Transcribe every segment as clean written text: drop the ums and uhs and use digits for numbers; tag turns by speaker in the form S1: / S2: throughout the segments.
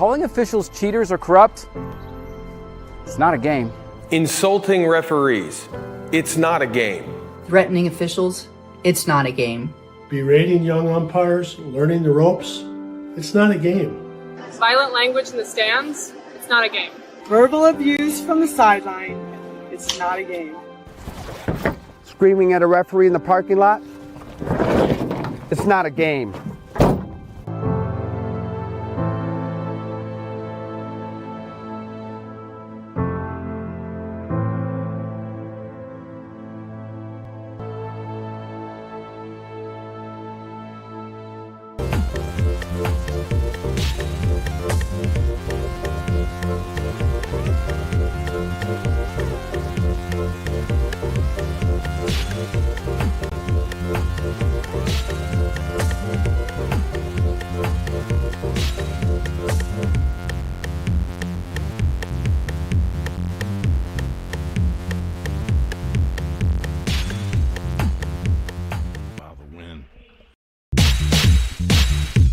S1: calling officials cheaters or corrupt, it's not a game.
S2: Insulting referees, it's not a game.
S3: Threatening officials, it's not a game.
S4: Berating young umpires, learning the ropes, it's not a game.
S5: Violent language in the stands, it's not a game.
S6: Verbal abuse from the sideline, it's not a game.
S7: Screaming at a referee in the parking lot, it's not a game.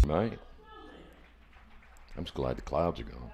S8: Right. I'm just glad the clouds are gone.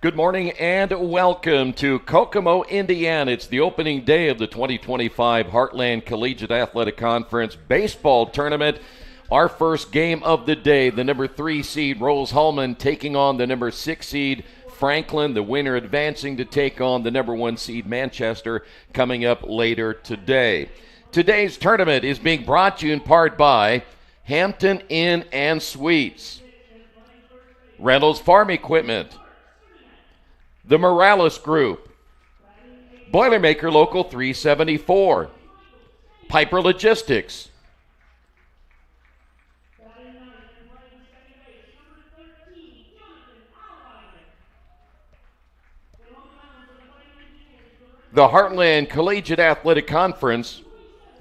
S8: Good morning and welcome to Kokomo, Indiana. It's the opening day of the 2025 Heartland Collegiate Athletic Conference Baseball Tournament. Our first game of the day, the number 3 seed Rose-Hulman taking on the number 6 seed Franklin, the winner advancing to take on the number 1 seed Manchester coming up later today. Today's tournament is being brought to you in part by Hampton Inn and Suites, Reynolds Farm Equipment, the Morales Group, Boilermaker Local 374, Piper Logistics, the Heartland Collegiate Athletic Conference,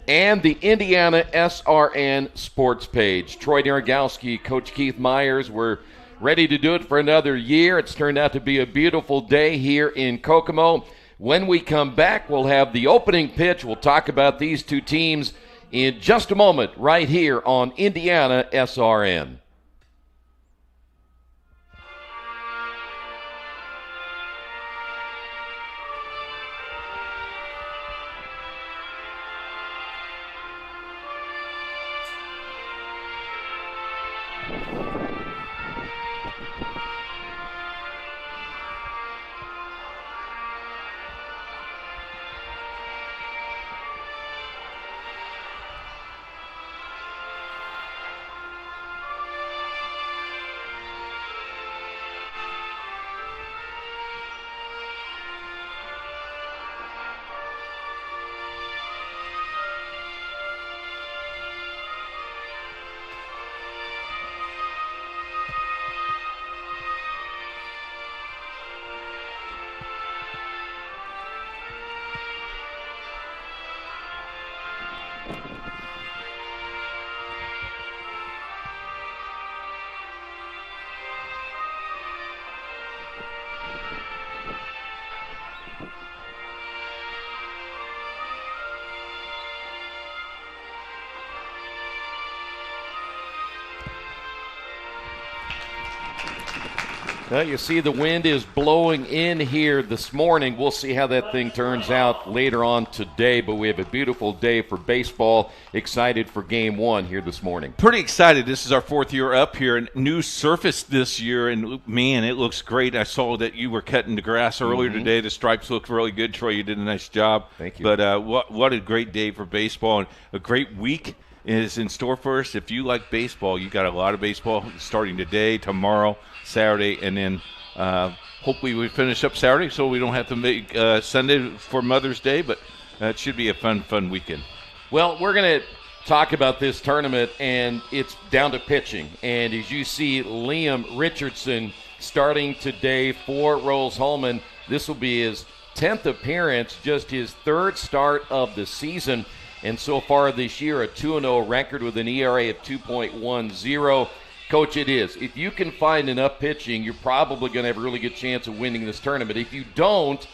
S8: and the IndianaSRN Sports Page. Troy Narogowski, Coach Keith Myers, we're ready to do it for another year. It's turned out to be a beautiful day here in Kokomo. When we come back, we'll have the opening pitch. We'll talk about these two teams in just a moment right here on IndianaSRN. Well, you see the wind is blowing in here this morning. We'll see how that thing turns out later on today, but we have a beautiful day for baseball. Excited for game one here this morning.
S9: Pretty excited. This is our fourth year up here, and new surface this year, and man, it looks great. I saw that you were cutting the grass earlier today. The stripes look really good. Troy, you did a nice job.
S8: Thank you.
S9: But what a great day for baseball, and a great week is in store for us. If you like baseball, you got a lot of baseball starting today, tomorrow, Saturday, and then hopefully we finish up Saturday so we don't have to make Sunday for Mother's Day, but it should be a fun weekend.
S8: Well, we're going to talk about this tournament, and it's down to pitching. And as you see, Liam Richardson starting today for Rose-Hulman. This will be his 10th appearance, just his third start of the season. And so far this year, a 2-0 record with an ERA of 2.10. Coach, it is. If you can find enough pitching, you're probably going to have a really good chance of winning this tournament. If you don't,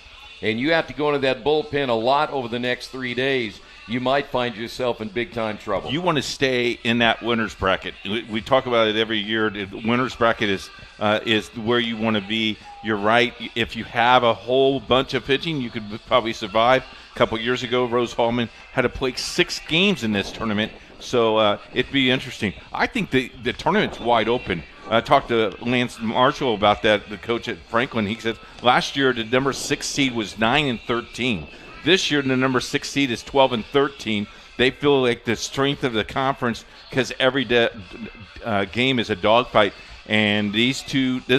S8: and you have to go into that bullpen a lot over the next 3 days, you might find yourself in big-time trouble.
S9: You want to stay in that winner's bracket. We talk about it every year. The winner's bracket is where you want to be. You're right. If you have a whole bunch of pitching, you could probably survive. A couple years ago, Rose-Hulman had to play 6 games in this tournament, so it'd be interesting. I think the tournament's wide open. I talked to Lance Marshall about that, the coach at Franklin. He said last year the number 6 seed was 9-13. This year, the number 6 seed is 12-13. They feel like the strength of the conference, because every game is a dogfight, and this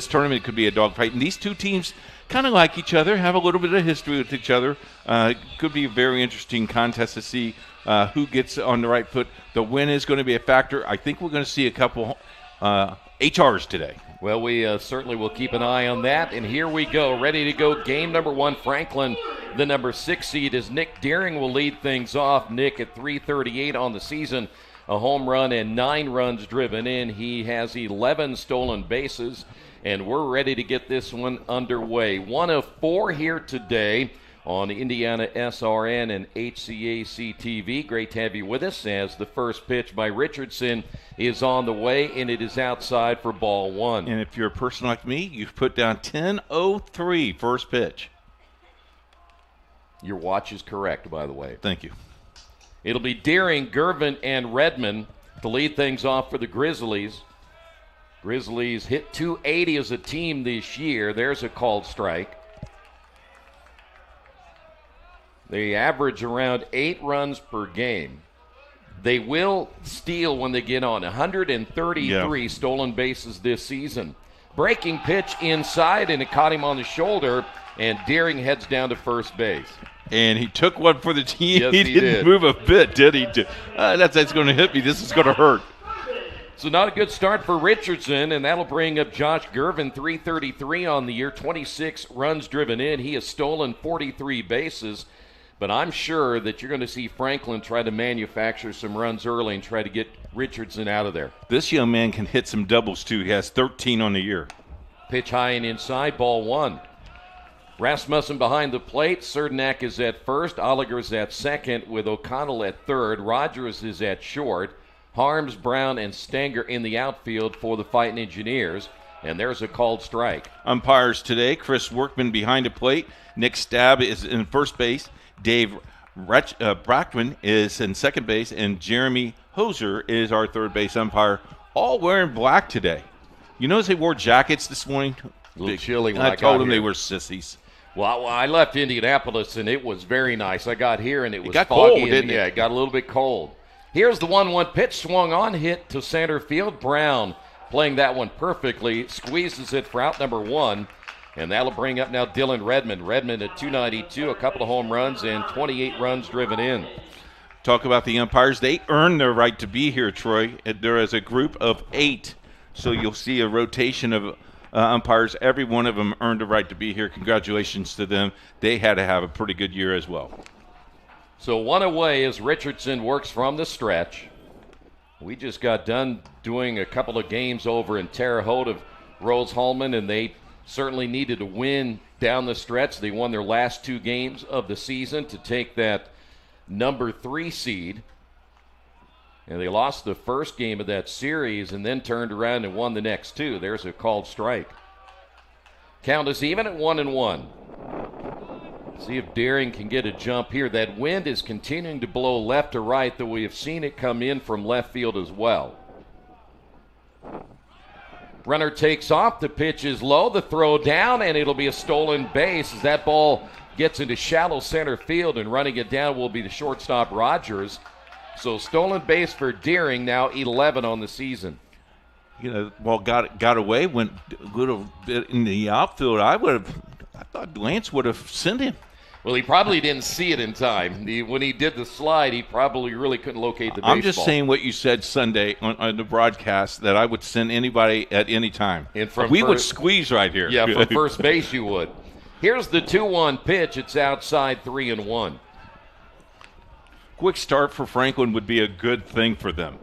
S9: tournament could be a dogfight. And these two teams kind of like each other, have a little bit of history with each other. Could be a very interesting contest to see who gets on the right foot. The win is going to be a factor. I think we're going to see a couple HRs today.
S8: Well, we certainly will keep an eye on that. And here we go, ready to go. Game number 1, Franklin, the number 6 seed, as Nick Deering will lead things off. Nick at .338 on the season, a home run and 9 runs driven in. He has 11 stolen bases, and we're ready to get this one underway. 1 of 4 here today on IndianaSRN and HCAC TV. Great to have you with us as the first pitch by Richardson is on the way, and it is outside for ball 1.
S9: And if you're a person like me, you've put down 10:03 first pitch.
S8: Your watch is correct, by the way.
S9: Thank you.
S8: It'll be Deering, Gervin, and Redmond to lead things off for the Grizzlies. Grizzlies hit .280 as a team this year. There's a called strike. They average around 8 runs per game. They will steal when they get on. 133 stolen bases this season. Breaking pitch inside, and it caught him on the shoulder, and Deering heads down to first base.
S9: And he took one for the team.
S8: Yes,
S9: he didn't
S8: did.
S9: move a bit, did he? That's going to hit me. This is going to hurt.
S8: So not a good start for Richardson, and that'll bring up Josh Gervin, .333 on the year, 26 runs driven in. He has stolen 43 bases. But I'm sure that you're going to see Franklin try to manufacture some runs early and try to get Richardson out of there.
S9: This young man can hit some doubles, too. He has 13 on the year.
S8: Pitch high and inside, ball 1. Rasmussen behind the plate. Serdenak is at first. Oliger is at second with O'Connell at third. Rogers is at short. Harms, Brown, and Stanger in the outfield for the Fighting Engineers. And there's a called strike.
S9: Umpires today, Chris Workman behind the plate. Nick Stab is in first base. Dave Brackman is in second base, and Jeremy Hoser is our third base umpire, all wearing black today. You notice they wore jackets this morning?
S8: A little chilly when
S9: I told them
S8: here.
S9: they were sissies.
S8: Well, I left Indianapolis, and it was very nice. I got here, and it was
S9: got
S8: foggy.
S9: cold, didn't it?
S8: Yeah, it got a little bit cold. Here's the 1-1 pitch, swung on, hit to center field. Brown playing that one perfectly, squeezes it for out number 1. And that'll bring up now Dylan Redmond. Redmond at .292, a couple of home runs, and 28 runs driven in.
S9: Talk about the umpires. They earned their right to be here, Troy. There is a group of 8, so you'll see a rotation of umpires. Every one of them earned a right to be here. Congratulations to them. They had to have a pretty good year as well.
S8: So 1 away as Richardson works from the stretch. We just got done doing a couple of games over in Terre Haute of Rose-Hulman, and they certainly needed to win down the stretch. They won their last 2 games of the season to take that number 3 seed. And they lost the first game of that series and then turned around and won the next 2. There's a called strike. Count is even at 1-1. See if Deering can get a jump here. That wind is continuing to blow left to right, though we have seen it come in from left field as well. Runner takes off. The pitch is low. The throw down, and it'll be a stolen base as that ball gets into shallow center field, and running it down will be the shortstop Rogers. So stolen base for Deering, now 11 on the season.
S9: Got away, went a little bit in the outfield. I thought Lance would have sent him.
S8: Well, he probably didn't see it in time. When he did the slide, he probably really couldn't locate the baseball.
S9: I'm just saying what you said Sunday on the broadcast, that I would send anybody at any time. We would squeeze right here.
S8: Yeah, from first base you would. Here's the 2-1 pitch. It's outside 3-1.
S9: Quick start for Franklin would be a good thing for them.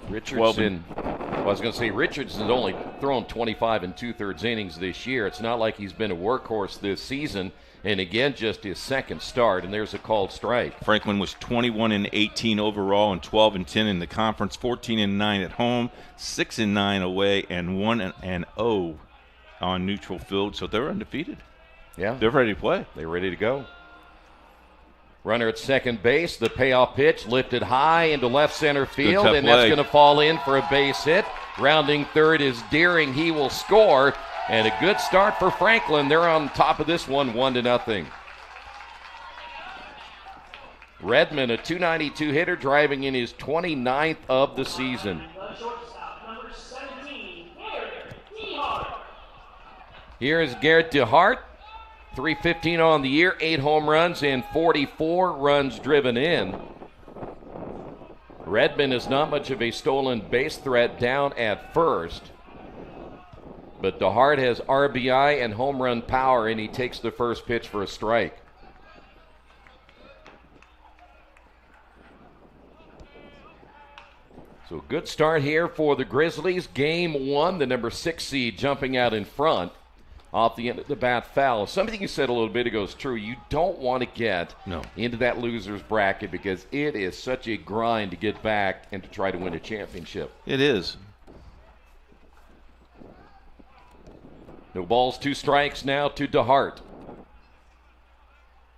S8: Richardson, I was going to say Richardson's only thrown 25 2/3 innings this year. It's not like he's been a workhorse this season. And again, just his second start, and there's a called strike.
S9: Franklin was 21-18 overall and 12-10 in the conference, 14-9 at home, 6-9 away, and 1-0 on neutral field. So they're undefeated.
S8: Yeah,
S9: they're ready to play.
S8: They're ready to go. Runner at second base, the payoff pitch lifted high into left center field, and that's going to fall in for a base hit. Rounding third is Deering. He will score, and a good start for Franklin. They're on top of this one, 1-0. Redmond, a .292 hitter, driving in his 29th of the season. Here is Garrett DeHart. .315 on the year, 8 home runs and 44 runs driven in. Redmond is not much of a stolen base threat down at first. But DeHart has RBI and home run power, and he takes the first pitch for a strike. So good start here for the Grizzlies. Game 1, the number 6 seed jumping out in front. Off the end of the bat foul. Something you said a little bit ago is true. You don't want to get into that loser's bracket because it is such a grind to get back and to try to win a championship.
S9: It is.
S8: No balls, 2 strikes now to DeHart.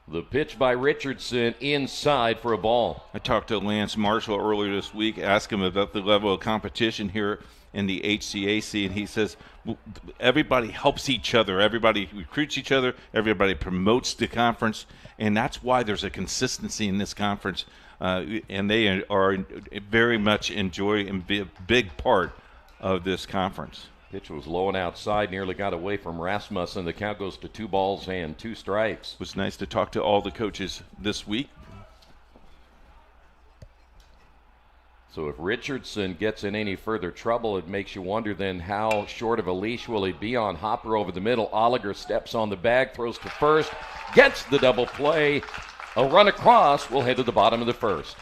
S8: The pitch by Richardson inside for a ball.
S9: I talked to Lance Marshall earlier this week, asked him about the level of competition here in the HCAC, and he says everybody helps each other, everybody recruits each other, everybody promotes the conference, and that's why there's a consistency in this conference, and they are very much enjoy and be a big part of this conference.
S8: Pitch was low and outside, nearly got away from Rasmussen. The count goes to 2 balls and 2 strikes.
S9: It was nice to talk to all the coaches this week.
S8: So if Richardson gets in any further trouble, it makes you wonder then how short of a leash will he be on Hopper over the middle. Oliger steps on the bag, throws to first, gets the double play. A run across will head to the bottom of the first.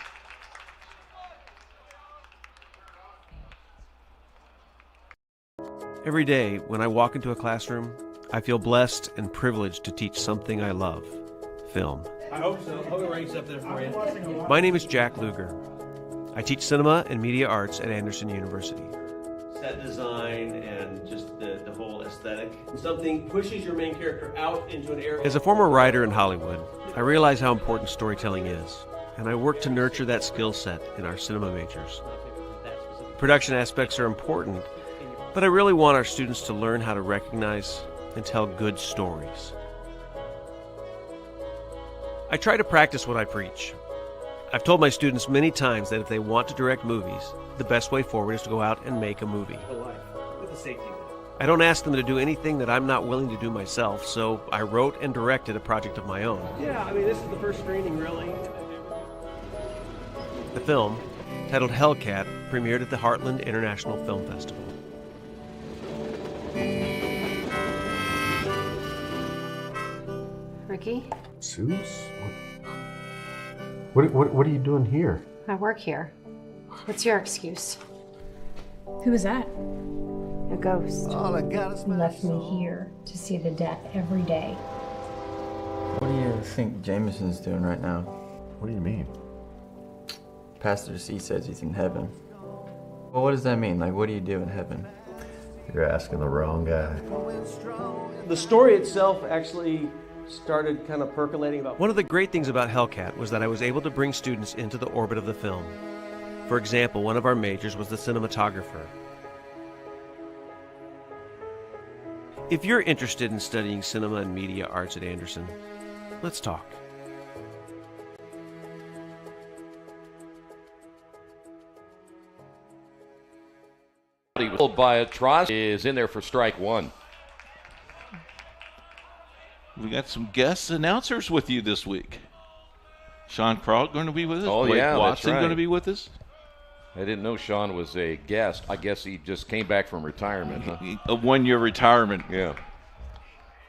S10: Every day when I walk into a classroom, I feel blessed and privileged to teach something I love, film.
S4: I hope so. I hope it ranks up there for you.
S10: My name is Jack Luger. I teach cinema and media arts at Anderson University.
S11: Set design and just the whole aesthetic. Something pushes your main character out into an area.
S10: As a former writer in Hollywood, I realize how important storytelling is, and I work to nurture that skill set in our cinema majors. Production aspects are important, but I really want our students to learn how to recognize and tell good stories. I try to practice what I preach. I've told my students many times that if they want to direct movies, the best way forward is to go out and make a movie. I don't ask them to do anything that I'm not willing to do myself, so I wrote and directed a project of my own.
S11: Yeah, I mean, this is the first screening, really.
S10: The film, titled Hellcat, premiered at the Heartland International Film Festival.
S12: Ricky?
S13: Suze? What are you doing here?
S12: I work here. What's your excuse?
S14: Who was that?
S12: A ghost.
S13: All I got is my
S14: left me here to see the death every day.
S15: What do you think Jameson's doing right now?
S13: What do you mean?
S15: Pastor C says he's in heaven. Well, what does that mean? Like, what do you do in heaven?
S13: You're asking the wrong guy.
S11: The story itself actually started kind of percolating about.
S10: One of the great things about Hellcat was that I was able to bring students into the orbit of the film. For example, one of our majors was the cinematographer. If you're interested in studying cinema and media arts at Anderson, let's talk.
S8: Biochemistry is in there for strike 1.
S9: got some guest announcers with you this week. Sean Crawl going to be with us.
S8: Oh,
S9: Blake
S8: yeah,
S9: Watson
S8: that's right.
S9: going to be with us.
S8: I didn't know Sean was a guest. I guess he just came back from retirement, huh?
S9: A 1-year retirement.
S8: Yeah.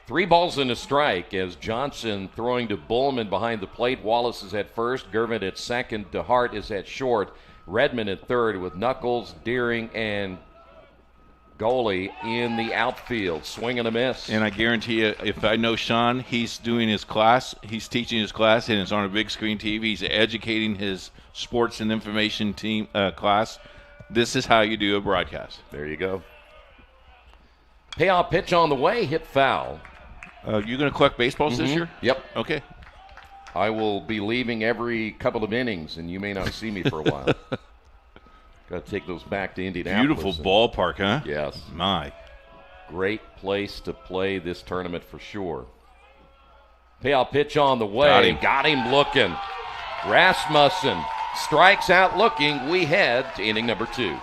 S8: 3 balls and a strike as Johnson throwing to Bullman behind the plate. Wallace is at first. Gervin at second. DeHart is at short. Redmond at third with Knuckles, Deering, and Goalie in the outfield. Swing and a miss.
S9: And I guarantee you, if I know Sean, he's doing his class. He's teaching his class, and it's on a big screen TV. He's educating his sports and information team class. This is how you do a broadcast.
S8: There you go. Payoff pitch on the way. Hit foul.
S9: You going to collect baseballs this year?
S8: Yep.
S9: Okay.
S8: I will be leaving every couple of innings, and you may not see me for a while. Got to take those back to Indianapolis.
S9: Beautiful ballpark, huh?
S8: Yes.
S9: My.
S8: Great place to play this tournament for sure. Payoff pitch on the way. Got him looking. Rasmussen strikes out looking. We head to inning number 2.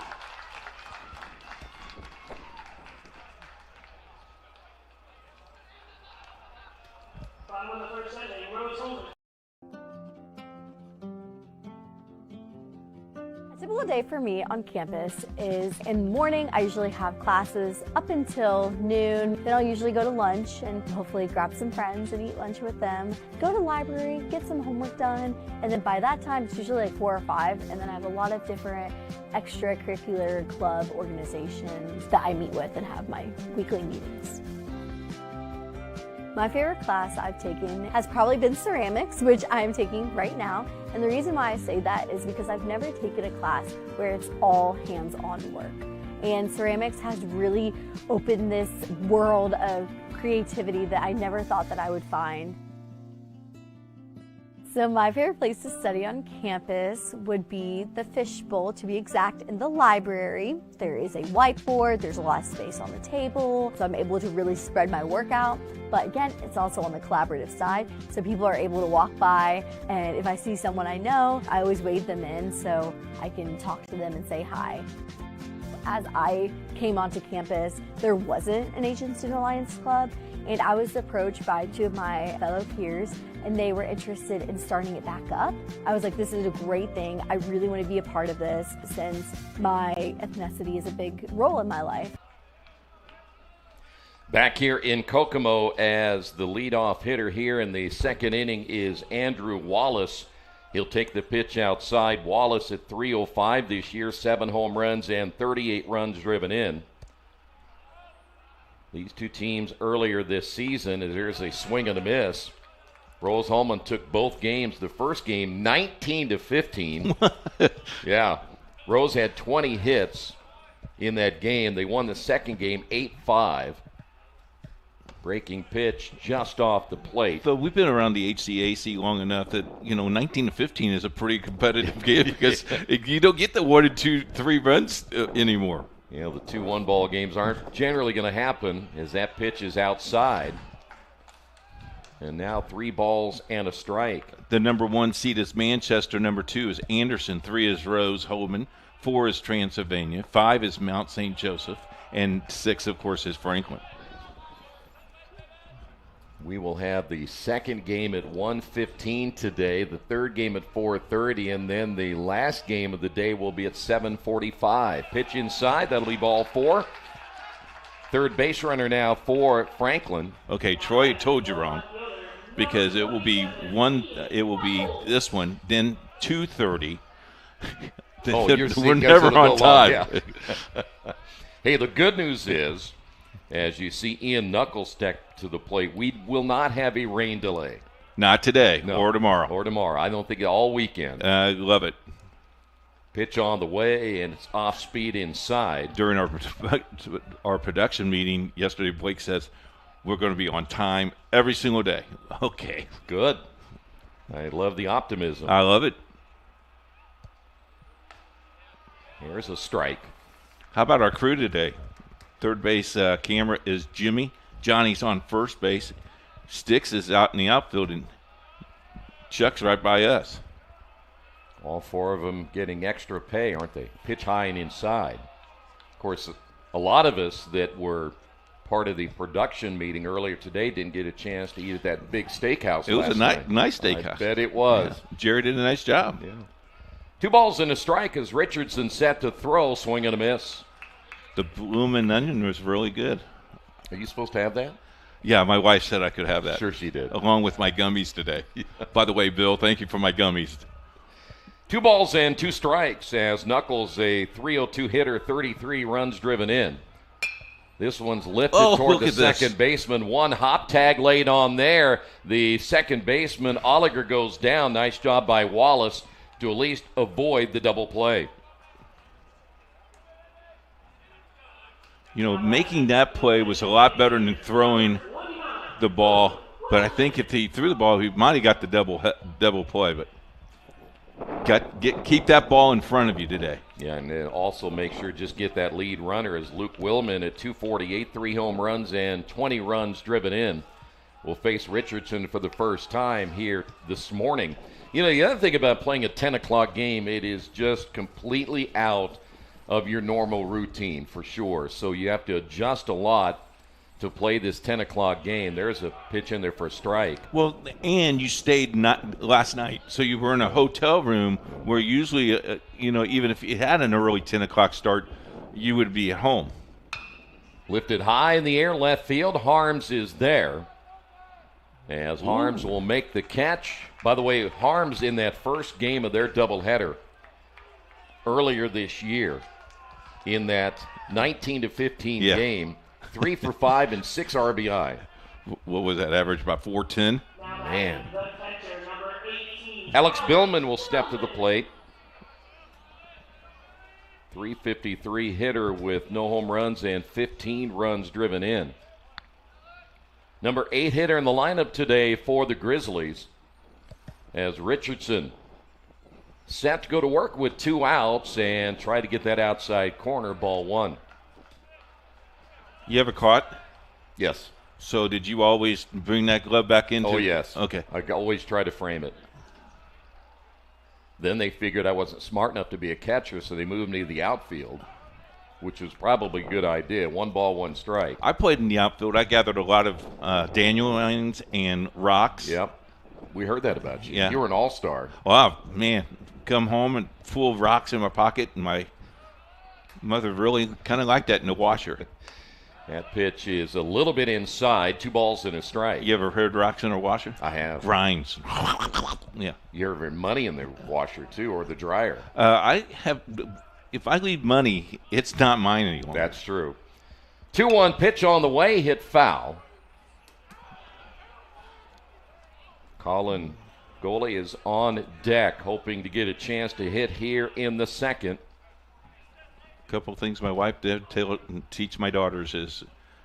S16: A typical day for me on campus is in the morning, I usually have classes up until noon. Then I'll usually go to lunch and hopefully grab some friends and eat lunch with them. Go to the library, get some homework done, and then by that time it's usually like 4 or 5, and then I have a lot of different extracurricular club organizations that I meet with and have my weekly meetings. My favorite class I've taken has probably been ceramics, which I'm taking right now. And the reason why I say that is because I've never taken a class where it's all hands-on work. And ceramics has really opened this world of creativity that I never thought that I would find. So my favorite place to study on campus would be the fishbowl, to be exact, in the library. There is a whiteboard, there's a lot of space on the table, so I'm able to really spread my work out. But again, it's also on the collaborative side, so people are able to walk by, and if I see someone I know, I always wave them in so I can talk to them and say hi. As I came onto campus, there wasn't an Asian Student Alliance Club, and I was approached by 2 of my fellow peers, and they were interested in starting it back up. I was like, this is a great thing. I really want to be a part of this since my ethnicity is a big role in my life.
S8: Back here in Kokomo as the leadoff hitter here in the second inning is Andrew Wallace. He'll take the pitch outside. Wallace at .305 this year, 7 home runs and 38 runs driven in. These 2 teams earlier this season, as there's a swing and a miss. Rose-Hulman took both games. The first game, 19-15. Yeah. Rose had 20 hits in that game. They won the second game 8-5. Breaking pitch just off the plate.
S9: So we've been around the HCAC long enough that, 19-15 is a pretty competitive game because you don't get the 1 and 2, 3 runs anymore.
S8: The 2-1 ball games aren't generally going to happen as that pitch is outside. And now 3 balls and a strike.
S9: The number 1 seed is Manchester. Number 2 is Anderson. 3 is Rose-Hulman. 4 is Transylvania. 5 is Mount St. Joseph. And 6, of course, is Franklin.
S8: We will have the second game at 1:15 today, the third game at 4:30, and then the last game of the day will be at 7:45. Pitch inside, that'll be ball 4. Third base runner now for Franklin.
S9: Okay, Troy told you wrong because it will be this one, then 2:30. We're never on time.
S8: Yeah. Hey, the good news is, as you see Ian Knuckles step to the plate, we will not have a rain delay.
S9: Not today,
S8: no,
S9: or tomorrow.
S8: Or tomorrow. I don't think all weekend.
S9: I love it.
S8: Pitch on the way, and it's off speed inside.
S9: During our production meeting yesterday, Blake says, we're going to be on time every single day. Okay.
S8: Good. I love the optimism.
S9: I love it.
S8: Here's a strike.
S9: How about our crew today? Third base camera is Jimmy. Johnny's on first base. Sticks is out in the outfield, and Chuck's right by us.
S8: All 4 of them getting extra pay, aren't they? Pitch high and inside. Of course, a lot of us that were part of the production meeting earlier today. Didn't get a chance to eat at that big steakhouse.
S9: It was a nice steakhouse.
S8: I bet it was.
S9: Yeah. Jerry did a nice job.
S8: Yeah. 2 balls and a strike as Richardson set to throw, swing and a miss.
S9: The bloomin' onion was really good.
S8: Are you supposed to have that?
S9: Yeah, my wife said I could have that.
S8: Sure she did.
S9: Along with my gummies today. By the way, Bill, thank you for my gummies.
S8: 2 balls and 2 strikes as Knuckles, a 302 hitter, 33 runs driven in. This one's lifted toward the second baseman. 1 hop tag laid on there. The second baseman, Oliger, goes down. Nice job by Wallace to at least avoid the double play.
S9: You know, making that play was a lot better than throwing the ball. But I think if he threw the ball, he might have got the double play. But keep that ball in front of you today.
S8: Yeah, and then also make sure just get that lead runner as Luke Willman at 248, 3 home runs and 20 runs driven in. Will face Richardson for the first time here this morning. You know, the other thing about playing a 10 o'clock game, it is just completely out of your normal routine for sure. So you have to adjust a lot to play this 10 o'clock game. There's a pitch in there for a strike.
S9: Well, and you stayed last night. So you were in a hotel room where usually, even if you had an early 10 o'clock start, you would be at home.
S8: Lifted high in the air, left field. Harms is there. As Harms will make the catch. By the way, Harms in that first game of their doubleheader earlier this year, in that 19-15 game, 3 for 5 and 6 RBI.
S9: What was that average? About 410?
S8: Man. Alex Billman will step to the plate. 353 hitter with no home runs and 15 runs driven in. Number 8 hitter in the lineup today for the Grizzlies, as Richardson set to go to work with 2 outs and try to get that outside corner, ball 1.
S9: You ever caught?
S8: Yes.
S9: So did you always bring that glove back into?
S8: Oh, yes.
S9: Okay.
S8: I always try to frame it. Then they figured I wasn't smart enough to be a catcher, so they moved me to the outfield, which was probably a good idea. 1 ball, 1 strike.
S9: I played in the outfield. I gathered a lot of dandelions and rocks.
S8: Yep. We heard that about you.
S9: Yeah.
S8: You were an all-star.
S9: Wow, man. Come home and full of rocks in my pocket, and my mother really kind of liked that in the washer.
S8: That pitch is a little bit inside. 2 balls and a strike.
S9: You ever heard rocks in a washer?
S8: I have.
S9: Grinds. Yeah.
S8: You ever money in the washer, too, or the dryer?
S9: I have. If I leave money, it's not mine anymore.
S8: That's true. 2-1 pitch on the way, hit foul. Colin Goley is on deck, hoping to get a chance to hit here in the second.
S9: A couple of things my wife did teach my daughters is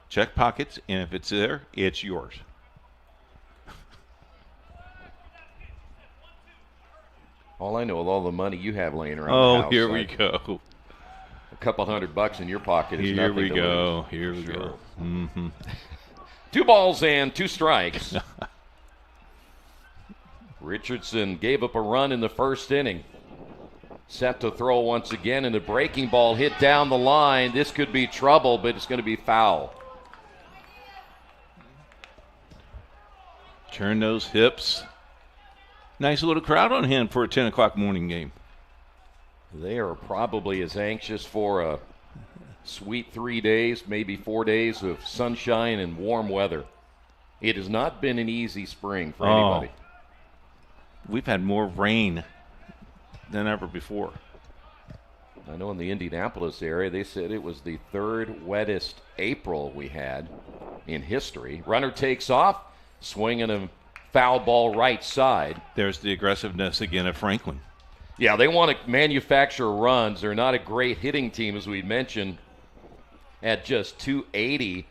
S9: check pockets, and if it's there, it's yours.
S8: All I know with all the money you have laying around the house.
S9: Oh, here we go.
S8: A couple $100 in your pocket is nothing to lose.
S9: Here we go. Mm-hmm.
S8: 2 balls and 2 strikes. Richardson gave up a run in the first inning. Set to throw once again, and the breaking ball hit down the line. This could be trouble, but it's going to be foul.
S9: Turn those hips. Nice little crowd on hand for a 10 o'clock morning game.
S8: They are probably as anxious for a sweet 3 days, maybe 4 days of sunshine and warm weather. It has not been an easy spring for anybody.
S9: We've had more rain than ever before.
S8: I know in the Indianapolis area, they said it was the 3rd wettest April we had in history. Runner takes off, swinging a foul ball right side.
S9: There's the aggressiveness again of Franklin.
S8: Yeah, they want to manufacture runs. They're not a great hitting team, as we mentioned, at just 280.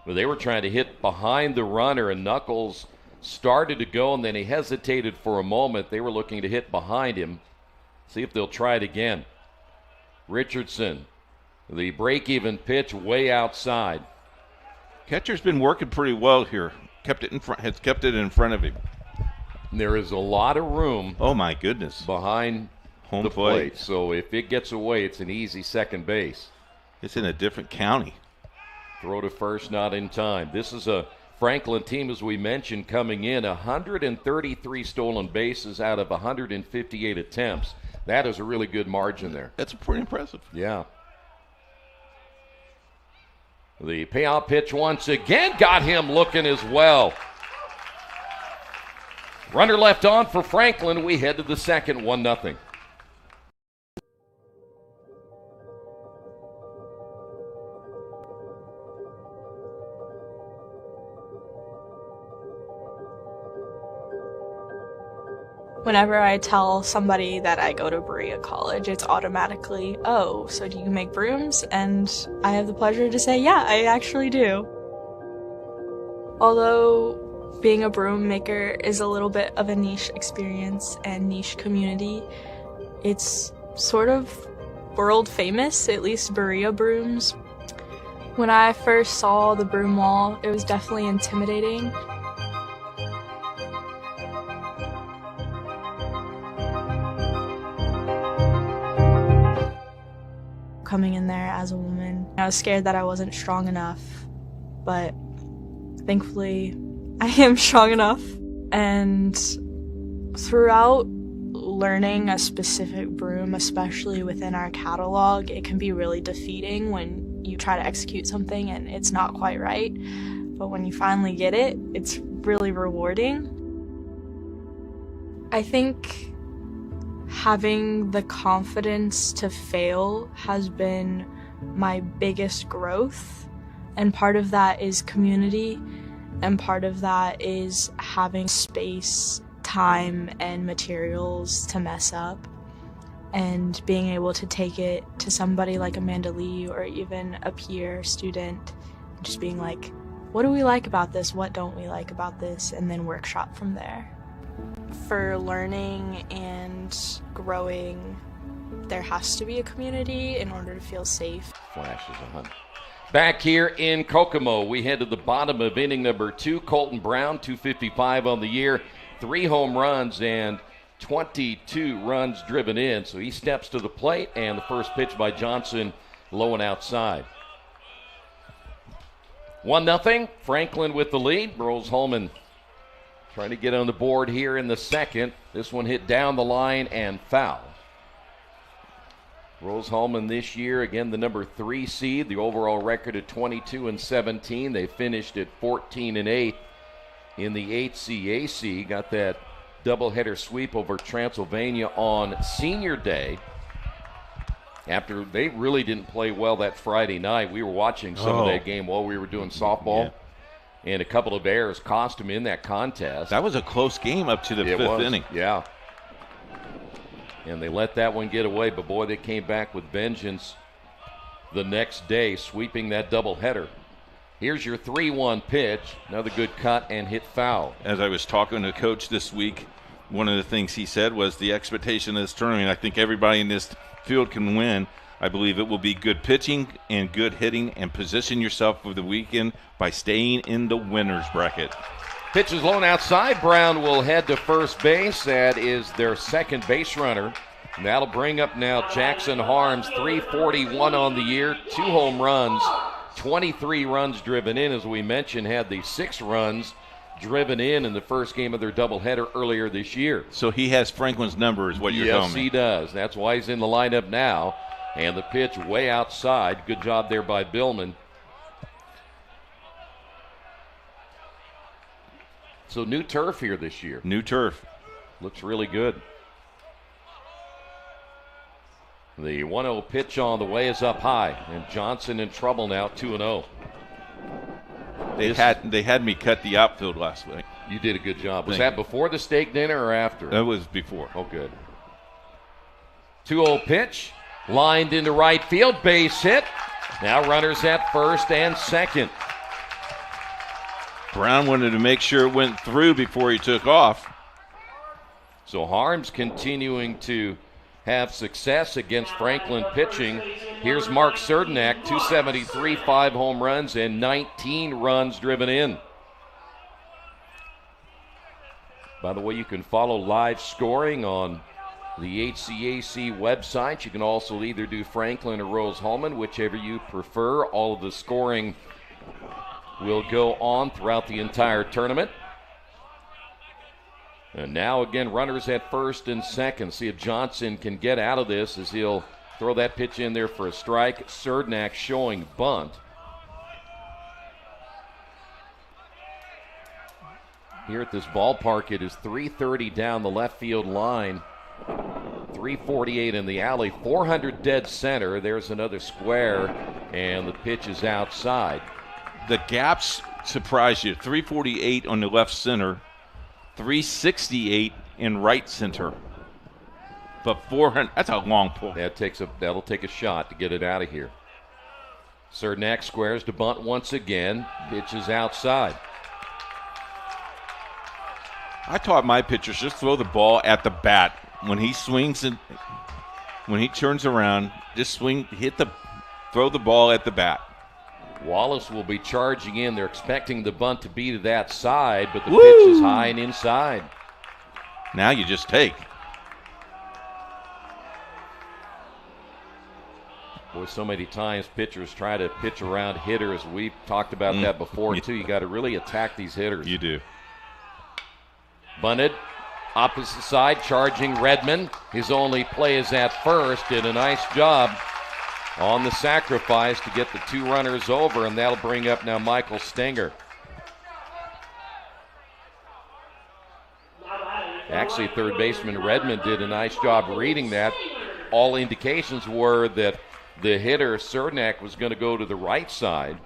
S8: But they were trying to hit behind the runner, and Knuckles started to go, and then he hesitated for a moment. They were looking to hit behind him. See if they'll try it again. Richardson, the break-even pitch way outside.
S9: Catcher's been working pretty well here. Has kept it in front of him.
S8: There is a lot of room.
S9: Oh my goodness!
S8: Behind
S9: home
S8: the
S9: plate.
S8: So if it gets away, it's an easy second base.
S9: It's in a different county.
S8: Throw to first, not in time. This is a Franklin team, as we mentioned, coming in 133 stolen bases out of 158 attempts. That is a really good margin there.
S9: That's pretty impressive.
S8: Yeah. The payout pitch once again got him looking as well. Runner left on for Franklin. We head to the second, 1-0.
S17: Whenever I tell somebody that I go to Berea College, it's automatically, oh, so do you make brooms? And I have the pleasure to say, yeah, I actually do. Although being a broom maker is a little bit of a niche experience and niche community, it's sort of world famous, at least Berea brooms. When I first saw the broom wall, it was definitely intimidating. Coming in there as a woman, I was scared that I wasn't strong enough, but thankfully I am strong enough. And throughout learning a specific broom, especially within our catalog, it can be really defeating when you try to execute something and it's not quite right. But when you finally get it, it's really rewarding. I think having the confidence to fail has been my biggest growth, and part of that is community, and part of that is having space, time, and materials to mess up, and being able to take it to somebody like Amanda Lee or even a peer student, just being like, what do we like about this, what don't we like about this, and then workshop from there. For learning and growing, there has to be a community in order to feel safe.
S8: Flashes 100. Back here in Kokomo, we head to the bottom of inning number 2. Colton Brown, 255 on the year, 3 home runs and 22 runs driven in. So he steps to the plate, and the first pitch by Johnson, low and outside. 1-0, Franklin with the lead. Rose Holman trying to get on the board here in the second. This one hit down the line and foul. Rose Holman this year, again, the number 3 seed, the overall record at 22-17. They finished at 14-8 in the HCAC. Got that doubleheader sweep over Transylvania on Senior Day. After they really didn't play well that Friday night. We were watching some of that game while we were doing softball. Yeah. And a couple of errors cost him in that contest.
S9: That was a close game up to the fifth inning.
S8: Yeah. And they let that one get away, but boy, they came back with vengeance the next day, sweeping that doubleheader. Here's your 3-1 pitch. Another good cut and hit foul.
S9: As I was talking to Coach this week, one of the things he said was the expectation of this tournament, I think everybody in this field can win. I believe it will be good pitching and good hitting, and position yourself for the weekend by staying in the winner's bracket.
S8: Pitch is low outside. Brown will head to first base. That is their second base runner. And that'll bring up now Jackson Harms, 341 on the year, 2 home runs, 23 runs driven in. As we mentioned, had the 6 runs driven in the first game of their doubleheader earlier this year.
S9: So he has Franklin's number is what you're telling me.
S8: Yes, he does. That's why he's in the lineup now. And the pitch way outside. Good job there by Billman. So new turf here this year.
S9: New turf.
S8: Looks really good. The 1-0 pitch on the way is up high. And Johnson in trouble now, 2-0.
S9: They had me cut the outfield last week.
S8: You did a good job. Was that before the steak dinner or after?
S9: That was before.
S8: Oh, good. 2-0 pitch. Lined into right field, base hit. Now runners at first and second.
S9: Brown wanted to make sure it went through before he took off.
S8: So Harms continuing to have success against Franklin pitching. Here's Mark Cerdanak, 273, 5 home runs, and 19 runs driven in. By the way, you can follow live scoring on the HCAC website. You can also either do Franklin or Rose Holman, whichever you prefer. All of the scoring will go on throughout the entire tournament. And now again, runners at first and second. See if Johnson can get out of this as he'll throw that pitch in there for a strike. Serdnak showing bunt. Here at this ballpark, it is 330 down the left field line, 348 in the alley, 400 dead center. There's another square, and the pitch is outside.
S9: The gaps surprise you. 348 on the left center, 368 in right center. But 400, that's a long pull.
S8: That'll take a shot to get it out of here. Serdnak squares to bunt once again. Pitch is outside.
S9: I taught my pitchers just throw the ball at the bat. When he swings and when he turns around, just throw the ball at the bat.
S8: Wallace will be charging in. They're expecting the bunt to be to that side, but the pitch is high and inside.
S9: Now you just take.
S8: Boy, so many times pitchers try to pitch around hitters. We've talked about that before, too. You got to really attack these hitters.
S9: You do.
S8: Bunted, opposite side, charging Redmond. His only play is at first. Did a nice job on the sacrifice to get the two runners over, and that'll bring up now Michael Stenger. Actually, third baseman Redmond did a nice job reading that. All indications were that the hitter, Serdnak, was going to go to the right side.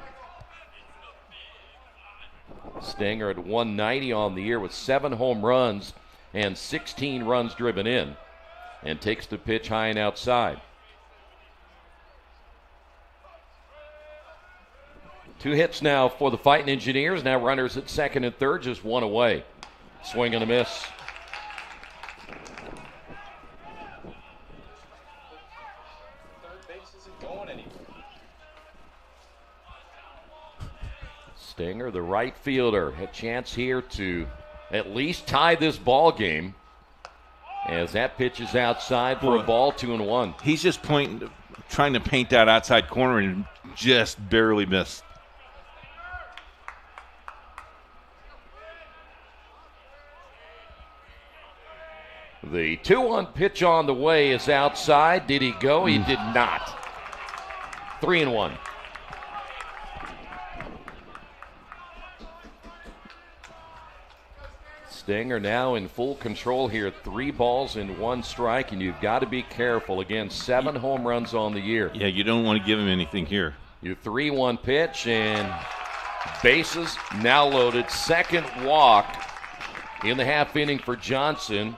S8: Stenger at 190 on the year with 7 home runs and 16 runs driven in, and takes the pitch high and outside. 2 hits now for the Fighting Engineers. Now runners at second and third, just 1 away. Swing and a miss. Stenger, the right fielder, a chance here to at least tie this ball game as that pitch is outside for a ball, 2-1.
S9: He's just trying to paint that outside corner and just barely missed.
S8: The 2-1 pitch on the way is outside. Did he go? He did not. 3-1. Stenger now in full control here. 3 balls and 1 strike, and you've got to be careful. Again, 7 home runs on the year.
S9: Yeah, you don't want to give him anything here.
S8: Your 3-1 pitch, and bases now loaded. Second walk in the half inning for Johnson,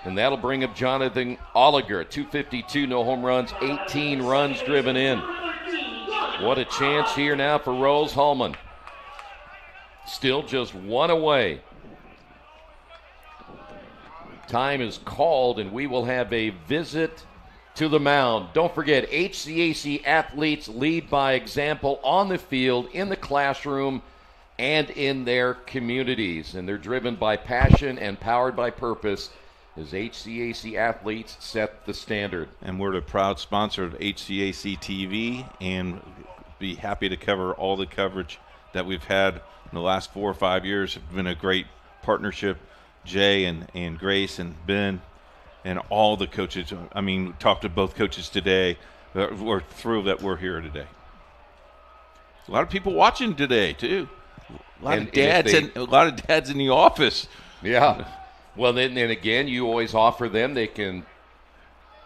S8: and that'll bring up Jonathan Oliger. 252, no home runs, 18 runs driven in. What a chance here now for Rose Holman. Still just 1 away. Time is called, and we will have a visit to the mound. Don't forget, HCAC athletes lead by example on the field, in the classroom, and in their communities. And they're driven by passion and powered by purpose as HCAC athletes set the standard.
S9: And we're the proud sponsor of HCAC TV, and be happy to cover all the coverage that we've had in the last 4 or 5 years. It's been a great partnership. Jay and Grace and Ben and all the coaches. I mean, talked to both coaches today. We're thrilled that we're here today. A lot of people watching today too. A lot of dads in the office.
S8: Yeah. Well, then again, you always offer them. They can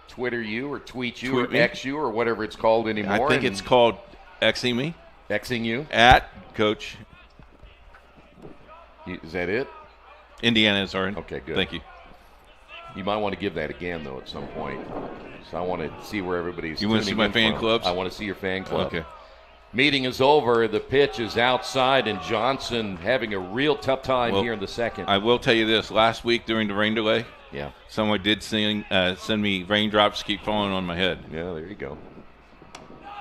S8: Twitter you or tweet you or X you or whatever it's called anymore.
S9: I think it's called Xing me.
S8: Xing you
S9: at Coach.
S8: Is that it?
S13: IndianaSRN.
S8: Okay, good.
S13: Thank you.
S8: You might want to give that again, though, at some point. So I want to see where everybody's.
S13: You want to see my fan clubs?
S8: I want to see your fan club.
S13: Okay.
S8: Meeting is over. The pitch is outside, and Johnson having a real tough time here in the second.
S9: I will tell you this. Last week during the rain delay,
S8: yeah,
S9: someone did send me raindrops keep falling on my head.
S8: Yeah, there you go.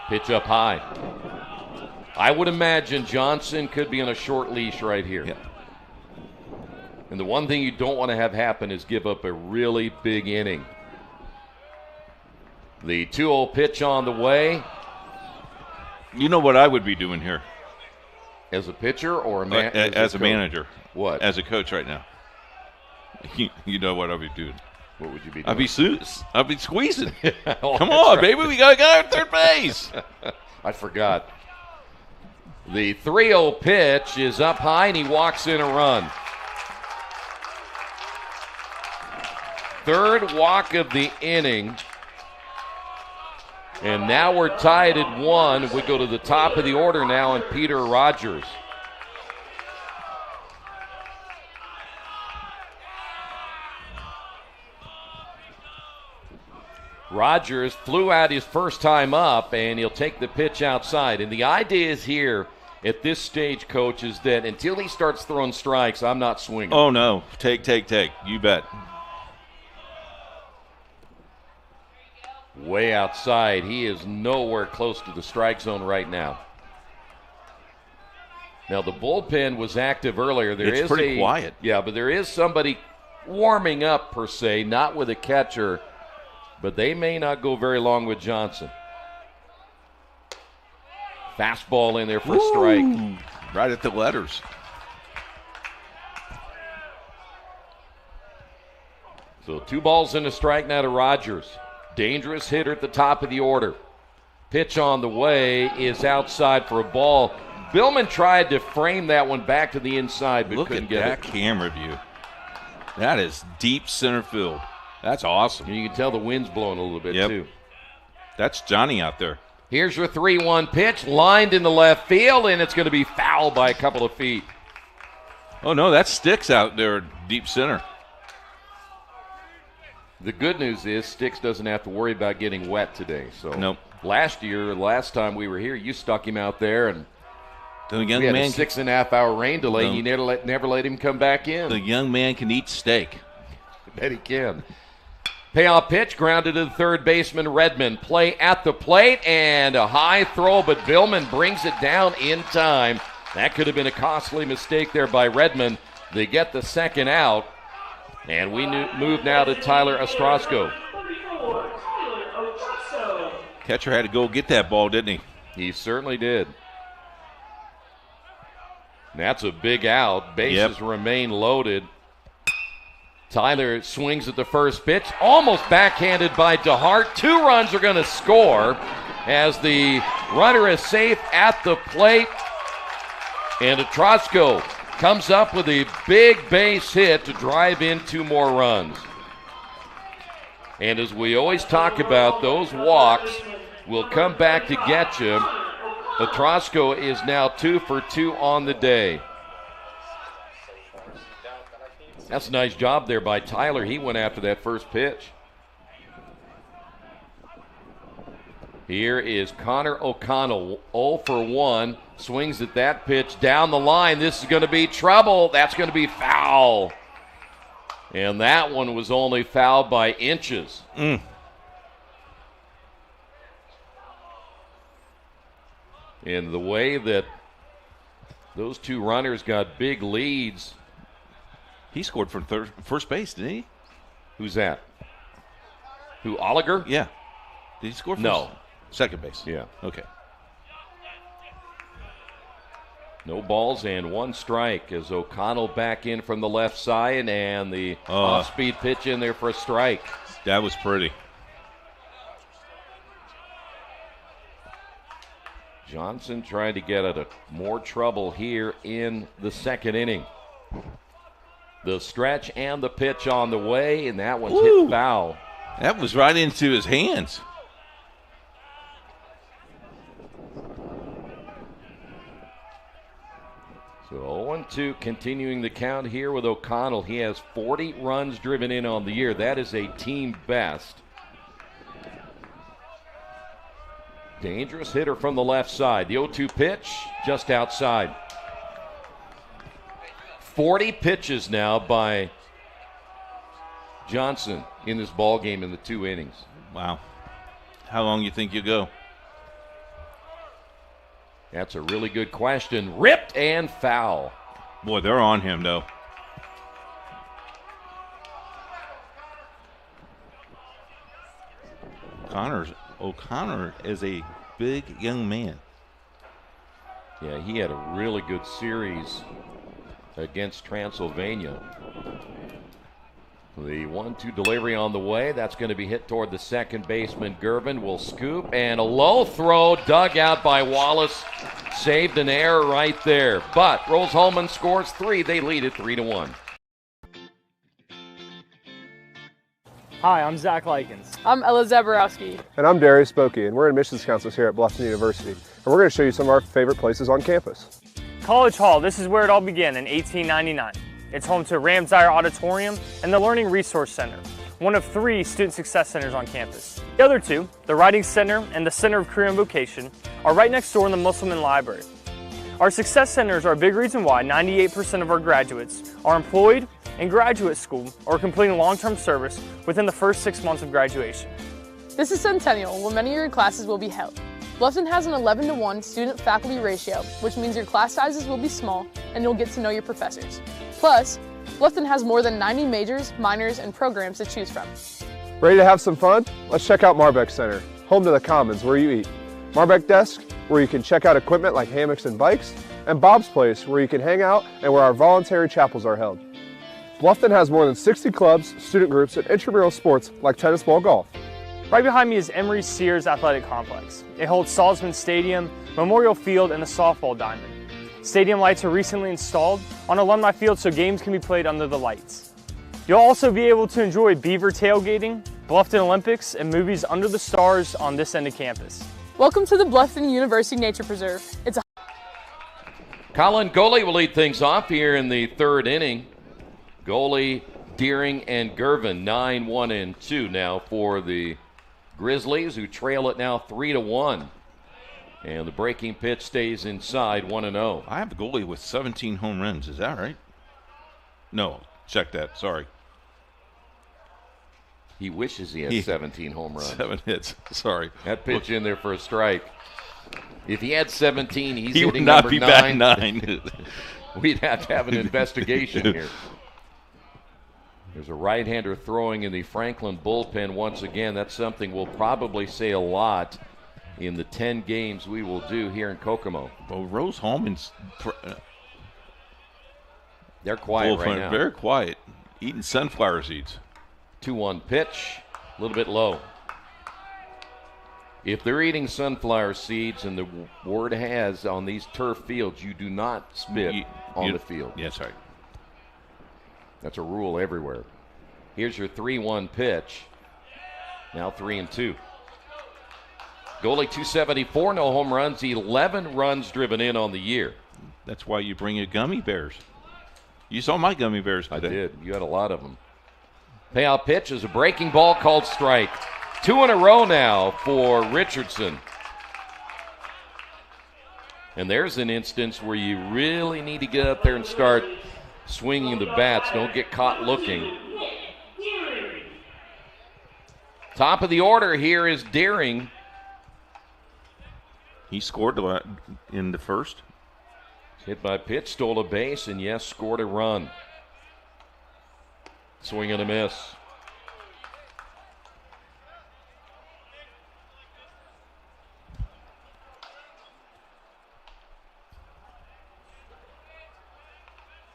S8: Pitch up high. I would imagine Johnson could be on a short leash right here.
S9: Yeah.
S8: And the one thing you don't want to have happen is give up a really big inning. The 2-0 pitch on the way.
S9: You know what I would be doing here?
S8: As a pitcher or
S9: as a manager?
S8: What?
S9: As a coach right now. You know what I'll be doing.
S8: What would you be doing?
S9: I'll be squeezing. Come on, baby. We got to get out third base.
S8: I forgot. The 3-0 pitch is up high, and he walks in a run. Third walk of the inning. And now we're tied at 1. We go to the top of the order now, and Peter Rogers. Rogers flew out his first time up, and he'll take the pitch outside. And the idea is here at this stage, Coach, is that until he starts throwing strikes, I'm not swinging.
S9: Oh, no. Take. You bet.
S8: Way outside. He is nowhere close to the strike zone right now. Now, the bullpen was active earlier.
S9: It's pretty quiet.
S8: Yeah, but there is somebody warming up, per se, not with a catcher, but they may not go very long with Johnson. Fastball in there for a strike.
S9: Right at the letters.
S8: So 2 balls and a strike now to Rogers. Dangerous hitter at the top of the order. Pitch on the way is outside for a ball. Billman tried to frame that one back to the inside, but couldn't get it.
S9: Look at that camera view. That is deep center field. That's awesome.
S8: And you can tell the wind's blowing a little bit, too.
S9: That's Johnny out there.
S8: Here's your 3-1 pitch, lined in the left field, and it's going to be fouled by a couple of feet.
S9: Oh, no, that sticks out there deep center.
S8: The good news is Sticks doesn't have to worry about getting wet today. So
S9: nope.
S8: Last time we were here, you stuck him out there, and
S9: the young
S8: we had
S9: man
S8: a 6.5-hour rain delay, and you never let him come back in.
S9: The young man can eat steak.
S8: I bet he can. Payoff pitch, grounded to the third baseman, Redmond. Play at the plate, and a high throw, but Billman brings it down in time. That could have been a costly mistake there by Redmond. They get the second out, and we move now to Tyler Ostrowsko.
S9: Catcher had to go get that ball, didn't he?
S8: He certainly did. That's a big out. Bases remain loaded. Tyler swings at the first pitch, almost backhanded by DeHart. 2 runs are going to score as the runner is safe at the plate. And Ostrowsko comes up with a big base hit to drive in 2 more runs. And as we always talk about, those walks will come back to get you. Ostrowsko is now 2 for 2 on the day. That's a nice job there by Tyler. He went after that first pitch. Here is Connor O'Connell, 0 for 1. Swings at that pitch down the line. This is going to be trouble. That's going to be foul. And that one was only fouled by inches. And the way that those 2 runners got big leads.
S9: He scored from first base, didn't he?
S8: Who's that? Who, Oliger?
S9: Yeah. Did he score first?
S8: No.
S9: Second base.
S8: Yeah.
S9: Okay.
S8: No balls and 1 strike as O'Connell back in from the left side, and the off-speed pitch in there for a strike.
S9: That was pretty.
S8: Johnson trying to get out of more trouble here in the second inning. The stretch and the pitch on the way, and that one's hit foul.
S9: That was right into his hands.
S8: So 0-2 continuing the count here with O'Connell. He has 40 runs driven in on the year. That is a team best. Dangerous hitter from the left side. The 0-2 pitch just outside. 40 pitches now by Johnson in this ball game in the 2 innings.
S9: Wow. How long do you think you'll go?
S8: That's a really good question. Ripped and foul.
S9: Boy, they're on him, though. O'Connor is a big young man.
S8: Yeah, he had a really good series against Transylvania. The 1-2 delivery on the way. That's going to be hit toward the second baseman. Gervin will scoop, and a low throw dug out by Wallace. Saved an error right there. But Rose-Hulman scores 3. They lead it 3-1.
S1: Hi, I'm Zach Likens.
S5: I'm Ella Zaborowski.
S18: And I'm Darius Spokey, and we're admissions counselors here at Bluffton University. And we're going to show you some of our favorite places on campus.
S1: College Hall, this is where it all began in 1899. It's home to Ramsire Auditorium and the Learning Resource Center, one of 3 student success centers on campus. The other 2, the Writing Center and the Center of Career and Vocation, are right next door in the Musselman Library. Our success centers are a big reason why 98% of our graduates are employed in graduate school or completing long-term service within the first 6 months of graduation.
S5: This is Centennial, where many of your classes will be held. Bluffton has an 11-to-1 student-faculty ratio, which means your class sizes will be small and you'll get to know your professors. Plus, Bluffton has more than 90 majors, minors, and programs to choose from.
S18: Ready to have some fun? Let's check out Marbeck Center, home to the Commons where you eat. Marbeck Desk, where you can check out equipment like hammocks and bikes. And Bob's Place, where you can hang out and where our voluntary chapels are held. Bluffton has more than 60 clubs, student groups, and intramural sports like tennis ball golf.
S1: Right behind me is Emory Sears Athletic Complex. It holds Salzman Stadium, Memorial Field, and the softball diamond. Stadium lights are recently installed on Alumni Field so games can be played under the lights. You'll also be able to enjoy Beaver tailgating, Bluffton Olympics, and movies under the stars on this end of campus.
S5: Welcome to the Bluffton University Nature Preserve. It's a
S8: Colin Goley will lead things off here in the 3rd inning. Goley, Deering, and Gervin, 9-1 and 2 now for the Grizzlies, who trail it now 3-1. And the breaking pitch stays inside 1-0.
S9: I have Goley with 17 home runs. Is that right? No, check that. Sorry.
S8: He wishes he had 17 home runs.
S9: 7 hits. Sorry.
S8: That pitch in there for a strike. If he had 17, he's
S9: he
S8: hitting
S9: would not
S8: number
S9: be
S8: 9.
S9: back 9.
S8: We'd have to have an investigation here. There's a right-hander throwing in the Franklin bullpen once again. That's something we'll probably say a lot in the 10 games we will do here in Kokomo.
S9: Well, Rose-Hulman's
S8: they're quiet right now.
S9: Very quiet. Eating sunflower seeds.
S8: 2-1 pitch, a little bit low. If they're eating sunflower seeds, and the word has on these turf fields, you do not spit on the field.
S9: Yes, right.
S8: That's a rule everywhere. Here's your 3-1 pitch. Now 3-2. Goley 274, no home runs, 11 runs driven in on the year.
S9: That's why you bring in gummy bears. You saw my gummy bears today.
S8: I did. You had a lot of them. Payout pitch is a breaking ball called strike. 2 in a row now for Richardson. And there's an instance where you really need to get up there and start swinging the bats. Don't get caught looking. Top of the order here is Deering.
S9: He scored in the first.
S8: Hit by pitch, stole a base, and yes, scored a run. Swing and a miss.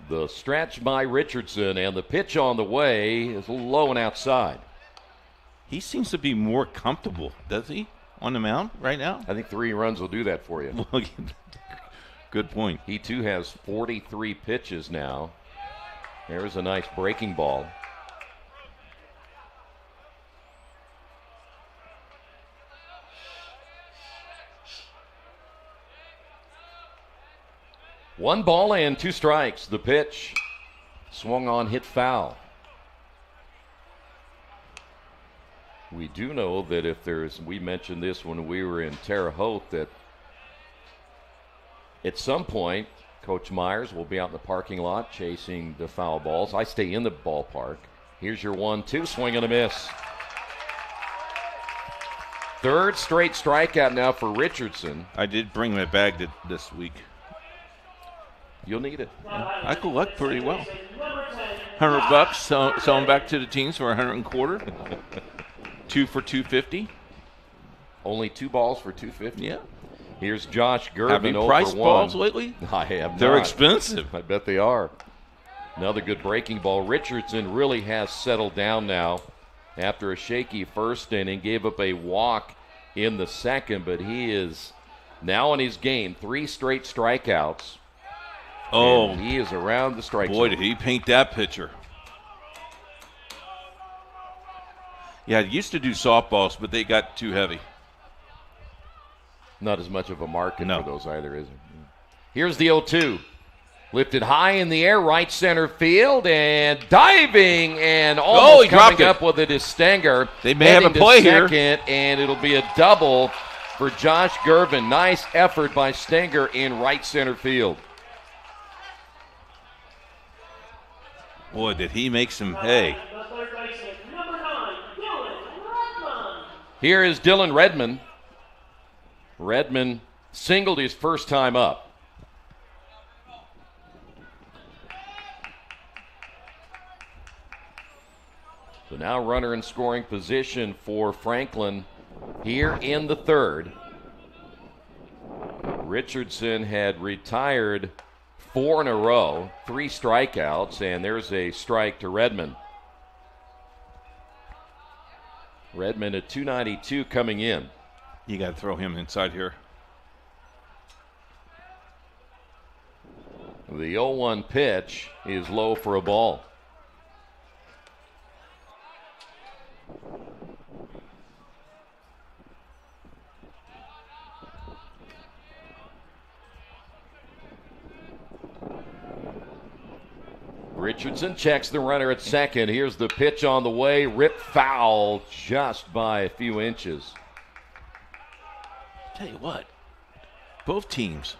S8: The stretch by Richardson, and the pitch on the way is low and outside.
S9: He seems to be more comfortable, does he, on the mound right now?
S8: I think 3 runs will do that for you.
S9: Good point.
S8: He, too, has 43 pitches now. There's a nice breaking ball. One ball and 2 strikes. The pitch swung on, hit foul. We do know that if there's, we mentioned this when we were in Terre Haute, that at some point Coach Myers will be out in the parking lot chasing the foul balls. I stay in the ballpark. Here's your 1-2, swing and a miss. 3rd straight strikeout now for Richardson.
S9: I did bring my bag this week.
S8: You'll need it.
S9: I collect pretty well. $100, sell them back to the teams for $125. 2 for $250.
S8: Only 2 balls for $250.
S9: Yeah.
S8: Here's Josh Gervin.
S9: Have you
S8: 0
S9: priced
S8: for 1.
S9: balls lately?
S8: I have
S9: They're
S8: not.
S9: expensive.
S8: I bet they are. Another good breaking ball. Richardson really has settled down now after a shaky first inning. Gave up a walk in the second, but he is now in his game. 3 straight strikeouts.
S9: Oh,
S8: and he is around the strike
S9: boy,
S8: zone.
S9: did he paint that pitcher. Yeah, I used to do softballs, but they got too heavy.
S8: Not as much of a market for those either, is it? Here's the 0-2. Lifted high in the air, right center field, and diving, and almost coming up with it is Stenger.
S9: They may have a play here.
S8: And it'll be a double for Josh Gervin. Nice effort by Stenger in right center field.
S9: Boy, did he make some hay.
S8: Here is Dylan Redmond. Redmond singled his first time up. So now runner in scoring position for Franklin here in the third. Richardson had retired 4 in a row, 3 strikeouts, and there's a strike to Redmond. Redmond at 292 coming in.
S9: You got to throw him inside here.
S8: The 0-1 pitch is low for a ball. Richardson checks the runner at second. Here's the pitch on the way. Rip foul just by a few inches.
S9: Tell you what, both teams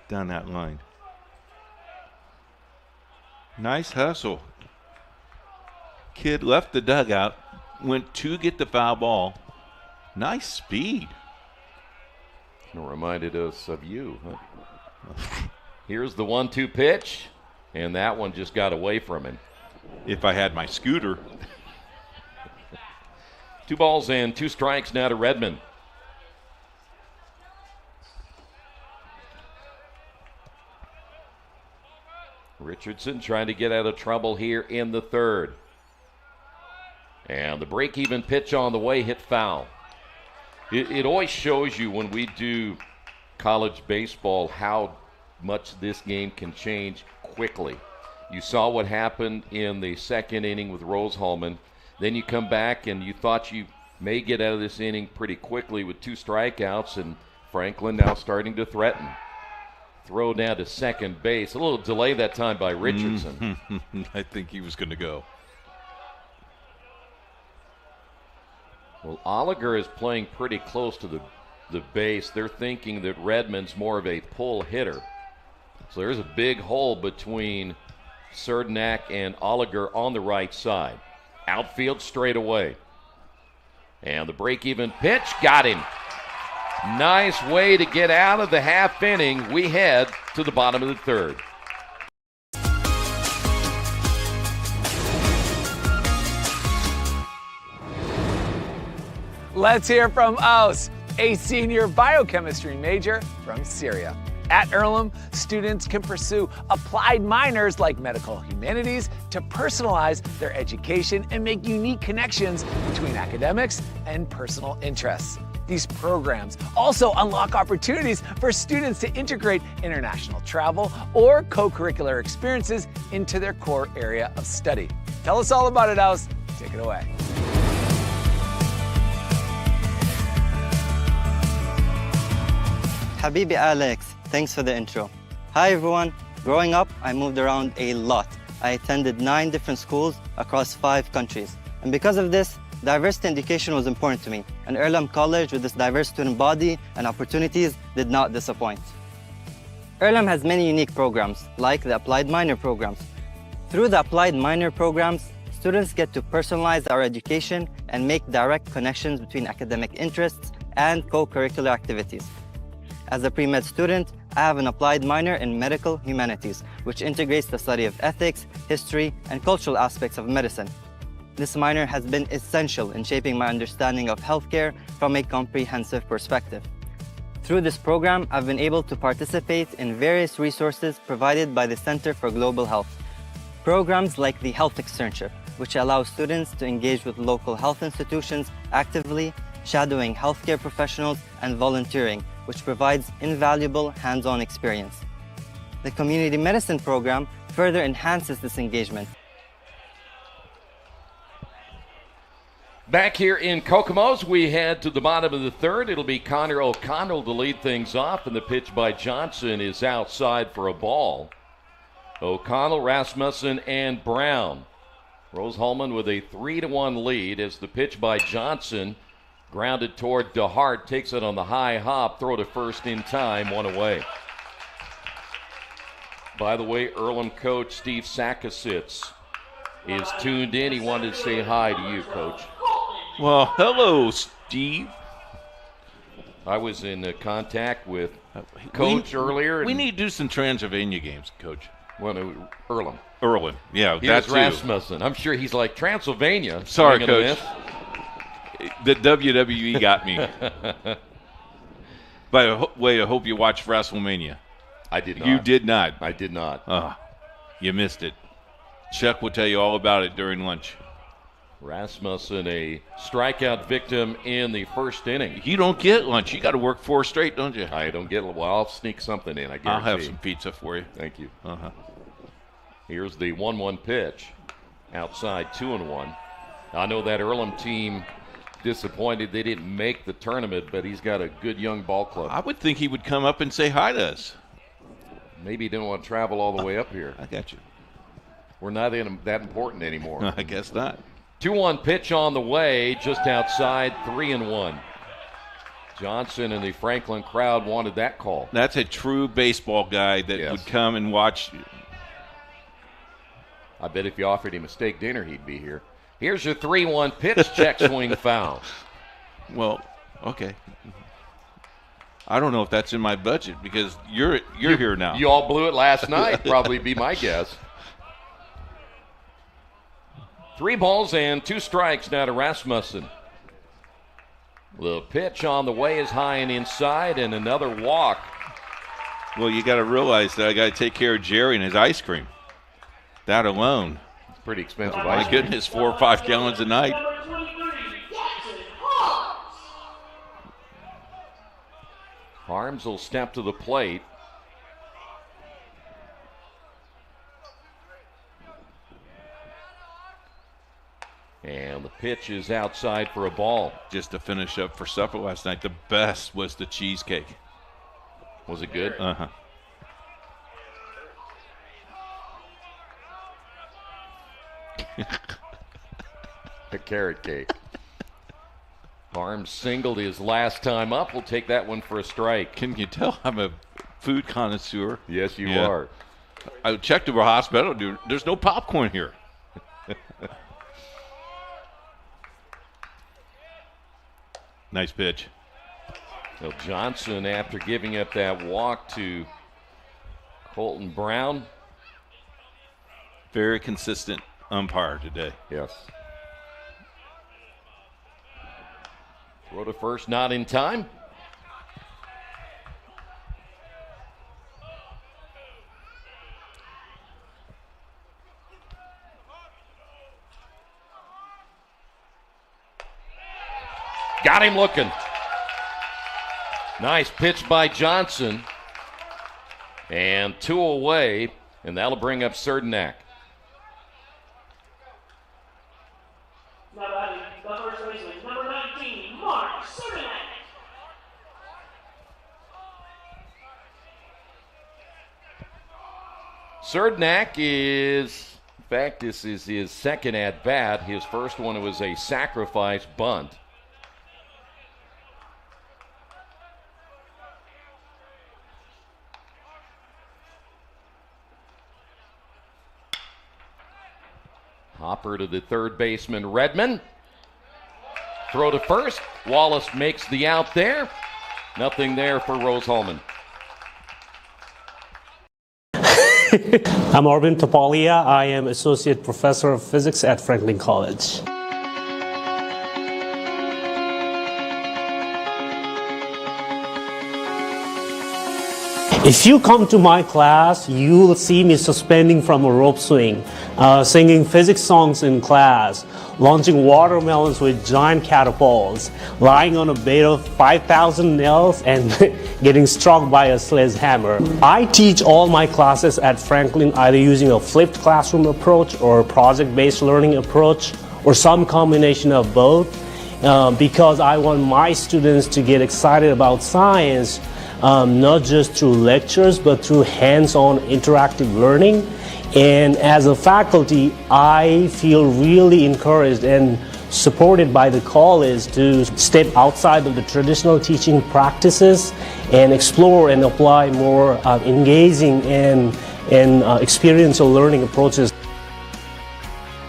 S9: down that line. Nice hustle. Kid left the dugout, went to get the foul ball. Nice speed.
S8: It reminded us of you, huh? Here's the 1-2 pitch, and that one just got away from him.
S9: If I had my scooter.
S8: 2 balls and 2 strikes now to Redmond. Richardson trying to get out of trouble here in the third. And the break-even pitch on the way hit foul. It always shows you when we do college baseball how much this game can change quickly. You saw what happened in the second inning with Rose-Hulman. Then you come back and you thought you may get out of this inning pretty quickly with 2 strikeouts, and Franklin now starting to threaten. Throw down to second base. A little delay that time by Richardson.
S9: I think he was going to go.
S8: Well, Oliger is playing pretty close to the base. They're thinking that Redmond's more of a pull hitter. So there's a big hole between Cernak and Oliger on the right side. Outfield straight away. And the break-even pitch got him. Nice way to get out of the half inning. We head to the bottom of the third.
S19: Let's hear from Aus, a senior biochemistry major from Syria. At Earlham, students can pursue applied minors like medical humanities to personalize their education and make unique connections between academics and personal interests. These programs also unlock opportunities for students to integrate international travel or co-curricular experiences into their core area of study. Tell us all about it, Aus. Take it away.
S20: Habibi Alex, thanks for the intro. Hi everyone. Growing up, I moved around a lot. I attended 9 different schools across 5 countries. And because of this, diversity in education was important to me. And Earlham College with this diverse student body and opportunities did not disappoint. Earlham has many unique programs, like the Applied Minor programs. Through the Applied Minor programs, students get to personalize our education and make direct connections between academic interests and co-curricular activities. As a pre-med student, I have an applied minor in medical humanities, which integrates the study of ethics, history, and cultural aspects of medicine. This minor has been essential in shaping my understanding of healthcare from a comprehensive perspective. Through this program, I've been able to participate in various resources provided by the Center for Global Health. Programs like the Health Externship, which allows students to engage with local health institutions actively, shadowing healthcare professionals, and volunteering, which provides invaluable hands-on experience. The Community Medicine program further enhances this engagement.
S8: Back here in Kokomo's, we head to the bottom of the third. It'll be Connor O'Connell to lead things off, and the pitch by Johnson is outside for a ball. O'Connell, Rasmussen, and Brown. Rose-Hulman with a 3-1 lead as the pitch by Johnson, grounded toward DeHart, takes it on the high hop, throw to first in time, 1 away. By the way, Earlham coach Steve Sakasitz is tuned in. He wanted to say hi to you, Coach.
S9: Well, hello, Steve.
S8: I was in contact with Coach earlier.
S9: We need to do some Transylvania games, Coach.
S8: Well, no, Earlham.
S9: Earlham, yeah,
S8: Here's
S9: that's
S8: Rasmussen. I'm sure he's like, Transylvania.
S9: Sorry, Coach. The WWE got me. By the way, I hope you watched WrestleMania.
S8: I did not.
S9: You did not.
S8: I did not.
S9: Oh, you missed it. Chuck will tell you all about it during lunch.
S8: Rasmussen, a strikeout victim in the first inning.
S9: You don't get lunch. You got to work 4 straight, don't you?
S8: I don't get it. Well, I'll sneak something in, I guarantee.
S9: I'll have some pizza for you.
S8: Thank you.
S9: Uh-huh.
S8: Here's the 1-1 pitch. Outside, 2-1. I know that Earlham team disappointed they didn't make the tournament, but he's got a good young ball club.
S9: I would think he would come up and say hi to us.
S8: Maybe he didn't want to travel all the way up here.
S9: I got you.
S8: We're not that important anymore.
S9: I guess not.
S8: 2-1 pitch on the way, just outside, 3-1. Johnson and the Franklin crowd wanted that call.
S9: That's a true baseball guy that would come and watch.
S8: I bet if you offered him a steak dinner, he'd be here. Here's your 3-1 pitch, check swing foul.
S9: Well, okay. I don't know if that's in my budget because you're here now.
S8: You all blew it last night, probably be my guess. 3 balls and 2 strikes now to Rasmussen. The pitch on the way is high and inside, and another walk.
S9: Well, you got to realize that I got to take care of Jerry and his ice cream. That alone.
S8: It's pretty expensive ice
S9: My
S8: cream.
S9: goodness, 4 or 5 gallons a night.
S8: Harms will step to the plate. And the pitch is outside for a ball.
S9: Just to finish up for supper last night, the best was the cheesecake.
S8: Was it good?
S9: Uh-huh.
S8: A carrot cake. Harms singled his last time up. We'll take that one for a strike.
S9: Can you tell I'm a food connoisseur?
S8: Yes, you are.
S9: I checked over hospital, dude. There's no popcorn here. Nice pitch.
S8: So Johnson, after giving up that walk to Colton Brown.
S9: Very consistent umpire today.
S8: Yes. Throw to first, not in time. Got him looking. Nice pitch by Johnson. And 2 away, and that'll bring up Serdenak.
S21: Number 19, Mark Serdenak.
S8: Serdenak is, in fact, this is his second at bat. His first one was a sacrifice bunt. Hopper to the third baseman, Redmond. Throw to first. Wallace makes the out there. Nothing there for Rose-Hulman.
S2: I'm Arvind Tapalia. I am Associate Professor of Physics at Franklin College. If you come to my class, you will see me suspending from a rope swing, singing physics songs in class, launching watermelons with giant catapults, lying on a bed of 5,000 nails, and getting struck by a sledgehammer. I teach all my classes at Franklin either using a flipped classroom approach or a project-based learning approach, or some combination of both, because I want my students to get excited about science, not just through lectures, but through hands-on interactive learning. And as a faculty, I feel really encouraged and supported by the college to step outside of the traditional teaching practices and explore and apply more engaging and experiential learning approaches.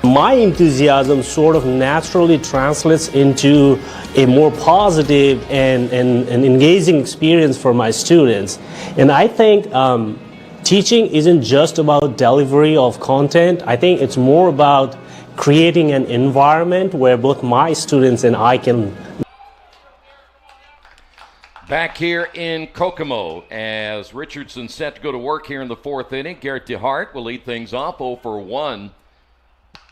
S2: My enthusiasm sort of naturally translates into a more positive and engaging experience for my students. And I think teaching isn't just about delivery of content. I think it's more about creating an environment where both my students and I can.
S8: Back here in Kokomo as Richardson set to go to work here in the fourth inning. Garrett DeHart will lead things off 0 for 1.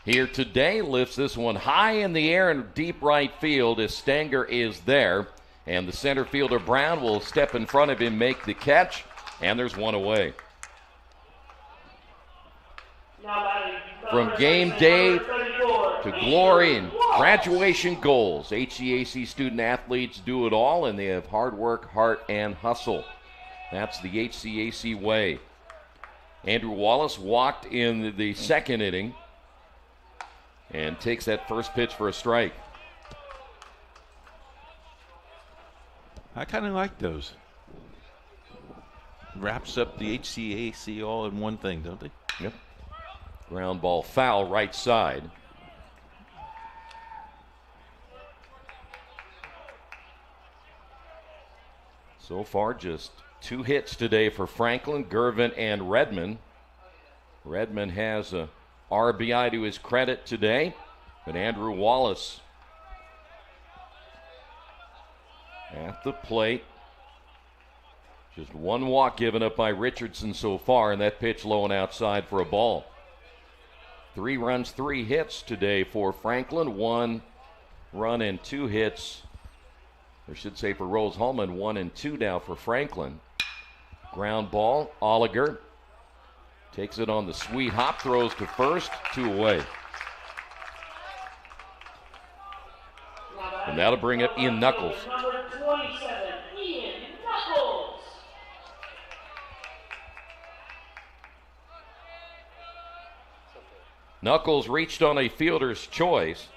S8: Here today, lifts this one high in the air in deep right field as Stanger is there. And the center fielder Brown will step in front of him, make the catch, and there's one away. From game day to glory and graduation goals, HCAC student athletes do it all, and they have hard work, heart, and hustle. That's the HCAC way. Andrew Wallace walked in the second inning and takes that first pitch for a strike.
S9: I kind of like those. Wraps up the HCAC all in one thing, don't they?
S8: Yep. Ground ball foul right side. So far, just 2 hits today for Franklin, Gervin, and Redmond. Redmond has a RBI to his credit today, but Andrew Wallace at the plate. Just 1 walk given up by Richardson so far, and that pitch low and outside for a ball. 3 runs, 3 hits today for Franklin. 1 run and 2 hits. I should say for Rose Holman, 1 and 2 now for Franklin. Ground ball, Oliger takes it on the sweet hop, throws to first, 2 away. And that'll bring up Ian Knuckles.
S21: Number 27, Ian Knuckles.
S8: Knuckles reached on a fielder's choice.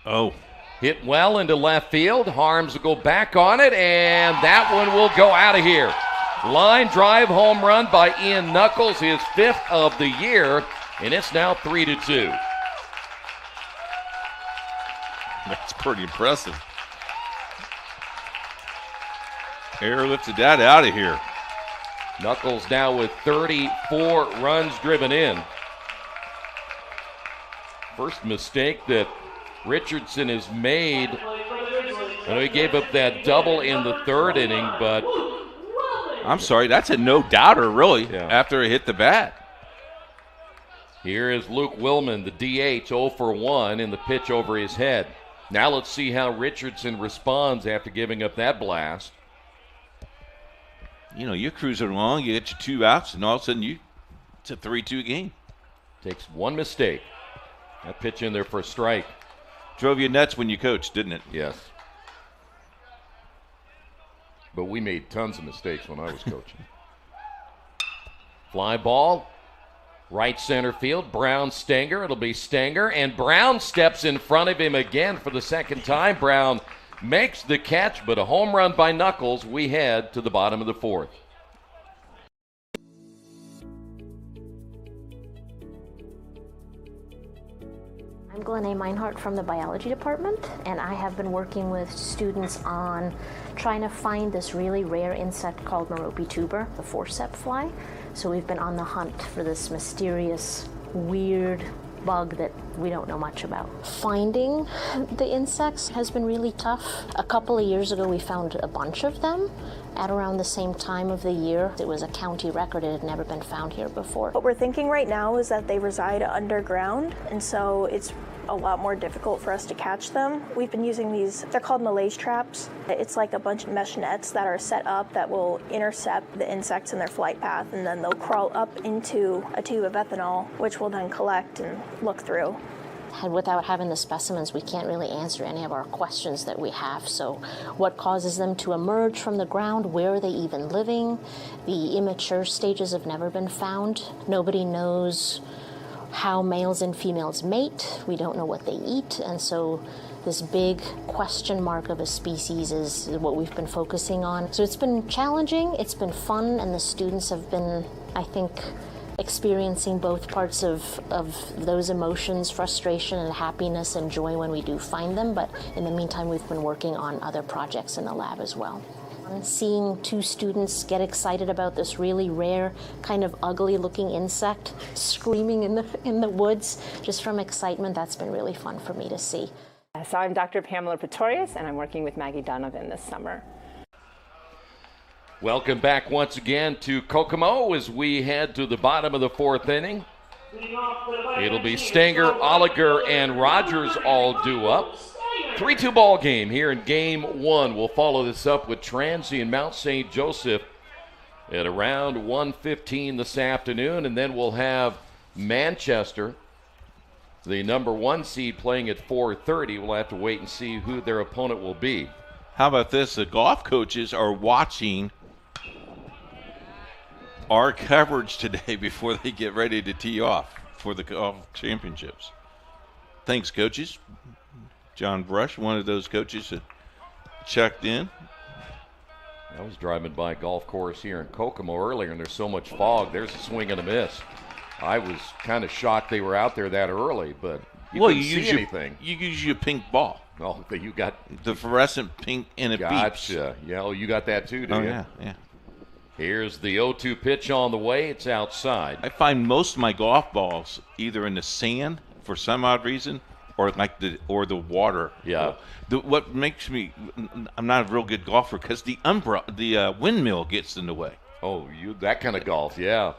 S9: Oh.
S8: Hit well into left field. Harms will go back on it, and that one will go out of here. Line drive home run by Ian Knuckles, his 5th of the year, and it's now 3-2.
S9: That's pretty impressive. Airlifted that out of here.
S8: Knuckles now with 34 runs driven in. First mistake that Richardson has made. I know he gave up that double in the 3rd inning, but
S9: I'm sorry, that's a no-doubter, really, after it hit the bat.
S8: Here is Luke Willman, the DH, 0 for 1 in the pitch over his head. Now let's see how Richardson responds after giving up that blast.
S9: You know, you're cruising along, you get your 2 outs, and all of a sudden it's a 3-2 game.
S8: Takes 1 mistake. That pitch in there for a strike.
S9: Drove you nuts when you coached, didn't it?
S8: Yes. But we made tons of mistakes when I was coaching. Fly ball, right center field. Brown, Stanger. It'll be Stanger, and Brown steps in front of him again for the 2nd time. Brown makes the catch, but a home run by Knuckles. We head to the bottom of the 4th.
S3: I'm Glennae Meinhardt from the biology department, and I have been working with students on trying to find this really rare insect called Merope tuber, the forceps fly. So we've been on the hunt for this mysterious, weird bug that we don't know much about. Finding the insects has been really tough. A couple of years ago we found a bunch of them at around the same time of the year. It was a county record. It had never been found here before.
S22: What we're thinking right now is that they reside underground, and so it's a lot more difficult for us to catch them. We've been using these, they're called malaise traps. It's like a bunch of mesh nets that are set up that will intercept the insects in their flight path, and then they'll crawl up into a tube of ethanol, which we'll then collect and look through.
S3: And without having the specimens, we can't really answer any of our questions that we have. So what causes them to emerge from the ground? Where are they even living? The immature stages have never been found. Nobody knows how males and females mate. We don't know what they eat. And so this big question mark of a species is what we've been focusing on. So it's been challenging, it's been fun, and the students have been, I think, experiencing both parts of those emotions, frustration and happiness and joy when we do find them. But in the meantime, we've been working on other projects in the lab as well. Seeing two students get excited about this really rare, kind of ugly looking insect screaming in the woods just from excitement, that's been really fun for me to see.
S23: So I'm Dr. Pamela Pretorius, and I'm working with Maggie Donovan this summer.
S8: Welcome back once again to Kokomo as we head to the bottom of the fourth inning. It'll be Stanger, Oliger, and Rogers all due up. 3-2 ball game here in game one. We'll follow this up with Transy and Mount St. Joseph at around 1:15 this afternoon, and then we'll have Manchester, the number one seed, playing at 4:30. We'll have to wait and see who their opponent will be.
S9: How about this? The golf coaches are watching our coverage today before they get ready to tee off for the golf championships. Thanks, coaches. John Brush, one of those coaches that checked in.
S8: I was driving by a golf course here in Kokomo earlier, and there's so much fog. There's a swing and a miss. I was kind of shocked they were out there that early, but you couldn't see anything.
S9: You use your pink ball.
S8: Oh, you got
S9: the fluorescent pink, and it beeps.
S8: Gotcha. Yeah, oh, you got that too, do you?
S9: Oh, yeah.
S8: Here's the 0-2 pitch on the way. It's outside.
S9: I find most of my golf balls either in the sand for some odd reason, or the water.
S8: Yeah.
S9: What makes me, I'm not a real good golfer because the windmill gets in the way.
S8: Oh, that kind of golf, yeah.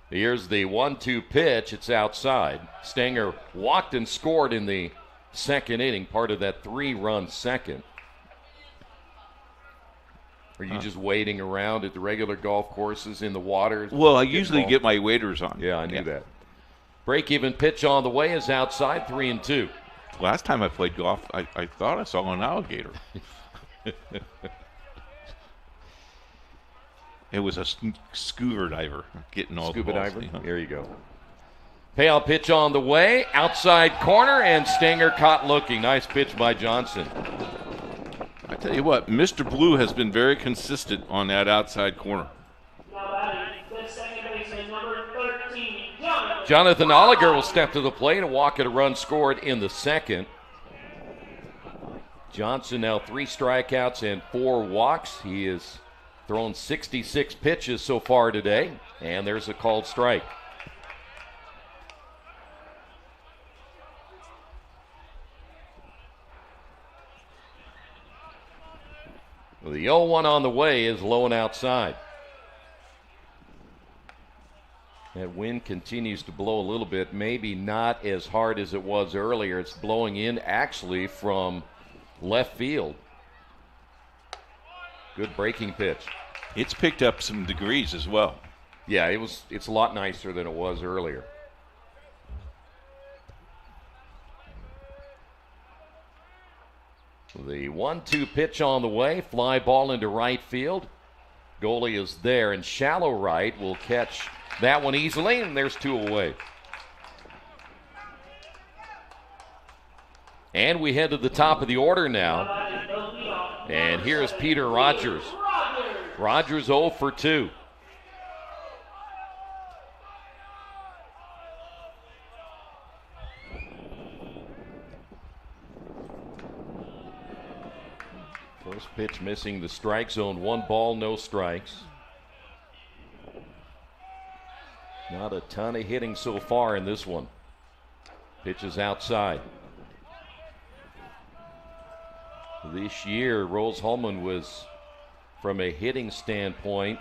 S8: Here's the 1-2 pitch. It's outside. Stanger walked and scored in the second inning, part of that 3-run second. Are you just waiting around at the regular golf courses in the water?
S9: Well, I usually get my waders on.
S8: Yeah, I knew that. Break-even pitch on the way is outside, 3-2.
S9: Last time I played golf, I thought I saw an alligator. It was a scuba diver getting all
S8: scuba
S9: the balls.
S8: Diver? There you go. Payout pitch on the way, outside corner, and Stanger caught looking. Nice pitch by Johnson.
S9: I tell you what, Mr. Blue has been very consistent on that outside corner.
S8: Jonathan Oliger will step to the plate and walk at a run scored in the second. Johnson now 3 strikeouts and 4 walks. He has thrown 66 pitches so far today, and there's a called strike. The 0-1 on the way is low and outside. That wind continues to blow a little bit, maybe not as hard as it was earlier. It's blowing in actually from left field. Good breaking pitch.
S9: It's picked up some degrees as well.
S8: Yeah, it's a lot nicer than it was earlier. The 1-2 pitch on the way. Fly ball into right field. Goalie is there, and shallow right will catch that one easily, and there's 2 away. And we head to the top of the order now. And here's Peter Rogers. Rogers 0 for 2. First pitch missing the strike zone. 1 ball, no strikes. Not a ton of hitting so far in this one. Pitch is outside. This year, Rose-Hulman was, from a hitting standpoint,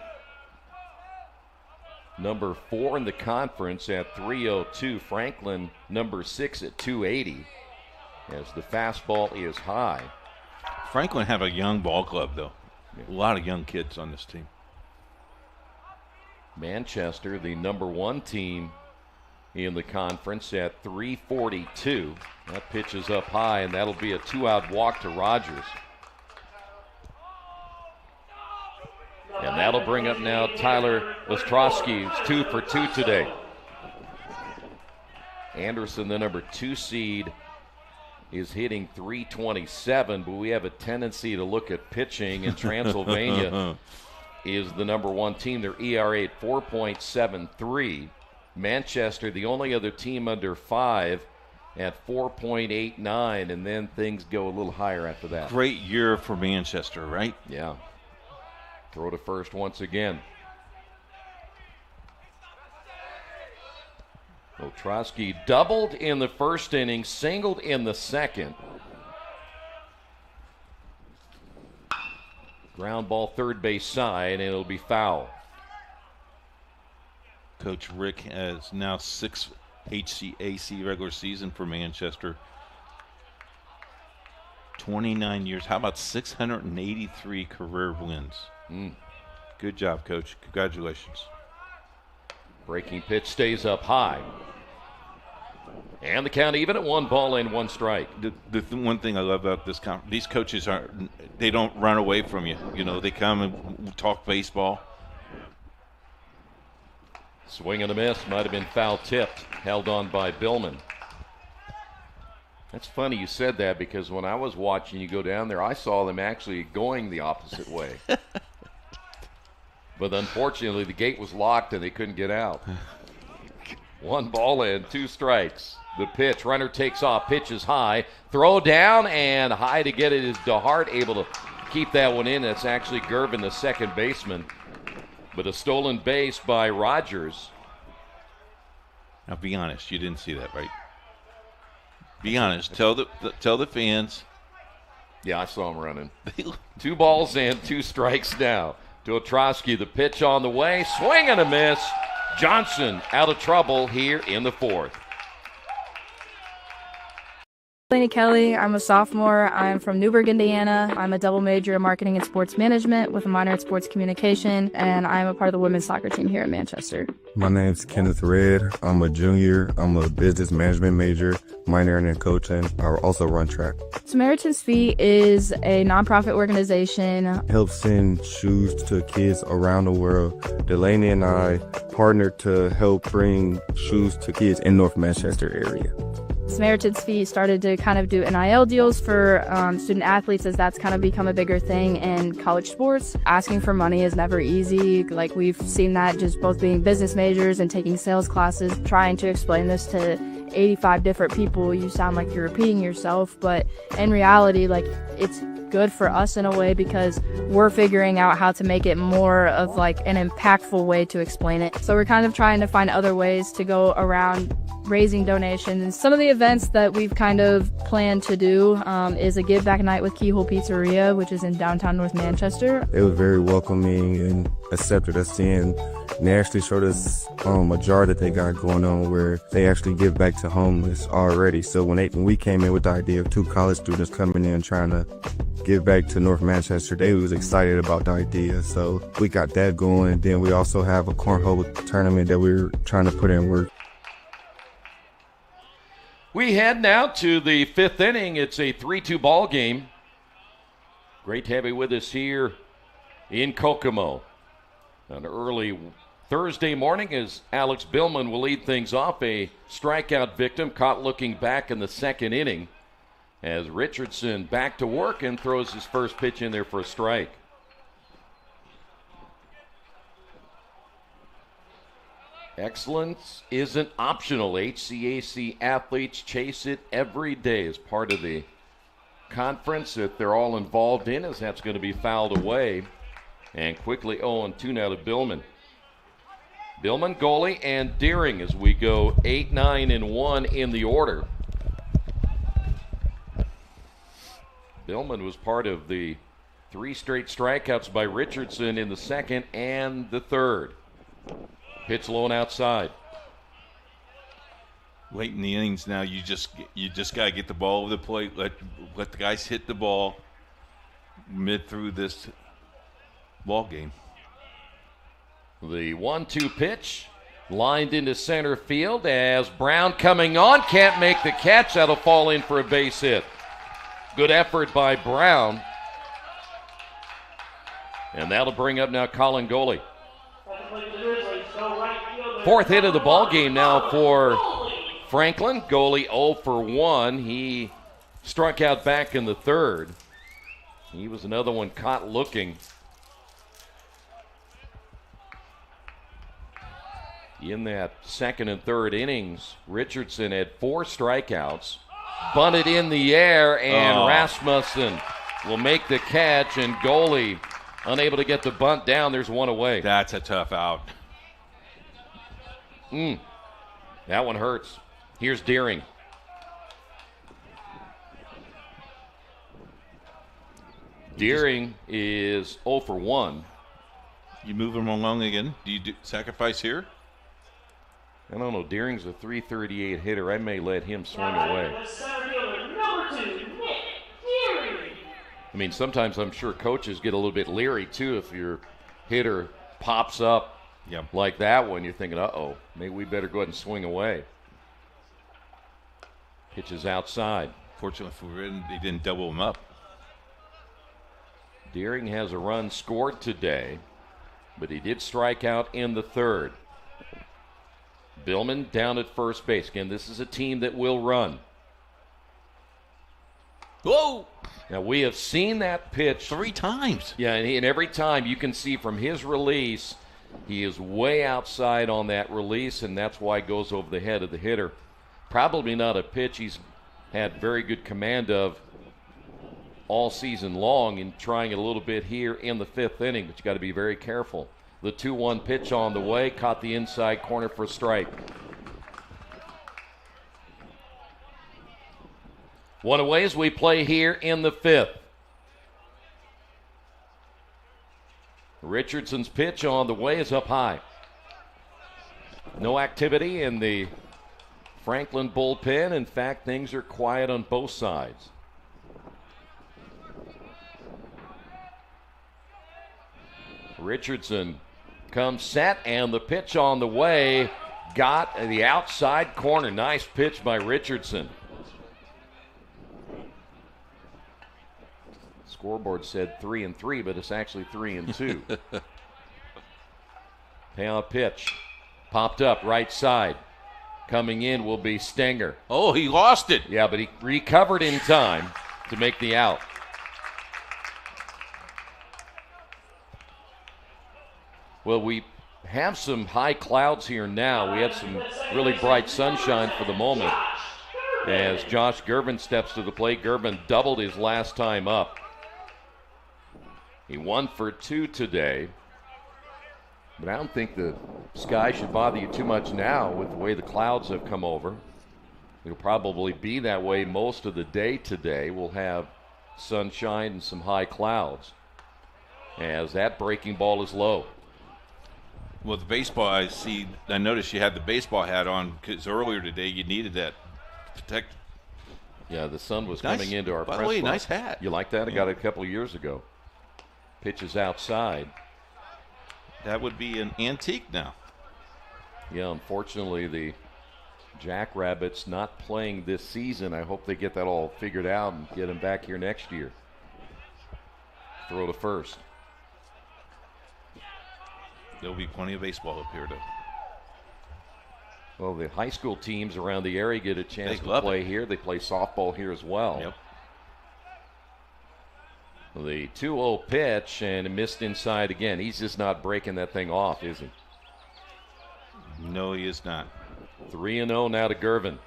S8: number 4 in the conference at 302. Franklin, number 6 at 280, as the fastball is high.
S9: Franklin have a young ball club, though. A lot of young kids on this team.
S8: Manchester, the number 1 team in the conference at 342. That pitch is up high, and that'll be a 2-out walk to Rogers. And that'll bring up now Tyler Ostrowski, who's 2 for 2 today. Anderson, the number 2 seed, is hitting 327, but we have a tendency to look at pitching, and Transylvania is the number 1 team. Their ERA at 4.73. Manchester, the only other team under 5, at 4.89, and then things go a little higher after that.
S9: Great year for Manchester, right?
S8: Yeah. Throw to first once again. Ostrowski doubled in the first inning, singled in the second. Ground ball third base side, and it'll be foul.
S9: Coach Rick has now 6 HCAC regular season for Manchester. 29 years. How about 683 career wins? Good job, Coach. Congratulations.
S8: Breaking pitch stays up high. And the count even at 1 ball and 1 strike.
S9: The one thing I love about this conference, these coaches they don't run away from you. You know, they come and talk baseball.
S8: Swing and a miss. Might have been foul tipped. Held on by Billman. That's funny you said that, because when I was watching you go down there, I saw them actually going the opposite way. But unfortunately, the gate was locked and they couldn't get out. 1 ball and 2 strikes. The pitch, runner takes off, pitch is high, throw down and high to get it is DeHart, able to keep that one in. That's actually Gervin, the second baseman. But a stolen base by Rogers.
S9: Now be honest, you didn't see that, right? Be honest. Tell the fans.
S8: Yeah, I saw him running. 2 balls and 2 strikes now. To Ostrowski, the pitch on the way, swing and a miss. Johnson out of trouble here in the 4th.
S4: Laney Kelly, I'm a sophomore. I'm from Newburgh, Indiana. I'm a double major in marketing and sports management with a minor in sports communication, and I'm a part of the women's soccer team here in Manchester.
S6: My name's Kenneth Red. I'm a junior. I'm a business management major, minor in coaching. I also run track.
S4: Samaritan's Feet is a nonprofit organization.
S6: Helps send shoes to kids around the world. Delaney and I partnered to help bring shoes to kids in North Manchester area.
S4: Samaritan's Feet started to kind of do NIL deals for student athletes, as that's kind of become a bigger thing in college sports. Asking for money is never easy. Like, we've seen that just both being business majors and taking sales classes, trying to explain this to 85 different people. You sound like you're repeating yourself, but in reality, like, it's good for us in a way, because we're figuring out how to make it more of like an impactful way to explain it. So we're kind of trying to find other ways to go around raising donations. And some of the events that we've kind of planned to do is a give back night with Keyhole Pizzeria, which is in downtown North Manchester.
S6: They were very welcoming and accepted us in. And they actually showed us a jar that they got going on where they actually give back to homeless already. So when we came in with the idea of 2 college students coming in trying to give back to North Manchester, they was excited about the idea. So we got that going. Then we also have a cornhole tournament that we're trying to put in work.
S8: We head now to the 5th inning. It's a 3-2 ball game. Great to have you with us here in Kokomo. An early Thursday morning as Alex Billman will lead things off. A strikeout victim caught looking back in the 2nd inning as Richardson back to work and throws his first pitch in there for a strike. Excellence isn't optional. HCAC athletes chase it every day as part of the conference that they're all involved in, as that's going to be fouled away. And quickly 0-2 now to Billman. Billman, goalie, and Deering as we go 8, 9, and 1 in the order. Billman was part of the 3 straight strikeouts by Richardson in the second and the third. Pitch low and outside.
S9: Late in the innings now, you just got to get the ball over the plate. Let the guys hit the ball mid through this ball game.
S8: The 1-2 pitch lined into center field as Brown coming on, can't make the catch. That'll fall in for a base hit. Good effort by Brown. And that'll bring up now Colin Goley. 4th hit of the ball game now for Franklin. Goley 0 for 1. He struck out back in the third. He was another one caught looking. In that second and third innings, Richardson had 4 strikeouts, bunted in the air, and Rasmussen will make the catch, and Goley unable to get the bunt down. There's one away.
S9: That's a tough out.
S8: That one hurts. Here's Deering. Deering is 0 for 1.
S9: You move him along again. Do you sacrifice here?
S8: I don't know. Deering's a .338 hitter. I may let him swing away. I mean, sometimes I'm sure coaches get a little bit leery, too, if your hitter pops up like that one. You're thinking, uh-oh, maybe we better go ahead and swing away. Pitches outside.
S9: Fortunately for him, they didn't double him up.
S8: Deering has a run scored today, but he did strike out in the third. Billman down at first base. Again, this is a team that will run.
S9: Whoa!
S8: Now, we have seen that pitch
S9: 3 times.
S8: Yeah, and every time you can see from his release, he is way outside on that release, and that's why it goes over the head of the hitter. Probably not a pitch he's had very good command of all season long, and trying it a little bit here in the 5th inning, but you got to be very careful. The 2-1 pitch on the way, caught the inside corner for a strike. One away as we play here in the 5th. Richardson's pitch on the way is up high. No activity in the Franklin bullpen. In fact, things are quiet on both sides. Richardson comes set, and the pitch on the way got the outside corner. Nice pitch by Richardson. Scoreboard said 3-3, but it's actually 3-2. Payout pitch. Popped up right side. Coming in will be Stenger.
S9: Oh, he lost it.
S8: Yeah, but he recovered in time to make the out. Well, we have some high clouds here now. We had some really bright sunshine for the moment. As Josh Gervin steps to the plate, Gervin doubled his last time up. He 1 for 2 today. But I don't think the sky should bother you too much now with the way the clouds have come over. It'll probably be that way most of the day today. We'll have sunshine and some high clouds as that breaking ball is low.
S9: Well, the baseball, I noticed you had the baseball hat on because earlier today you needed that protect.
S8: Yeah, the sun was coming into our press
S9: By the way,
S8: box.
S9: nice hat.
S8: You like that? I got it a couple of years ago. Pitches outside.
S9: That would be an antique now.
S8: Yeah, unfortunately, the Jackrabbits not playing this season. I hope they get that all figured out and get them back here next year. Throw to first.
S9: There'll be plenty of baseball up here, though.
S8: Well, the high school teams around the area get a chance to play here. They play softball here as well.
S9: Yep.
S8: The 2-0 pitch, and it missed inside again. He's just not breaking that thing off, is he?
S9: No, he is not.
S8: 3-0 now to Gervin.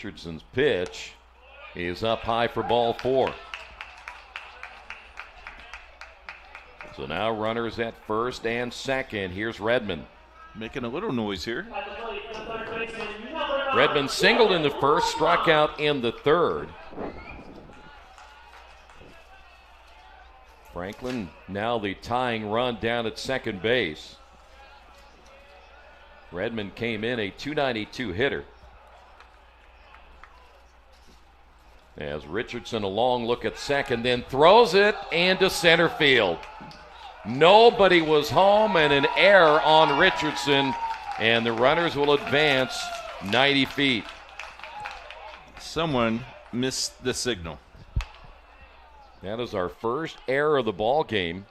S8: Richardson's pitch is up high for ball 4. So now runners at first and second. Here's Redmond.
S9: Making a little noise here.
S8: Redmond singled in the first, struck out in the third. Franklin now the tying run down at second base. Redmond came in a .292 hitter. As Richardson a long look at second, then throws it into center field. Nobody was home and an error on Richardson, and the runners will advance 90 feet.
S9: Someone missed the signal.
S8: That is our first error of the ball game.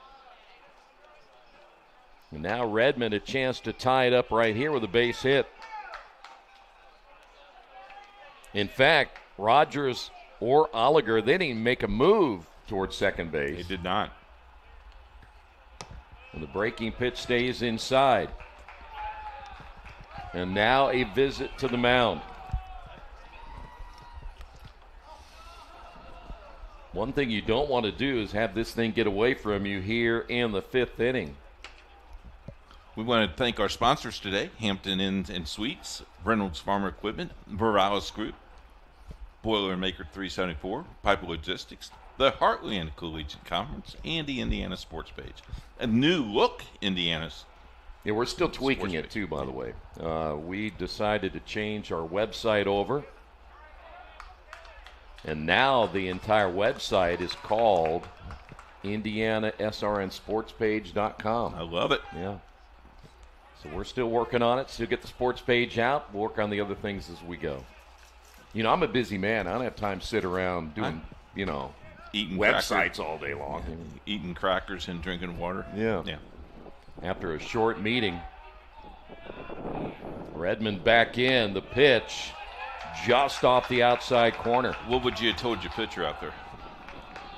S8: And now Redmond a chance to tie it up right here with a base hit. In fact, Rogers or Oliger, they didn't even make a move towards second base.
S9: They did not.
S8: And the breaking pitch stays inside. And now a visit to the mound. One thing you don't want to do is have this thing get away from you here in the 5th inning.
S9: We want to thank our sponsors today: Hampton Inns and Suites, Reynolds Farmer Equipment, Boralis Group, Boilermaker 374, Piper Logistics, the Heartland Collegiate Conference, and the Indiana Sports Page. A new look, Indiana's.
S8: Yeah, we're still tweaking it too, by the way. We decided to change our website over. And now the entire website is called IndianaSRNSportsPage.com.
S9: I love it.
S8: Yeah. So we're still working on it. Still get the sports page out. We'll work on the other things as we go. You know, I'm a busy man. I don't have time to sit around doing,
S9: eating
S8: websites all day long.
S9: Eating crackers and drinking water.
S8: Yeah. After a short meeting, Redmond back in. The pitch just off the outside corner.
S9: What would you have told your pitcher out there?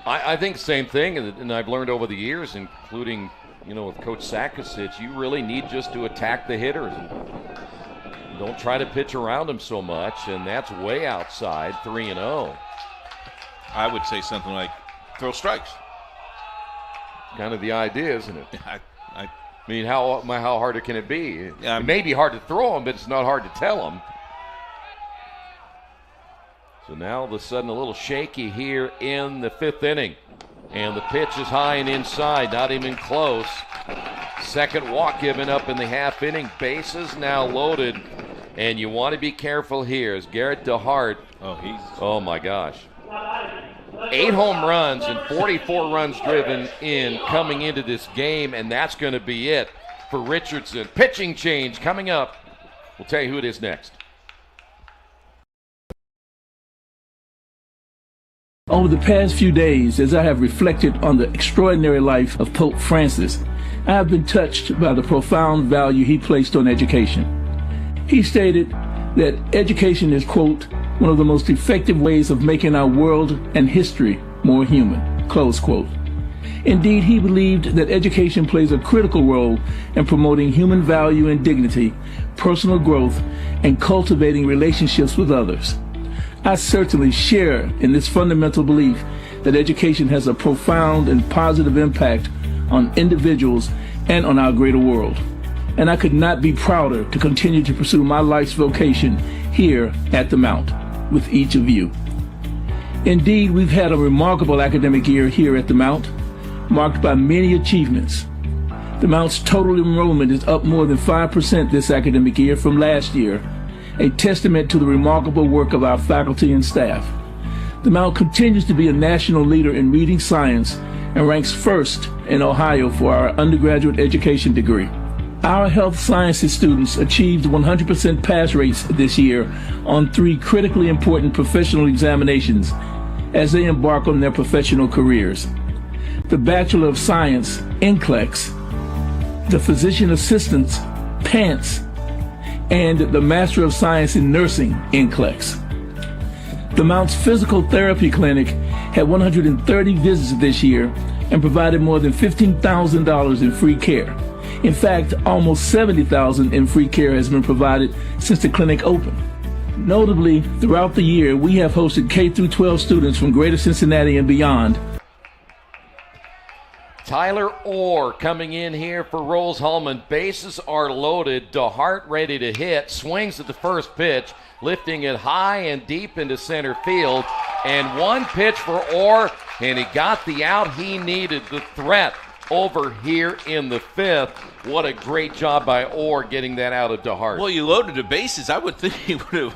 S8: I think the same thing, and I've learned over the years, including, with Coach Sakasic, you really need just to attack the hitters. Don't try to pitch around them so much, and that's way outside, 3-0.
S9: I would say something like, throw strikes.
S8: Kind of the idea, isn't it?
S9: I
S8: mean, how hard can it be?
S9: Yeah,
S8: it may be hard to throw them, but it's not hard to tell them. So now all of a sudden a little shaky here in the 5th inning. And the pitch is high and inside, not even close. Second walk given up in the half inning. Bases now loaded. And you want to be careful here as Garrett DeHart. Oh my gosh. 8 home runs and 44 runs driven in coming into this game, and that's going to be it for Richardson. Pitching change coming up. We'll tell you who it is next.
S7: Over the past few days, as I have reflected on the extraordinary life of Pope Francis, I have been touched by the profound value he placed on education. He stated that education is, quote, one of the most effective ways of making our world and history more human, close quote. Indeed, he believed that education plays a critical role in promoting human value and dignity, personal growth, and cultivating relationships with others. I certainly share in this fundamental belief that education has a profound and positive impact on individuals and on our greater world. And I could not be prouder to continue to pursue my life's vocation here at the Mount with each of you. Indeed, we've had a remarkable academic year here at the Mount, marked by many achievements. The Mount's total enrollment is up more than 5% this academic year from last year, a testament to the remarkable work of our faculty and staff. The Mount continues to be a national leader in reading science and ranks first in Ohio for our undergraduate education degree. Our health sciences students achieved 100% pass rates this year on 3 critically important professional examinations as they embark on their professional careers. The Bachelor of Science, NCLEX, the Physician Assistants, PANCE, and the Master of Science in Nursing, NCLEX. The Mount's Physical Therapy Clinic had 130 visits this year and provided more than $15,000 in free care. In fact, almost $70,000 in free care has been provided since the clinic opened. Notably, throughout the year, we have hosted K-12 students from Greater Cincinnati and beyond.
S8: Tyler Orr coming in here for Rose-Hulman. Bases are loaded. DeHart ready to hit. Swings at the first pitch, lifting it high and deep into center field. And one pitch for Orr, and he got the out he needed. The threat over here in the fifth. What a great job by Orr getting that out of DeHart.
S9: Well, you loaded the bases. I would think he would have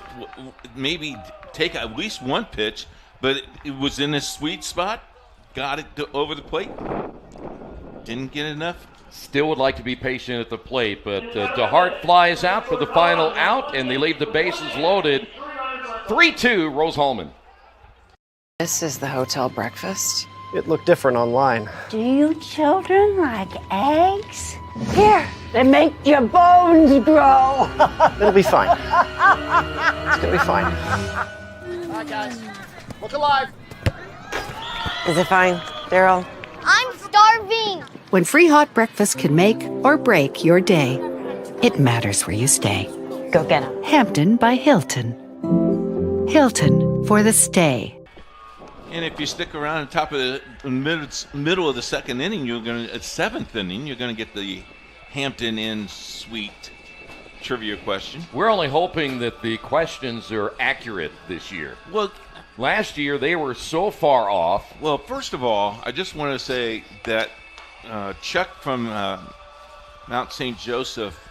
S9: maybe taken at least one pitch, but it was in his sweet spot. Got it over the plate. Didn't get enough.
S8: Still would like to be patient at the plate, but DeHart flies out for the final out, and they leave the bases loaded. 3-2, Rose-Hulman.
S12: This is the hotel breakfast.
S14: It looked different online.
S15: Do you children like eggs? Here, they make your bones grow.
S14: It'll be fine. It's gonna be fine.
S24: All right, guys. Look alive.
S12: Is it fine, Daryl?
S25: I'm starving.
S26: When free hot breakfast can make or break your day, it matters where you stay.
S12: Go get him.
S26: Hampton by Hilton. Hilton for the stay.
S9: And if you stick around at the top of the middle of the second inning, seventh inning, you're gonna get the Hampton Inn Suite trivia question.
S8: We're only hoping that the questions are accurate this year.
S9: Well,
S8: last year they were so far off.
S9: Well, first of all, I just want to say that Chuck from Mount St. Joseph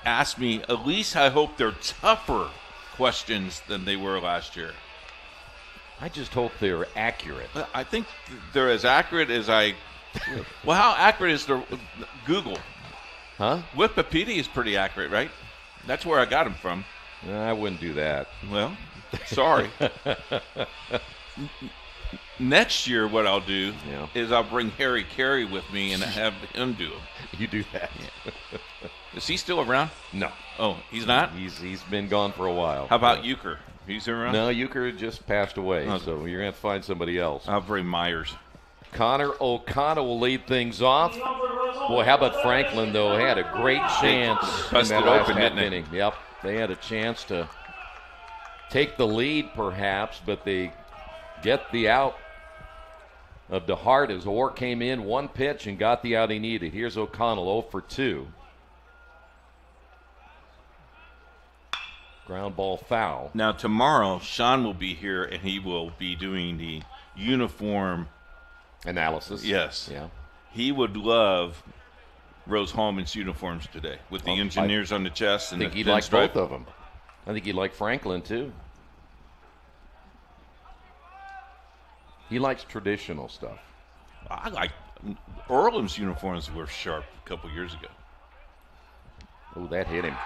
S9: asked me, at least I hope they're tougher questions than they were last year.
S8: I just hope they're accurate.
S9: I think they're as accurate as I... Well, how accurate is the Google?
S8: Huh?
S9: Wikipedia is pretty accurate, right? That's where I got them from.
S8: I wouldn't do that.
S9: Well, sorry. Next year, what I'll do is I'll bring Harry Carey with me and have him do them.
S8: You do that.
S9: Is he still around?
S8: No.
S9: Oh, he's not?
S8: He's been gone for a while.
S9: How about Euchre? He's around?
S8: No, Euchre just passed away, so you're going to have to find somebody else.
S9: I'll bring Myers.
S8: Connor O'Connor will lead things off. Boy, how about Franklin, though? They had a great chance in that last half inning. Yep, they had a chance to take the lead, perhaps, but they get the out of DeHart as Orr came in one pitch and got the out he needed. Here's O'Connell, 0 for 2. Ground ball foul.
S9: Now, tomorrow, Sean will be here, and he will be doing the uniform
S8: analysis.
S9: Yes.
S8: Yeah.
S9: He would love Rose-Hulman's uniforms today with the engineers on the chest. And
S8: I think he'd like both of them. I think he'd like Franklin, too. He likes traditional stuff.
S9: I like Earlham's uniforms were sharp a couple years ago.
S8: Oh, that hit him.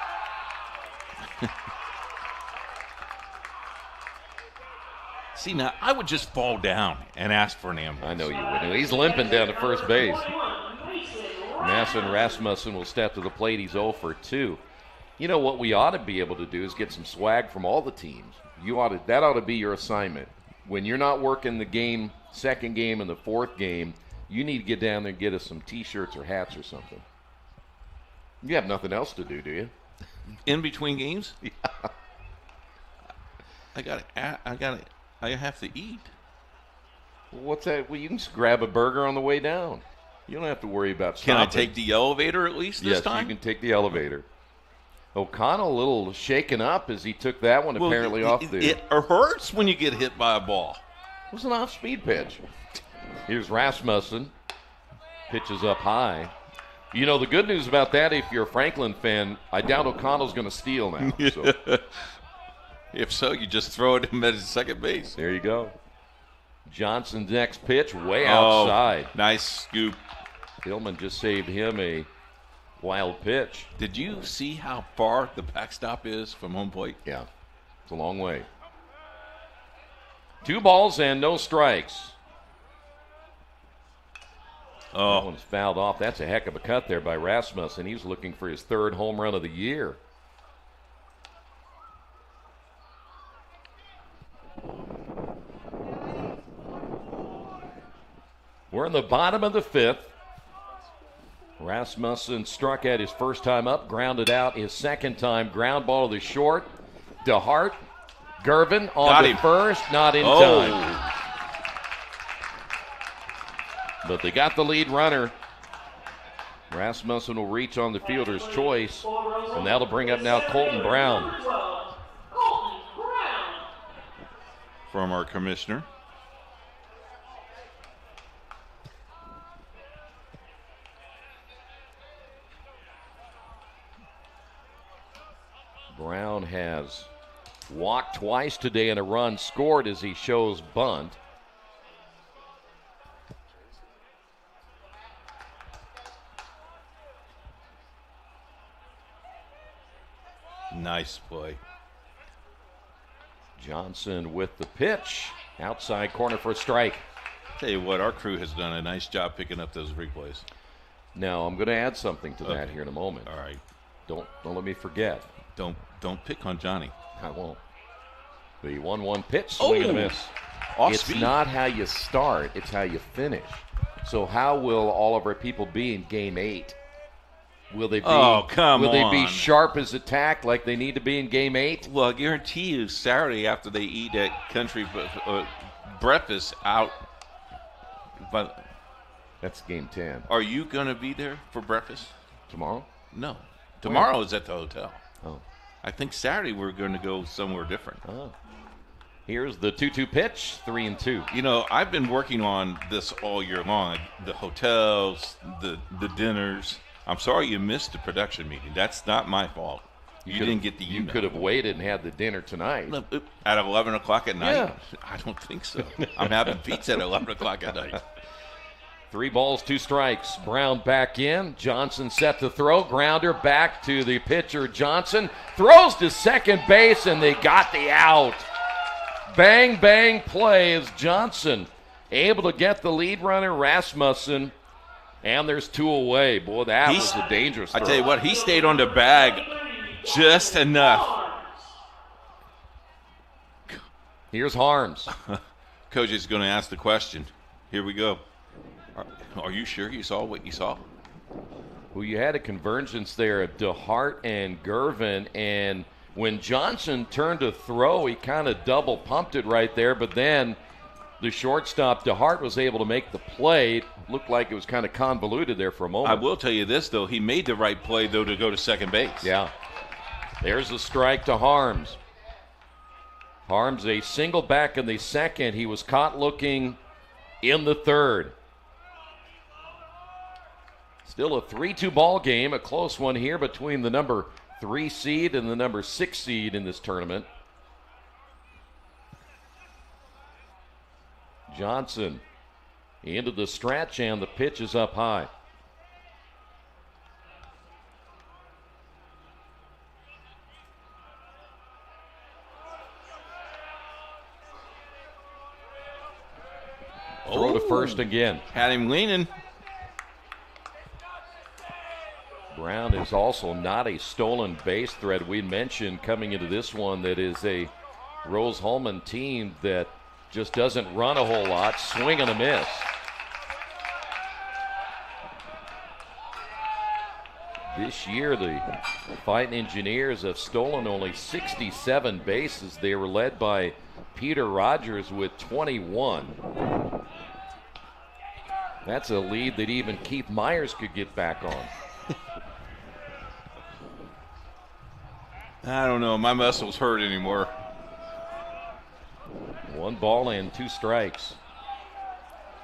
S9: See, now, I would just fall down and ask for an ambulance.
S8: I know you would. He's limping down to first base. Masson Rasmussen will step to the plate. He's 0 for 2. You know what we ought to be able to do is get some swag from all the teams. That ought to be your assignment. When you're not working the game, second game and the fourth game, you need to get down there and get us some T-shirts or hats or something. You have nothing else to do you?
S9: In between games?
S8: Yeah.
S9: I have to eat.
S8: Well, what's that? Well, you can just grab a burger on the way down. You don't have to worry about stopping.
S9: Can I take the elevator at least this time?
S8: Yes, you can take the elevator. O'Connell a little shaken up as he took that one apparently off the...
S9: It hurts when you get hit by a ball.
S8: It was an off-speed pitch. Here's Rasmussen. Pitches up high. You know, the good news about that, if you're a Franklin fan, I doubt O'Connell's going to steal now. So.
S9: If so, you just throw it him at his second base.
S8: There you go. Johnson's next pitch way outside.
S9: Nice scoop.
S8: Hillman just saved him a wild pitch.
S9: Did you see how far the backstop is from home plate?
S8: Yeah, it's a long way. 2 balls and no strikes.
S9: Oh,
S8: that one's fouled off. That's a heck of a cut there by Rasmussen. He's looking for his 3rd home run of the year. We're in the bottom of the 5th. Rasmussen struck out his first time up, grounded out his second time. Ground ball to the short. DeHart Gervin on the first, not in time. But they got the lead runner. Rasmussen will reach on the fielder's choice, and that'll bring up now Colton Brown.
S9: From our commissioner.
S8: Brown has walked twice today and a run scored as he shows bunt.
S9: Nice play.
S8: Johnson with the pitch. Outside corner for a strike.
S9: Tell you what, our crew has done a nice job picking up those replays.
S8: Now, I'm going to add something to that here in a moment.
S9: All right.
S8: Don't let me forget.
S9: Don't pick on Johnny.
S8: I won't. The 1-1 pitch, swing and a miss. It's not how you start, it's how you finish. So how will all of our people be in Game 8? Will they be?
S9: Oh, come
S8: will
S9: on.
S8: They be sharp as attack like they need to be in Game 8?
S9: Well, I guarantee you, Saturday after they eat that country breakfast out. But
S8: that's Game 10.
S9: Are you going to be there for breakfast
S8: tomorrow?
S9: No, tomorrow is at the hotel.
S8: Oh,
S9: I think Saturday we're going to go somewhere different.
S8: Oh. Here's the 2-2 pitch, 3-2.
S9: You know, I've been working on this all year long. The hotels, the dinners. I'm sorry you missed the production meeting. That's not my fault. You didn't get the
S8: You could have waited and had the dinner tonight.
S9: At 11 o'clock at night?
S8: Yeah.
S9: I don't think so. I'm having pizza at 11 o'clock at night.
S8: 3 balls, 2 strikes. Brown back in. Johnson set to throw. Grounder back to the pitcher, Johnson. Throws to second base, and they got the out. Bang, bang play as Johnson able to get the lead runner, Rasmussen. And there's 2 away. Boy, that was a dangerous throw.
S9: I tell you what, he stayed on the bag just enough.
S8: Here's Harms.
S9: Coach is going to ask the question. Here we go. Are you sure you saw what you saw?
S8: Well, you had a convergence there of DeHart and Gervin, and when Johnson turned to throw, he kind of double pumped it right there, but then the shortstop, DeHart, was able to make the play. It looked like it was kind of convoluted there for a moment.
S9: I will tell you this, though. He made the right play, though, to go to second base.
S8: Yeah. There's a strike to Harms. Harms a single back in the second. He was caught looking in the third. Still a 3-2 ball game, a close one here between the number 3 seed and the number 6 seed in this tournament. Johnson into the stretch, and the pitch is up high. Throw to first again.
S9: Had him leaning.
S8: Brown is also not a stolen base threat. We mentioned coming into this one that is a Rose-Hulman team that just doesn't run a whole lot. Swing and a miss. This year, the Fighting Engineers have stolen only 67 bases. They were led by Peter Rogers with 21. That's a lead that even Keith Myers could get back on.
S9: I don't know. My muscles hurt anymore.
S8: 1 ball and 2 strikes.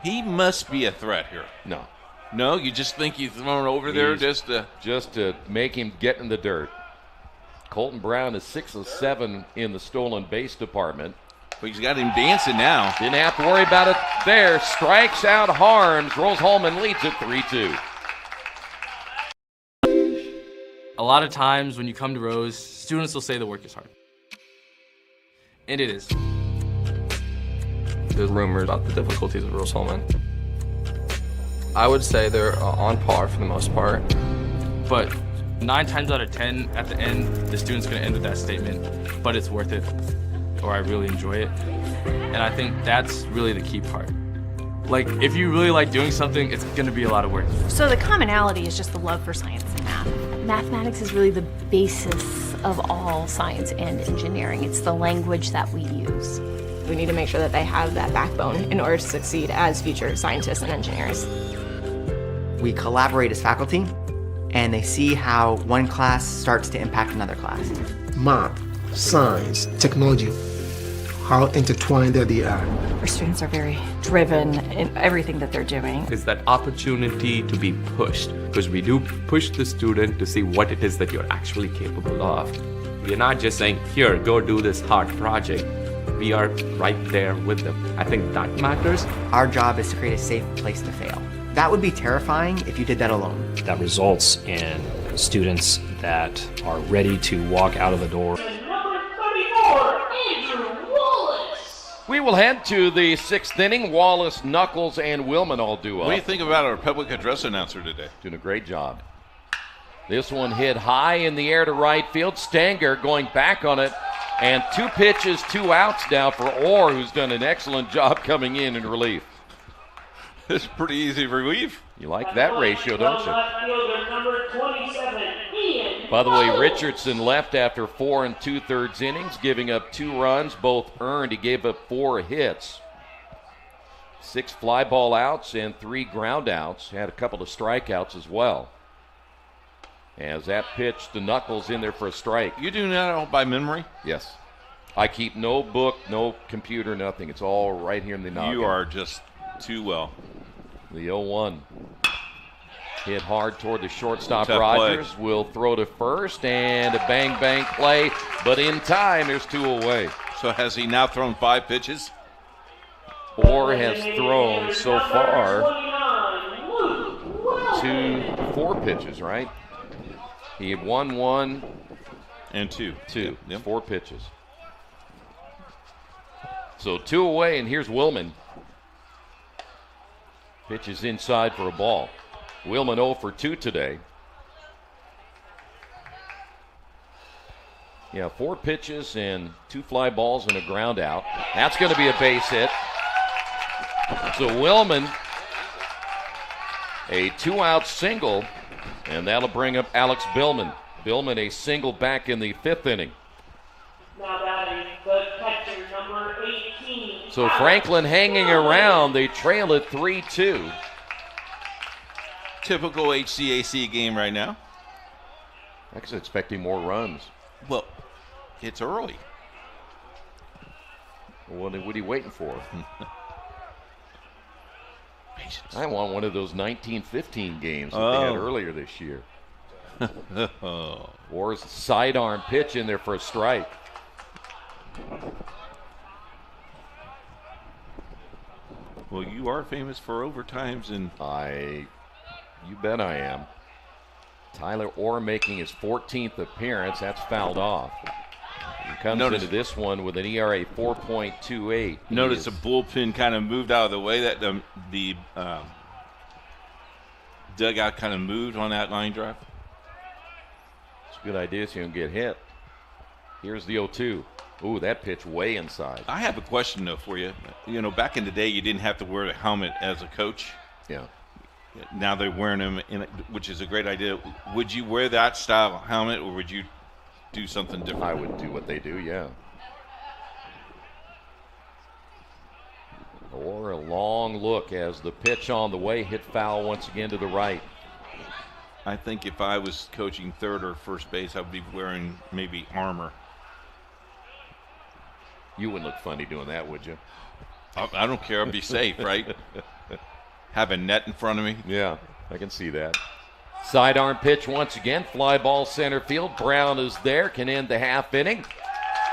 S9: He must be a threat here.
S8: No.
S9: No, you just think he's thrown over there just
S8: to make him get in the dirt. Colton Brown is 6 of 7 in the stolen base department.
S9: But he's got him dancing now.
S8: Didn't have to worry about it there. Strikes out Harms. Rose-Hulman leads it 3-2.
S10: A lot of times when you come to Rose, students will say the work is hard. And it is. There's rumors about the difficulties of Rose-Hulman. I would say they're on par for the most part, but 9 times out of 10 at the end, the student's gonna end with that statement, but it's worth it, or I really enjoy it. And I think that's really the key part. Like, if you really like doing something, it's gonna be a lot of work.
S11: So the commonality is just the love for science and math. Mathematics is really the basis
S1: of all science and engineering. It's the language that we use.
S11: We need to make sure that they have that backbone in order to succeed as future scientists and engineers.
S13: We collaborate as faculty, and they see how one class starts to impact another class.
S16: Math, science, technology, how intertwined they are.
S17: Our students are very driven in everything that they're doing.
S18: Is that opportunity to be pushed, because we do push the student to see what it is that you're actually capable of. We're not just saying, here, go do this hard project. We are right there with them. I think that matters.
S13: Our job is to create a safe place to fail. That would be terrifying if you did that alone.
S27: That results in students that are ready to walk out of the door.
S8: We will head to the 6th inning. Wallace, Knuckles, and Willman all do up.
S9: What do you think about our public address announcer today?
S8: Doing a great job. This one hit high in the air to right field. Stanger going back on it. And 2 pitches, 2 outs now for Orr, who's done an excellent job coming in relief.
S9: It's pretty easy relief.
S8: You like that ratio, don't you?
S21: Number 27, Ian
S8: By the way,
S21: Knuckles.
S8: Richardson left after 4 2/3 innings, giving up 2 runs, both earned. He gave up 4 hits. 6 fly ball outs and 3 ground outs. Had a couple of strikeouts as well. As that pitch to Knuckles in there for a strike.
S9: You do that all by memory?
S8: Yes. I keep no book, no computer, nothing. It's all right here in the noggin.
S9: You are just too well.
S8: The 0-1. Hit hard toward the shortstop.
S9: Tough
S8: Rogers
S9: play.
S8: will throw to first, and a bang play, but in time, there's 2 away.
S9: So has he now thrown 5 pitches?
S8: Orr has thrown so far 4 pitches, right? He had 1
S9: and 2.
S8: Yep. 4 pitches. So 2 away, and here's Willman. Pitches inside for a ball. Willman 0 for 2 today. Yeah, 4 pitches and 2 fly balls and a ground out. That's going to be a base hit. So Willman, a 2-out single, and that'll bring up Alex Billman. Billman a single back in the 5th inning.
S21: Now batting the catcher, number 18.
S8: So Franklin hanging around. They trail at 3-2.
S9: Typical HCAC game right now.
S8: I was expecting more runs.
S9: Well, it's early.
S8: What are you waiting for? I want one of those 19-15 games that they had earlier this year. Orr's sidearm pitch in there for a strike.
S9: Well, you are famous for overtimes, and
S8: you bet I am. Tyler Orr making his 14th appearance. That's fouled off. He comes into this one with an ERA 4.28.
S9: Notice the bullpen kind of moved out of the way. That the dugout kind of moved on that line drive.
S8: It's a good idea so you don't get hit. Here's the 0-2. Ooh, that pitch way inside.
S9: I have a question, though, for you. You know, back in the day, you didn't have to wear a helmet as a coach.
S8: Yeah.
S9: Now they're wearing them, which is a great idea. Would you wear that style helmet, or would you do something different?
S8: I would do what they do, yeah. Or a long look as the pitch on the way hit foul once again to the right.
S9: I think if I was coaching third or first base, I would be wearing maybe armor.
S8: You wouldn't look funny doing that, would you?
S9: I don't care. I'd be safe, right? Have a net in front of me.
S8: Yeah, I can see that. Sidearm pitch once again. Fly ball center field. Brown is there. Can end the half inning.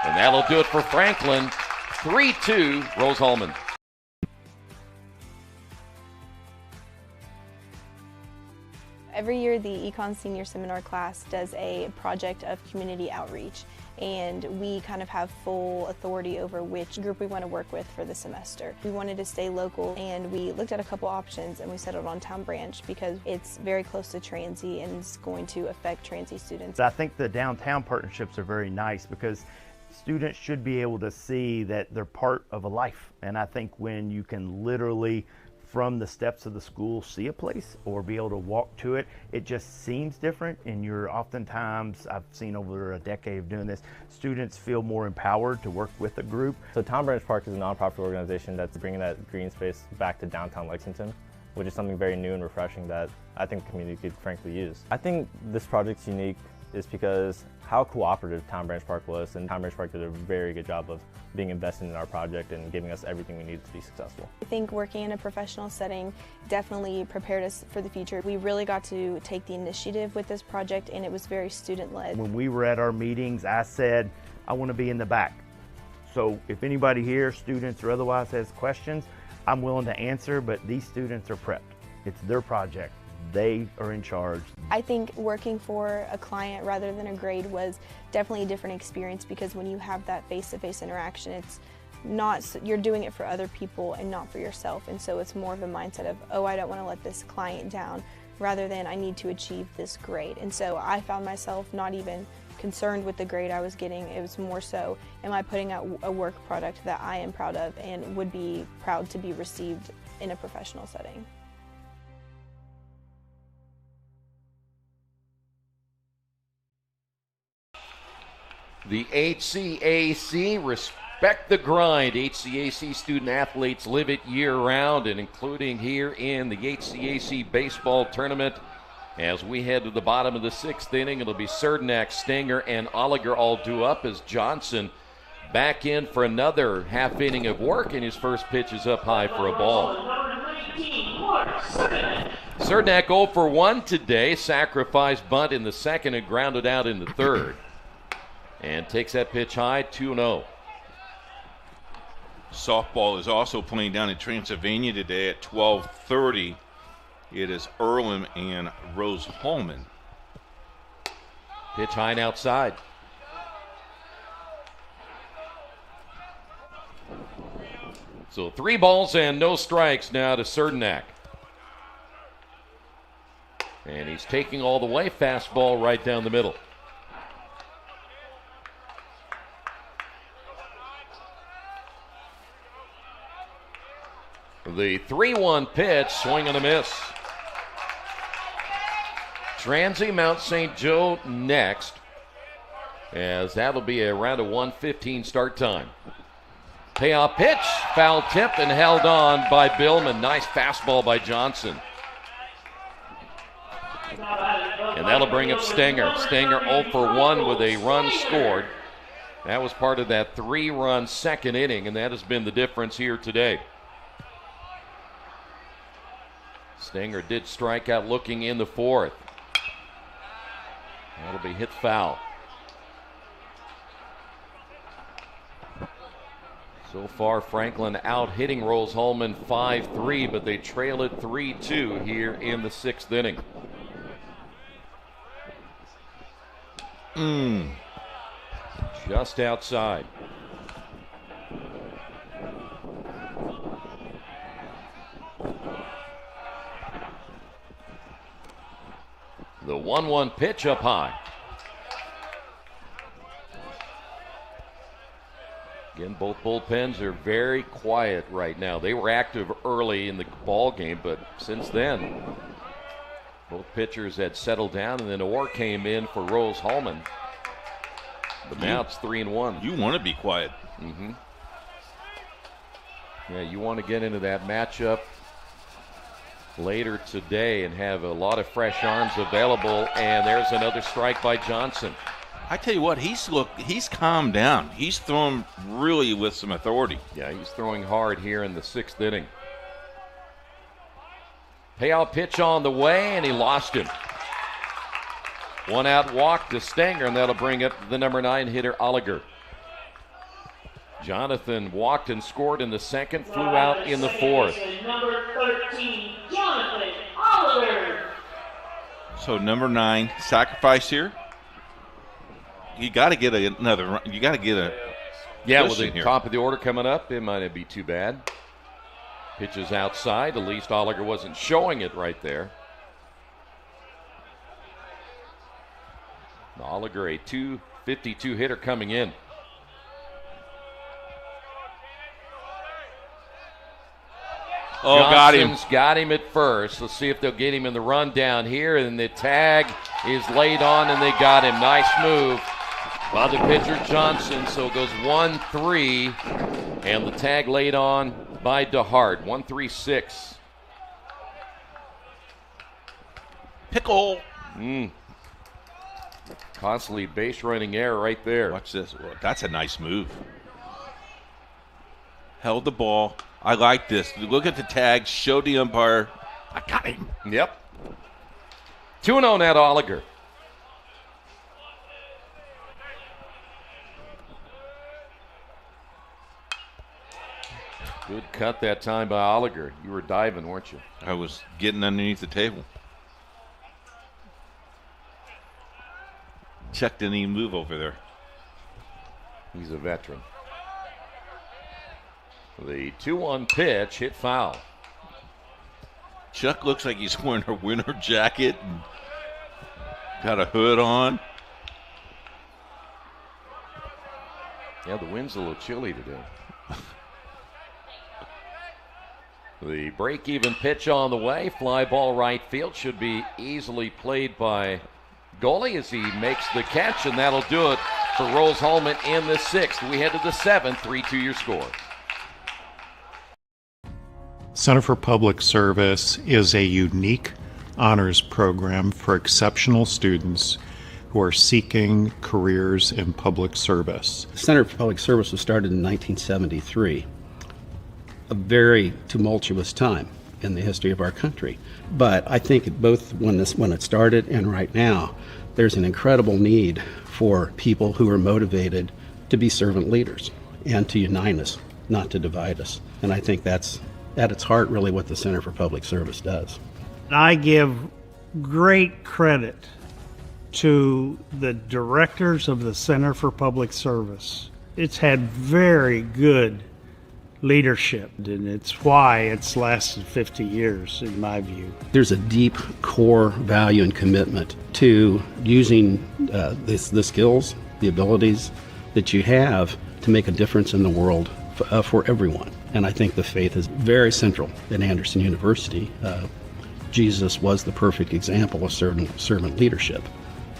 S8: And that'll do it for Franklin. 3-2, Rose-Hulman.
S22: Every year, the Econ Senior Seminar class does a project of community outreach, and we kind of have full authority over which group we want to work with for the semester. We wanted to stay local, and we looked at a couple options, and we settled on Town Branch because it's very close to Transy and it's going to affect Transy students.
S28: I think the downtown partnerships are very nice because students should be able to see that they're part of a life, and I think when you can literally from the steps of the school see a place or be able to walk to it, it just seems different. And you're oftentimes, I've seen over a decade of doing this, students feel more empowered to work with a group.
S2: So Tom Branch Park is a nonprofit organization that's bringing that green space back to downtown Lexington, which is something very new and refreshing that I think the community could frankly use. I think this project's unique is because how cooperative Tom Branch Park was, and Tom Branch Park did a very good job of being invested in our project and giving us everything we needed to be successful.
S11: I think working in a professional setting definitely prepared us for the future. We really got to take the initiative with this project, and it was very student-led.
S28: When we were at our meetings, I said, I want to be in the back. So if anybody here, students or otherwise, has questions, I'm willing to answer, but these students are prepped. It's their project. They are in charge.
S11: I think working for a client rather than a grade was definitely a different experience, because when you have that face-to-face interaction, it's not, you're doing it for other people and not for yourself, and so it's more of a mindset of, oh, I don't want to let this client down, rather than I need to achieve this grade. And so I found myself not even concerned with the grade I was getting. It was more so, am I putting out a work product that I am proud of and would be proud to be received in a professional setting.
S8: The HCAC, respect the grind. HCAC student athletes live it year round, and including here in the HCAC baseball tournament. As we head to the bottom of the 6th inning, it'll be Cernak, Stenger, and Oliger all due up as Johnson back in for another half inning of work, and his first pitch is up high for a ball. Cernak 0 for 1 today. Sacrifice bunt in the second and grounded out in the third. And takes that pitch high, 2-0.
S9: Softball is also playing down in Transylvania today at 12:30. It is Earlham and Rose Holman.
S8: Pitch high and outside. So 3 balls and no strikes now to Cernak. And he's taking all the way. Fastball right down the middle. The 3-1 pitch, swing and a miss. Transy Mount St. Joe next, as that'll be around a 1:15 start time. Payoff pitch, foul tipped and held on by Billman. Nice fastball by Johnson. And that'll bring up Stenger. Stenger 0 for 1 with a run scored. That was part of that 3-run second inning, and that has been the difference here today. Stenger did strike out looking in the 4th. That'll be hit foul. So far, Franklin out hitting Rose Holman 5-3, but they trail it 3-2 here in the 6th inning. Just outside. The 1-1 pitch up high. Again, both bullpens are very quiet right now. They were active early in the ball game, but since then, both pitchers had settled down, and then Orr came in for Rose Holman. But now it's 3-1.
S9: You want to be quiet.
S8: Mm-hmm. Yeah, you want to get into that matchup later today and have a lot of fresh arms available, and there's another strike by Johnson.
S9: I tell you what, he's calmed down. He's throwing really with some authority.
S8: Yeah, he's throwing hard here in the 6th inning. Payout pitch on the way, and he lost him. 1 out walk to Stenger, and that'll bring up the number 9 hitter, Oliger. Jonathan walked and scored in the 2nd, flew out in the 4th.
S21: Number 13, Jonathan Oliver.
S9: So number 9, sacrifice here. You got to get another run. You got to get a.
S8: Yeah, with the top of the order coming up, it might not be too bad. Pitches outside. At least Oliger wasn't showing it right there. Oliger, a .252 hitter coming in.
S9: Oh, got him.
S8: Johnson's got him at first. Let's see if they'll get him in the rundown here. And the tag is laid on, and they got him. Nice move by the pitcher, Johnson. So it goes 1-3, and the tag laid on by DeHart. 1-3-6.
S9: Pickle.
S8: Constantly base running error right there.
S9: Watch this. Well, that's a nice move. Held the ball. I like this. Look at the tag. Show the umpire. I got him.
S8: Yep. 2-0 Nat Oliger. Good cut that time by Oliger. You were diving, weren't you?
S9: I was getting underneath the table. Chuck didn't even move over there.
S8: He's a veteran. The 2-1 pitch hit foul.
S9: Chuck looks like he's wearing a winter jacket and got a hood on.
S8: Yeah, the wind's a little chilly today. The break-even pitch on the way. Fly ball right field. Should be easily played by goalie as he makes the catch, and that'll do it for Rose Holman in the sixth. We head to the seventh. 3-2 your score.
S3: Center for Public Service is a unique honors program for exceptional students who are seeking careers in public service.
S4: The Center for Public Service was started in 1973, a very tumultuous time in the history of our country. But I think both when it started and right now, there's an incredible need for people who are motivated to be servant leaders and to unite us, not to divide us. And I think that's at its heart really what the Center for Public Service does.
S5: I give great credit to the directors of the Center for Public Service. It's had very good leadership, and it's why it's lasted 50 years, in my view.
S4: There's a deep core value and commitment to using the skills, the abilities that you have to make a difference in the world for everyone. And I think the faith is very central at Anderson University. Jesus was the perfect example of servant leadership.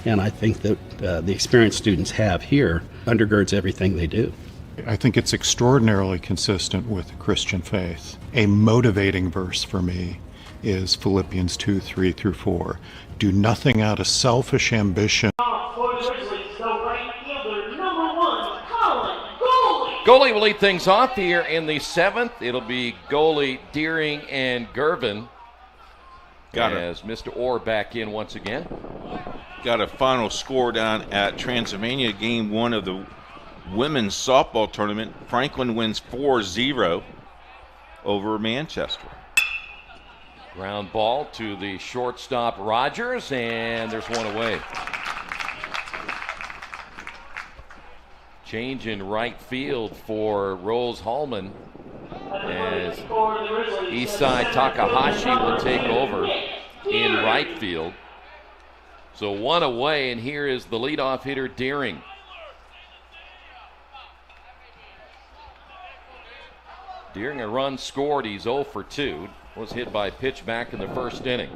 S4: And I think that the experience students have here undergirds everything they do.
S3: I think it's extraordinarily consistent with the Christian faith. A motivating verse for me is Philippians 2:3-4. Do nothing out of selfish ambition.
S8: Goalie will lead things off here in the seventh. It'll be goalie Deering and Gervin. As Mr. Orr back in once again.
S9: Got a final score down at Transylvania, game one of the women's softball tournament. Franklin wins 4-0 over Manchester.
S8: Ground ball to the shortstop Rogers, and there's one away. Change in right field for Rose Hallman as Isai Takahashi will take over in right field. So one away, and here is the leadoff hitter, Deering. Deering a run scored. He's 0 for 2. Was hit by a pitch back in the first inning.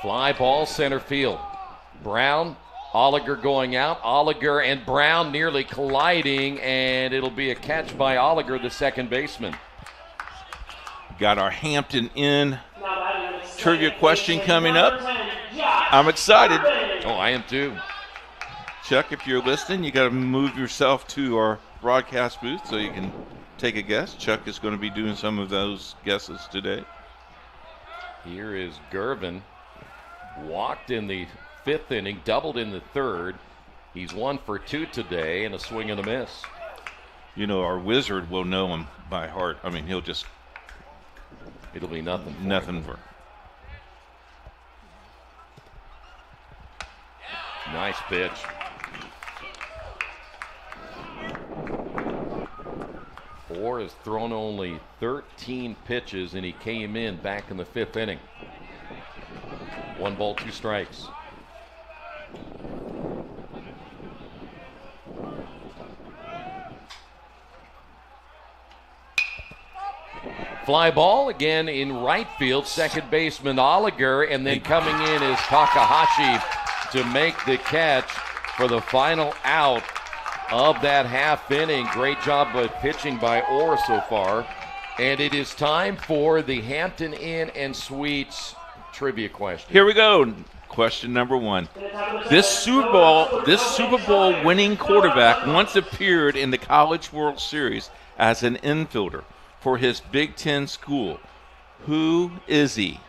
S8: Fly ball center field. Brown, Oliger going out. Oliger and Brown nearly colliding, and it'll be a catch by Oliger, the second baseman.
S9: Got our Hampton Inn trivia question coming up. I'm excited.
S8: Oh, I am too.
S9: Chuck, if you're listening, you got to move yourself to our broadcast booth so you can take a guess. Chuck is going to be doing some of those guesses today.
S8: Here is Gervin. Walked in the fifth inning, doubled in the third. He's 1 for 2 today, and a swing and a miss.
S9: You know, our wizard will know him by heart. I mean, he'll just...
S8: It'll be nothing for
S9: Nothing for...
S8: Nice pitch. Orr has thrown only 13 pitches, and he came in back in the fifth inning. 1 ball, 2 strikes. Fly ball again in right field, second baseman Oliger, and then coming in is Takahashi to make the catch for the final out of that half inning. Great job of pitching by Orr so far. And it is time for the Hampton Inn and Suites trivia question.
S9: Here we go. Question number 1. This Super Bowl winning quarterback once appeared in the College World Series as an infielder for his Big Ten school. Who is he?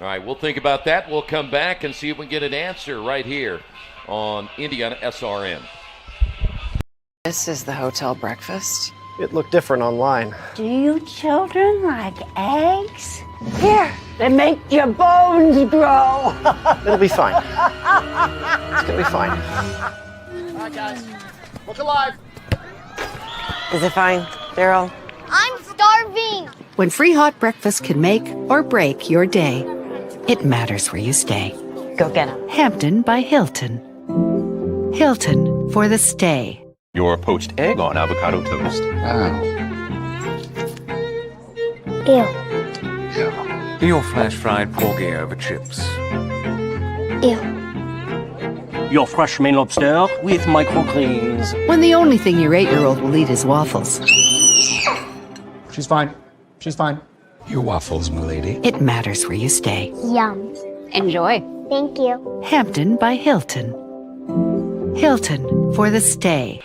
S8: All right, we'll think about that. We'll come back and see if we can get an answer right here on IndianaSRN.
S12: This is the hotel breakfast.
S6: It looked different online.
S7: Do you children like eggs? Here, they make your bones grow.
S6: It'll be fine. It's gonna be fine. All right, guys. Look alive.
S12: Is it fine, Daryl?
S25: I'm starving.
S26: When free hot breakfast can make or break your day, it matters where you stay.
S12: Go get him.
S26: Hampton by Hilton. Hilton for the stay.
S14: Your poached egg on avocado toast.
S25: Ew.
S14: Your flash fried porgy over chips.
S25: Ew.
S6: Your fresh Maine lobster with microgreens.
S26: When the only thing your 8-year-old will eat is waffles,
S6: She's fine. She's fine.
S14: Your waffles, milady.
S26: it matters where you stay.
S25: Yum.
S17: Enjoy.
S25: Thank you.
S26: Hampton by Hilton. Hilton for the stay.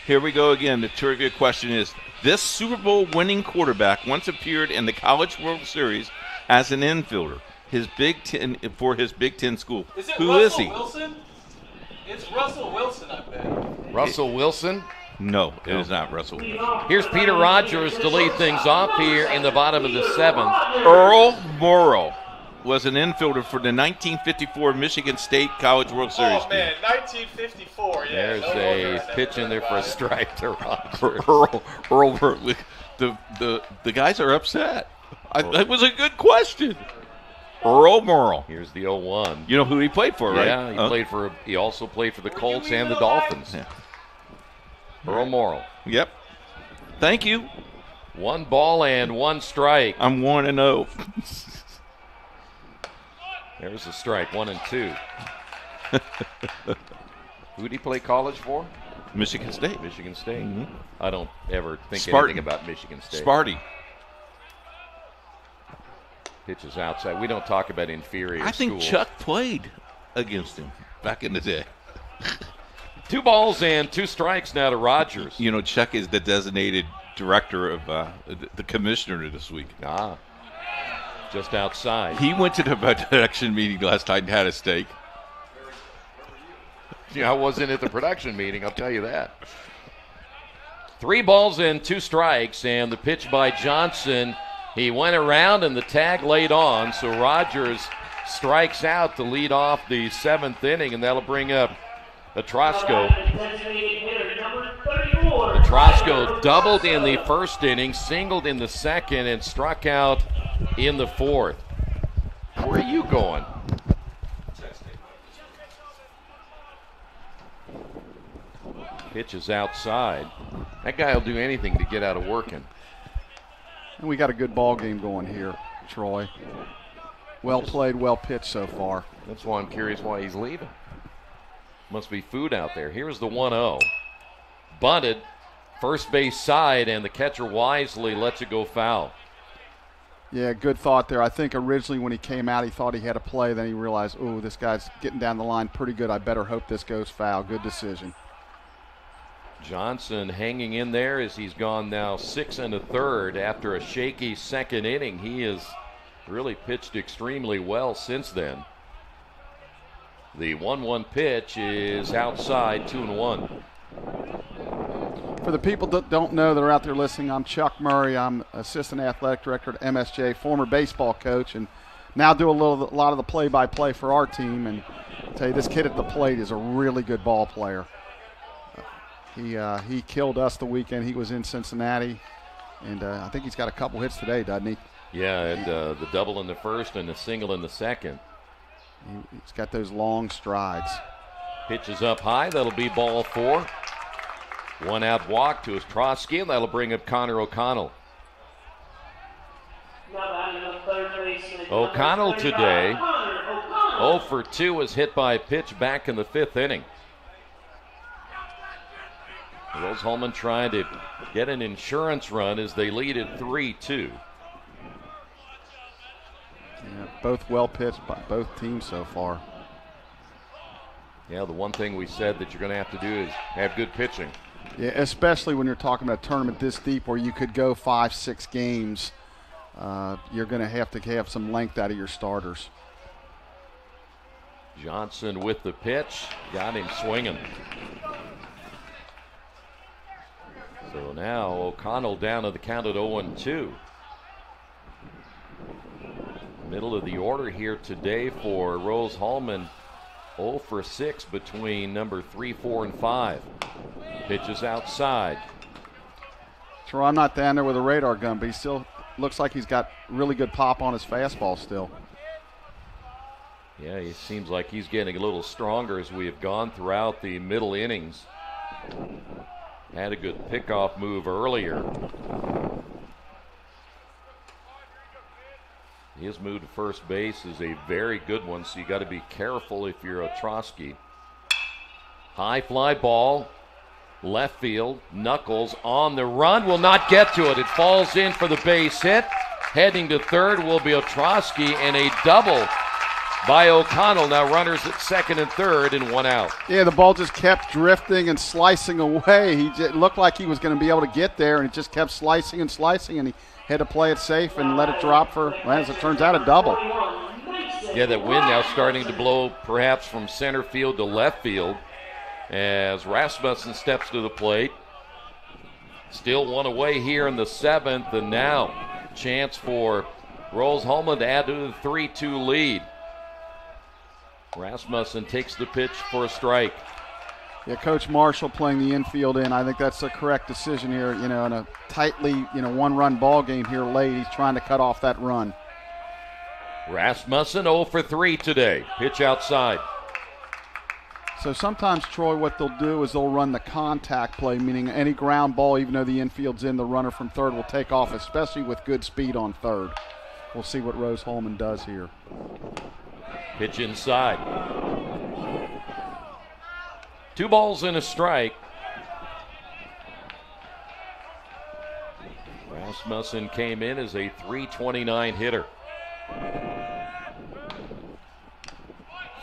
S9: Here we go again. The trivia question is, this Super Bowl winning quarterback once appeared in the College World Series as an infielder for his Big Ten school. Who is he?
S10: Wilson? It's Russell Wilson, I bet.
S8: Russell Wilson?
S9: No, it is not Russell Wilson.
S8: Here's Peter Rogers to lead things off here in the bottom of the 7th.
S9: Earl Morrow was an infielder for the 1954 Michigan State College World Series.
S10: Oh, man, 1954, yeah.
S8: There's a pitch in there for a strike to Rogers.
S9: Earl, the guys are upset. That was a good question. Earl Morrow.
S8: Here's the 0-1.
S9: You know who he played for, right?
S8: Yeah, he also played for the Colts and the Dolphins.
S9: Yeah.
S8: Earl Morrow.
S9: Yep. Thank you.
S8: 1 ball and 1 strike.
S9: I'm 1-0.
S8: There's a strike, 1 and 2. Who did he play college for?
S9: Michigan State.
S8: Michigan State.
S9: Mm-hmm.
S8: I don't ever think
S9: Spartan.
S8: anything about Michigan State.
S9: Sparty.
S8: Pitches outside. We don't talk about inferior
S9: I think
S8: schools.
S9: Chuck played against him back in the day.
S8: 2 balls and 2 strikes now to Rogers.
S9: You know, Chuck is the designated director of the commissioner this week.
S8: Just outside.
S9: He went to the production meeting last night and had a steak.
S8: Yeah, I wasn't at the production meeting, I'll tell you that. 3 balls and 2 strikes, and the pitch by Johnson. He went around and the tag laid on, so Rogers strikes out to lead off the 7th inning, and that'll bring up Atrosco. Atrosco doubled in the 1st inning, singled in the 2nd, and struck out in the 4th. Where are you going? Pitch is outside. That guy will do anything to get out of working.
S15: And we got a good ball game going here, Troy. Well played, well pitched so far.
S8: That's why I'm curious why he's leaving. Must be food out there. Here's the 1-0. Bunted, first base side, and the catcher wisely lets it go foul.
S15: Yeah, good thought there. I think originally when he came out, he thought he had a play. Then he realized, oh, this guy's getting down the line pretty good. I better hope this goes foul. Good decision.
S8: Johnson hanging in there as he's gone now 6 1/3 after a shaky 2nd inning. He has really pitched extremely well since then. The 1-1 pitch is outside, 2-1.
S15: For the people that don't know that are out there listening, I'm Chuck Murray. I'm Assistant Athletic Director at MSJ, former baseball coach, and now do a lot of the play-by-play for our team. And I'll tell you, this kid at the plate is a really good ball player. He killed us the weekend. He was in Cincinnati, and I think he's got a couple hits today, doesn't he?
S8: Yeah, and the double in the 1st and the single in the 2nd.
S15: He's got those long strides.
S8: Pitches up high. That'll be ball 4. 1 out walk to Ostrowski, and that'll bring up Connor O'Connell. O'Connell today, 0 for 2, was hit by a pitch back in the 5th inning. Rose-Hulman trying to get an insurance run as they lead at 3-2.
S15: Yeah, both well pitched by both teams so far.
S8: Yeah, the one thing we said that you're going to have to do is have good pitching.
S15: Yeah, especially when you're talking about a tournament this deep where you could go 5-6 games. You're going to have some length out of your starters.
S8: Johnson with the pitch, got him swinging. So now O'Connell down to the count at 0-2. Middle of the order here today for Rose-Hulman. 0 for 6 between number 3, 4, and 5. Pitches outside.
S15: Sure, I'm not down there with a radar gun, but he still looks like he's got really good pop on his fastball still.
S8: Yeah, it seems like he's getting a little stronger as we have gone throughout the middle innings. Had a good pickoff move earlier. His move to first base is a very good one, so you got to be careful if you're a Ostrowski. High fly ball, left field, Knuckles on the run, will not get to it. It falls in for the base hit. Heading to third will be Ostrowski, and a double by O'Connell. Now runners at second and third and 1 out.
S15: Yeah, the ball just kept drifting and slicing away. It looked like he was going to be able to get there, and it just kept slicing and slicing, and he had to play it safe and let it drop for, well, as it turns out, a double.
S8: Yeah, that wind now starting to blow perhaps from center field to left field as Rasmussen steps to the plate. Still 1 away here in the 7th, and now chance for Rose-Hulman to add to the 3-2 lead. Rasmussen takes the pitch for a strike.
S15: Yeah, Coach Marshall playing the infield in. I think that's the correct decision here. In a tightly, one-run ball game here late, he's trying to cut off that run.
S8: Rasmussen 0 for 3 today. Pitch outside.
S15: So sometimes, Troy, what they'll do is they'll run the contact play, meaning any ground ball, even though the infield's in, the runner from third will take off, especially with good speed on third. We'll see what Rose-Hulman does here.
S8: Pitch inside. 2 balls and a strike. Rasmussen came in as a .329 hitter.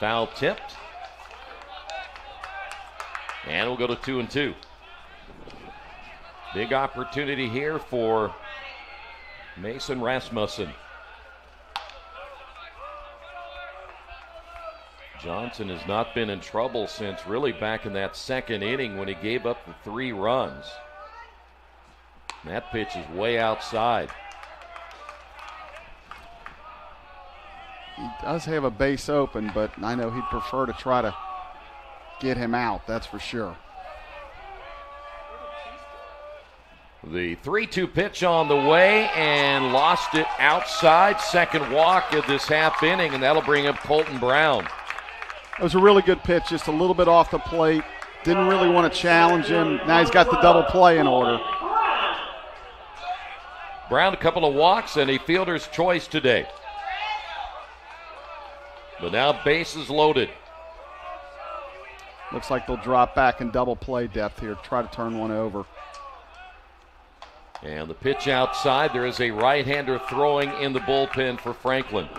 S8: Foul tipped. And we'll go to 2-2. Big opportunity here for Mason Rasmussen. Johnson has not been in trouble since really back in that 2nd inning when he gave up the 3 runs. And that pitch is way outside.
S15: He does have a base open, but I know he'd prefer to try to get him out, that's for sure.
S8: The 3-2 pitch on the way and lost it outside. Second walk of this half inning, and that'll bring up Colton Brown.
S15: It was a really good pitch, just a little bit off the plate. Didn't really want to challenge him. Now he's got the double play in order.
S8: Brown, a couple of walks and a fielder's choice today. But now bases loaded.
S15: Looks like they'll drop back in double play depth here, try to turn one over.
S8: And the pitch outside. There is a right-hander throwing in the bullpen for Franklin.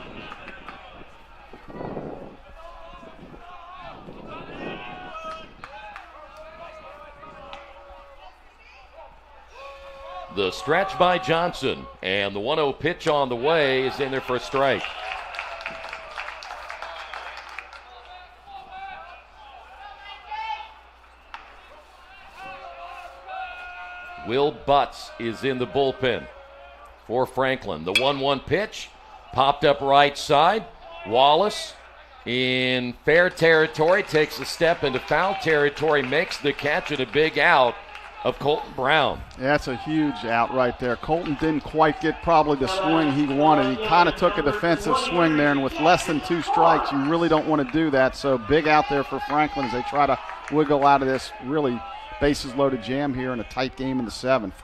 S8: The stretch by Johnson, and the 1-0 pitch on the way is in there for a strike. Will Butts is in the bullpen for Franklin. The 1-1 pitch popped up right side. Wallace in fair territory takes a step into foul territory, makes the catch, and a big out of Colton Brown.
S15: Yeah, that's a huge out right there. Colton didn't quite get probably the swing he wanted. He kind of took a defensive swing there, and with less than 2 strikes, you really don't want to do that. So big out there for Franklin as they try to wiggle out of this really bases loaded jam here in a tight game in the 7th.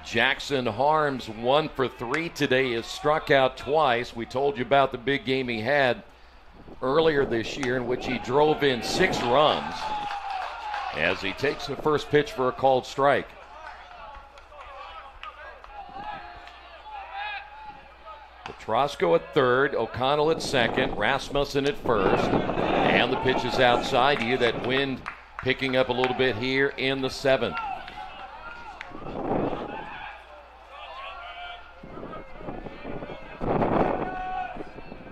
S8: Jackson Harms 1 for 3 today, is struck out twice. We told you about the big game he had earlier this year in which he drove in 6 runs as he takes the first pitch for a called strike. Petrosco at third, O'Connell at second, Rasmussen at first, and the pitch is outside. You hear that wind picking up a little bit here in the 7th.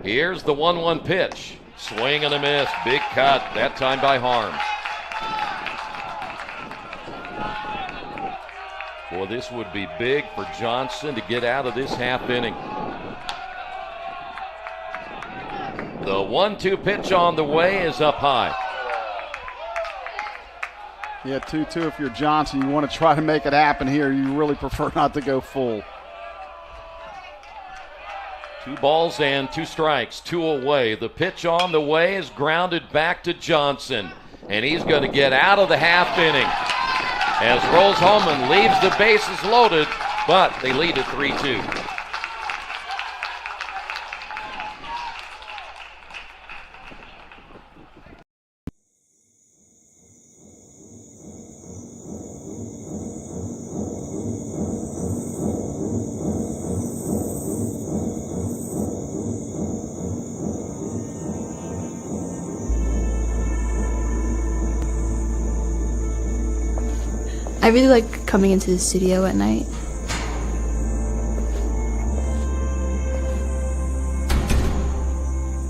S8: Here's the 1-1 pitch. Swing and a miss. Big cut, that time by Harms. Boy, this would be big for Johnson to get out of this half inning. The 1-2 pitch on the way is up high.
S15: Yeah, 2-2 if you're Johnson. You want to try to make it happen here. You really prefer not to go full.
S8: 2 balls and 2 strikes, 2 away. The pitch on the way is grounded back to Johnson, and he's going to get out of the half inning as Rose-Hulman leaves the bases loaded, but they lead at 3-2.
S1: I really like coming into the studio at night.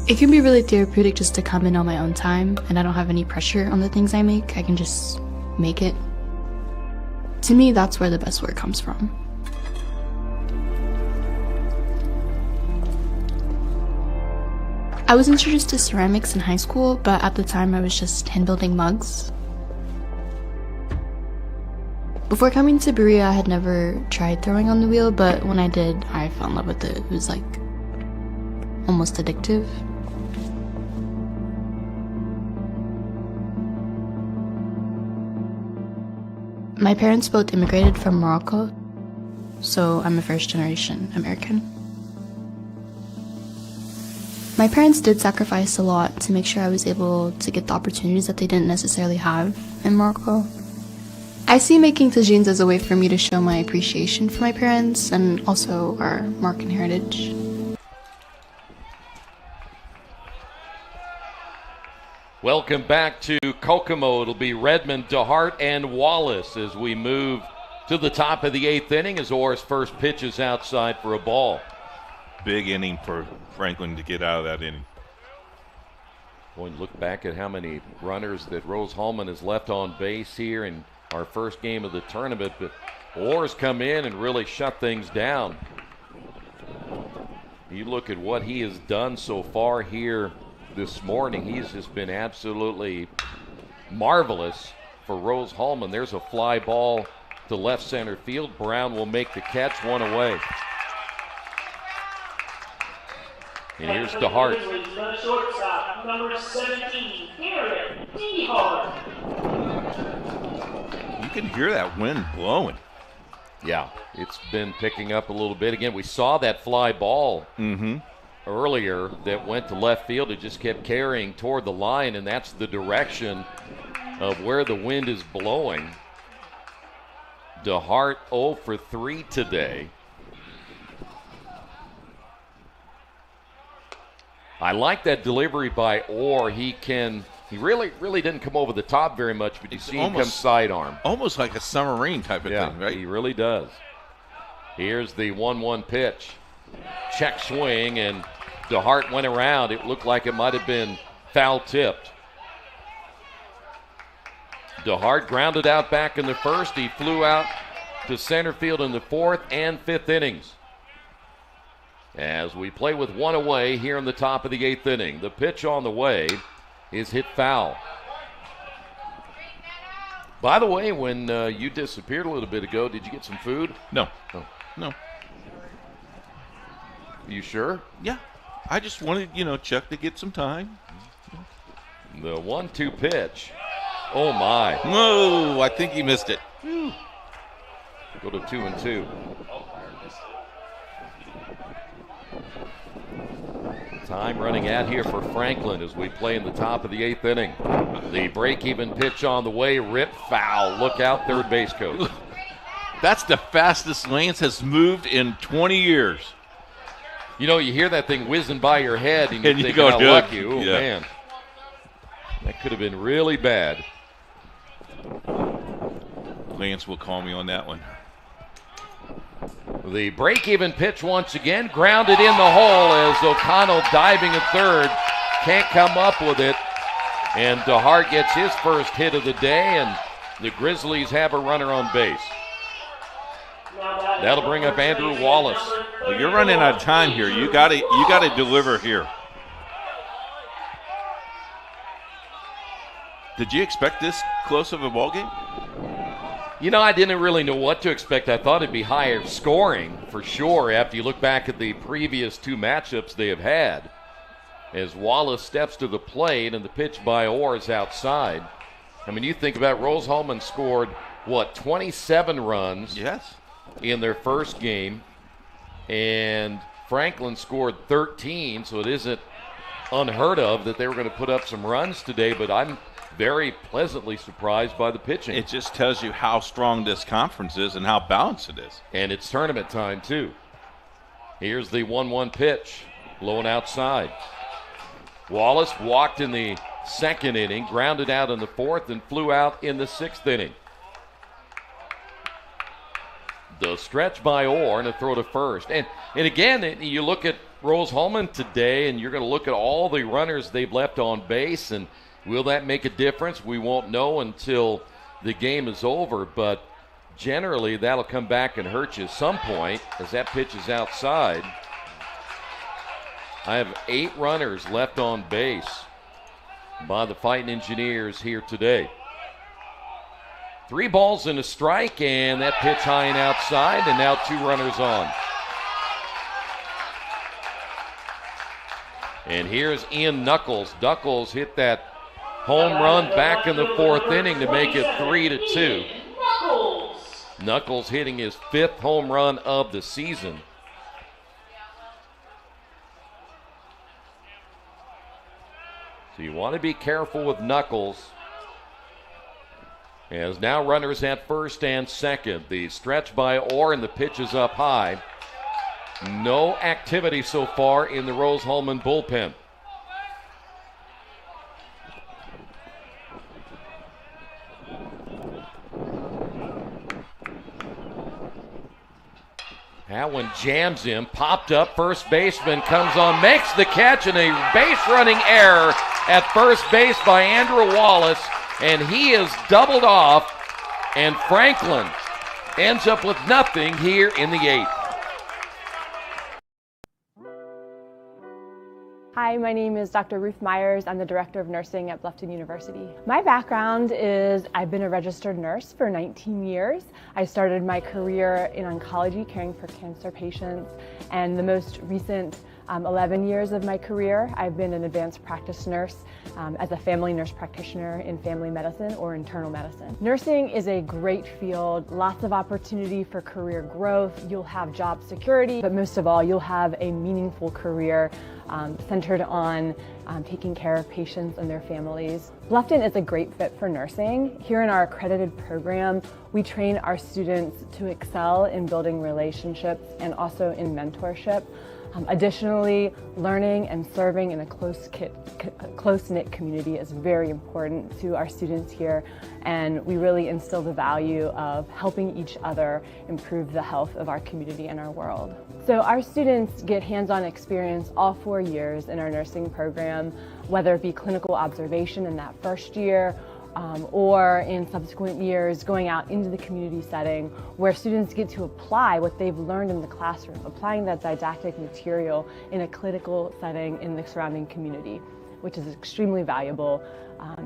S1: It can be really therapeutic just to come in on my own time, and I don't have any pressure on the things I make. I can just make it. To me, that's where the best work comes from. I was introduced to ceramics in high school, but at the time I was just hand building mugs. Before coming to Berea, I had never tried throwing on the wheel, but when I did, I fell in love with it. It was like almost addictive. My parents both immigrated from Morocco, so I'm a first-generation American. My parents did sacrifice a lot to make sure I was able to get the opportunities that they didn't necessarily have in Morocco. I see making tagines as a way for me to show my appreciation for my parents and also our Moroccan heritage.
S8: Welcome back to Kokomo. It'll be Redmond, DeHart, and Wallace as we move to the top of the 8th inning as Orr's first pitch is outside for a ball.
S9: Big inning for Franklin to get out of that inning.
S8: Going to look back at how many runners that Rose-Hulman has left on base here in our first game of the tournament, but Orr's come in and really shut things down. You look at what he has done so far here this morning. He's just been absolutely marvelous for Rose-Hulman. There's a fly ball to left center field. Brown will make the catch, 1 away. And here's DeHart.
S21: Shortstop, number 17, Garrett DeHart.
S9: You can hear that wind blowing.
S8: Yeah, it's been picking up a little bit. Again, we saw that fly ball earlier that went to left field. It just kept carrying toward the line, and that's the direction of where the wind is blowing. DeHart 0 for 3 today. I like that delivery by Orr. He really didn't come over the top very much, but you see him come sidearm.
S9: Almost like a submarine type of thing, right?
S8: He really does. Here's the 1-1 pitch. Check swing, and DeHart went around. It looked like it might have been foul tipped. DeHart grounded out back in the first. He flew out to center field in the 4th and 5th innings. As we play with 1 away here in the top of the 8th inning. The pitch on the way is hit foul. By the way, when you disappeared a little bit ago, did you get some food?
S9: No.
S8: Oh.
S9: No.
S8: You sure?
S9: Yeah. I just wanted, Chuck to get some time.
S8: The 1-2 pitch. Oh, my.
S9: Whoa, I think he missed it.
S8: Go to 2-2. Time running out here for Franklin as we play in the top of the 8th inning. The break-even pitch on the way. Rip foul. Look out, third base coach.
S9: That's the fastest Lance has moved in 20 years.
S8: You know, you hear that thing whizzing by your head and you think,
S9: go,
S8: how
S9: dude.
S8: lucky. Oh,
S9: Yeah.
S8: man. That could have been really bad.
S9: Lance will call me on that one.
S8: The break-even pitch once again, grounded in the hole as O'Connell diving at third. Can't come up with it. And DeHart gets his first hit of the day, and the Grizzlies have a runner on base. That'll bring up Andrew Wallace.
S9: Well, you're running out of time here. You got to deliver here. Did you expect this close of a ball game?
S8: You know, I didn't really know what to expect. I thought it'd be higher scoring for sure after you look back at the previous two matchups they have had. As Wallace steps to the plate and the pitch by Orr is outside. I mean, you think about Rose-Hulman scored, 27 runs in their first game. And Franklin scored 13, so it isn't unheard of that they were going to put up some runs today, but I'm very pleasantly surprised by the pitching.
S9: It just tells you how strong this conference is and how balanced it is.
S8: And it's tournament time, too. Here's the 1-1 pitch, low and outside. Wallace walked in the second inning, grounded out in the fourth, and flew out in the 6th inning. The stretch by Orr and a throw to first. And again, you look at Rose-Hulman today, and you're going to look at all the runners they've left on base, and will that make a difference? We won't know until the game is over, but generally that'll come back and hurt you at some point as that pitch is outside. I have 8 runners left on base by the Fighting Engineers here today. 3 balls and a strike, and that pitch high and outside, and now 2 runners on. And here's Ian Knuckles. Knuckles hit that home run back in the 4th inning to make it 3-2. Knuckles hitting his 5th home run of the season. So you want to be careful with Knuckles. As now runners at first and second. The stretch by Orr and the pitch is up high. No activity so far in the Rose-Hulman bullpen. That one jams him, popped up, first baseman comes on, makes the catch, and a base running error at first base by Andrew Wallace, and he is doubled off, and Franklin ends up with nothing here in the 8th.
S13: Hi, my name is Dr. Ruth Myers. I'm the Director of Nursing at Bluffton University. My background is I've been a registered nurse for 19 years. I started my career in oncology, caring for cancer patients, and the most recent 11 years of my career, I've been an advanced practice nurse as a family nurse practitioner in family medicine or internal medicine. Nursing is a great field, lots of opportunity for career growth. You'll have job security, but most of all, you'll have a meaningful career centered on taking care of patients and their families. Bluffton is a great fit for nursing. Here in our accredited program, we train our students to excel in building relationships and also in mentorship. Additionally, learning and serving in a close-knit community is very important to our students here, and we really instill the value of helping each other improve the health of our community and our world. So our students get hands-on experience all 4 years in our nursing program, whether it be clinical observation in that first year, or in subsequent years going out into the community setting where students get to apply what they've learned in the classroom, applying that didactic material in a clinical setting in the surrounding community, which is extremely valuable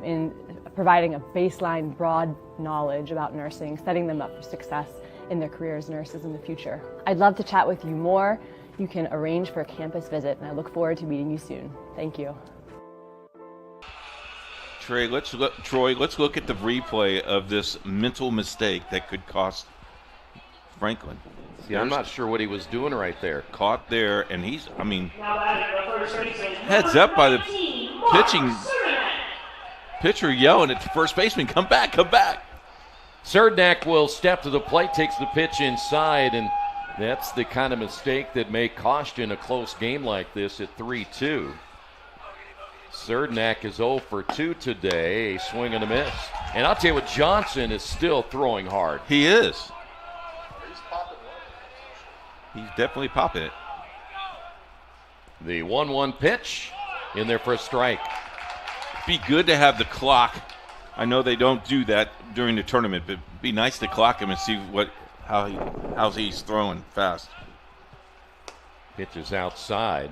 S13: in providing a baseline broad knowledge about nursing, setting them up for success in their career as nurses in the future. I'd love to chat with you more. You can arrange for a campus visit, and I look forward to meeting you soon. Thank you.
S9: Troy, let's look at the replay of this mental mistake that could cost Franklin.
S8: See, I'm not sure what he was doing right there.
S9: Caught there, and he's, heads up by the pitching pitcher yelling at the first baseman, come back, come back.
S8: Cernak will step to the plate, takes the pitch inside, and that's the kind of mistake that may cost you in a close game like this at 3-2. Cernak is 0 for 2 today, a swing and a miss. And I'll tell you what, Johnson is still throwing hard.
S9: He is. He's definitely popping it.
S8: The 1-1 pitch in there for a strike.
S9: Be good to have the clock. I know they don't do that during the tournament, but it'd be nice to clock him and see how he's throwing fast.
S8: Pitch is outside.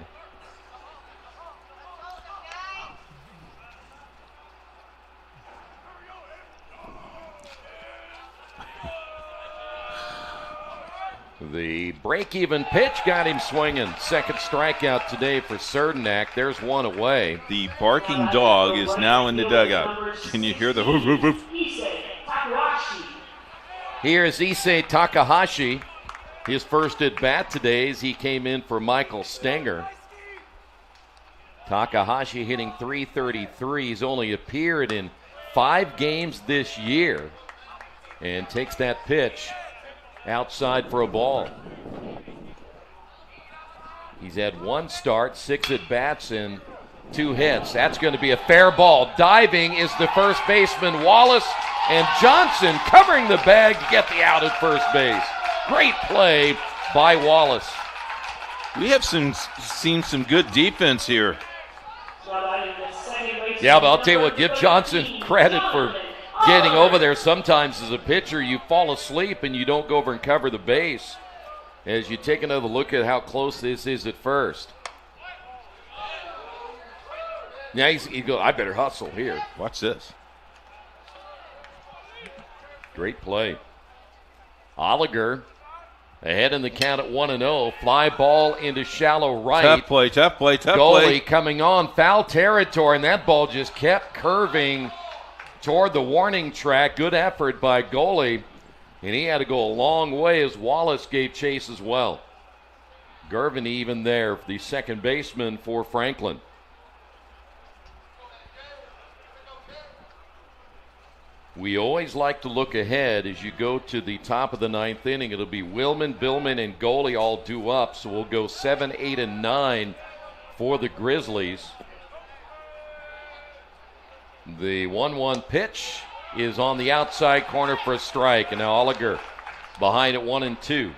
S8: The break-even pitch got him swinging. Second strikeout today for Cernak. There's one away.
S9: The barking dog is now in the dugout. Can you hear the woof, woof, woof?
S8: Here is Issei Takahashi. His first at bat today as he came in for Michael Stenger. Takahashi hitting .333. He's only appeared in 5 games this year and takes that pitch outside for a ball. He's had 1 start, 6 at bats, and 2 hits. That's going to be a fair ball. Diving is the first baseman, Wallace, and Johnson covering the bag to get the out at first base. Great play by Wallace.
S9: We have seen some good defense here.
S8: Yeah, but I'll tell you what, give Johnson credit for getting over there. Sometimes as a pitcher, you fall asleep and you don't go over and cover the base. As you take another look at how close this is at first. Now he goes, I better hustle here.
S9: Watch this.
S8: Great play. Oliger ahead in the count at 1-0. Fly ball into shallow right.
S9: Tough play, tough play, tough
S8: Goalie
S9: play.
S8: coming on, foul territory, and that ball just kept curving toward the warning track. Good effort by goalie, and he had to go a long way as Wallace gave chase as well. Gervin even there, the second baseman for Franklin. We always like to look ahead as you go to the top of the 9th inning. It'll be Willman, Billman, and goalie all due up, so we'll go 7, 8, and 9 for the Grizzlies. The 1-1 pitch is on the outside corner for a strike, and now Oliger behind at 1-2.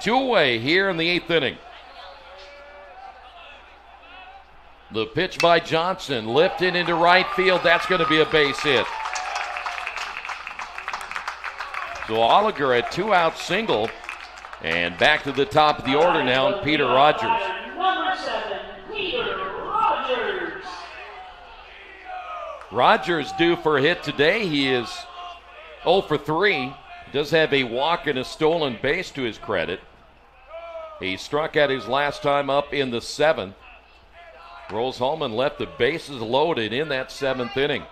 S8: 2 away here in the 8th inning. The pitch by Johnson, lifted into right field. That's going to be a base hit. So Oliger a 2-out single, and back to the top of the order now, and Peter Rogers.
S21: Number 7, Peter Rogers.
S8: Rogers due for a hit today. He is 0 for 3. Does have a walk and a stolen base to his credit. He struck out his last time up in the 7th. Rose Holman left the bases loaded in that 7th inning.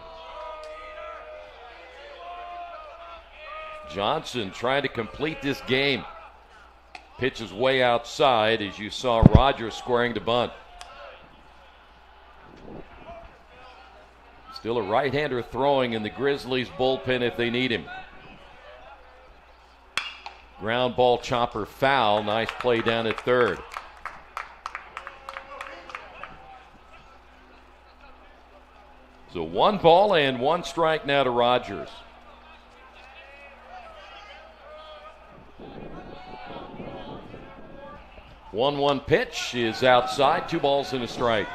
S8: Johnson trying to complete this game. Pitch is way outside as you saw Rogers squaring to bunt. Still a right-hander throwing in the Grizzlies bullpen if they need him. Ground ball chopper foul. Nice play down at third. So 1 ball and 1 strike now to Rogers. One pitch is outside. 2 balls and a strike.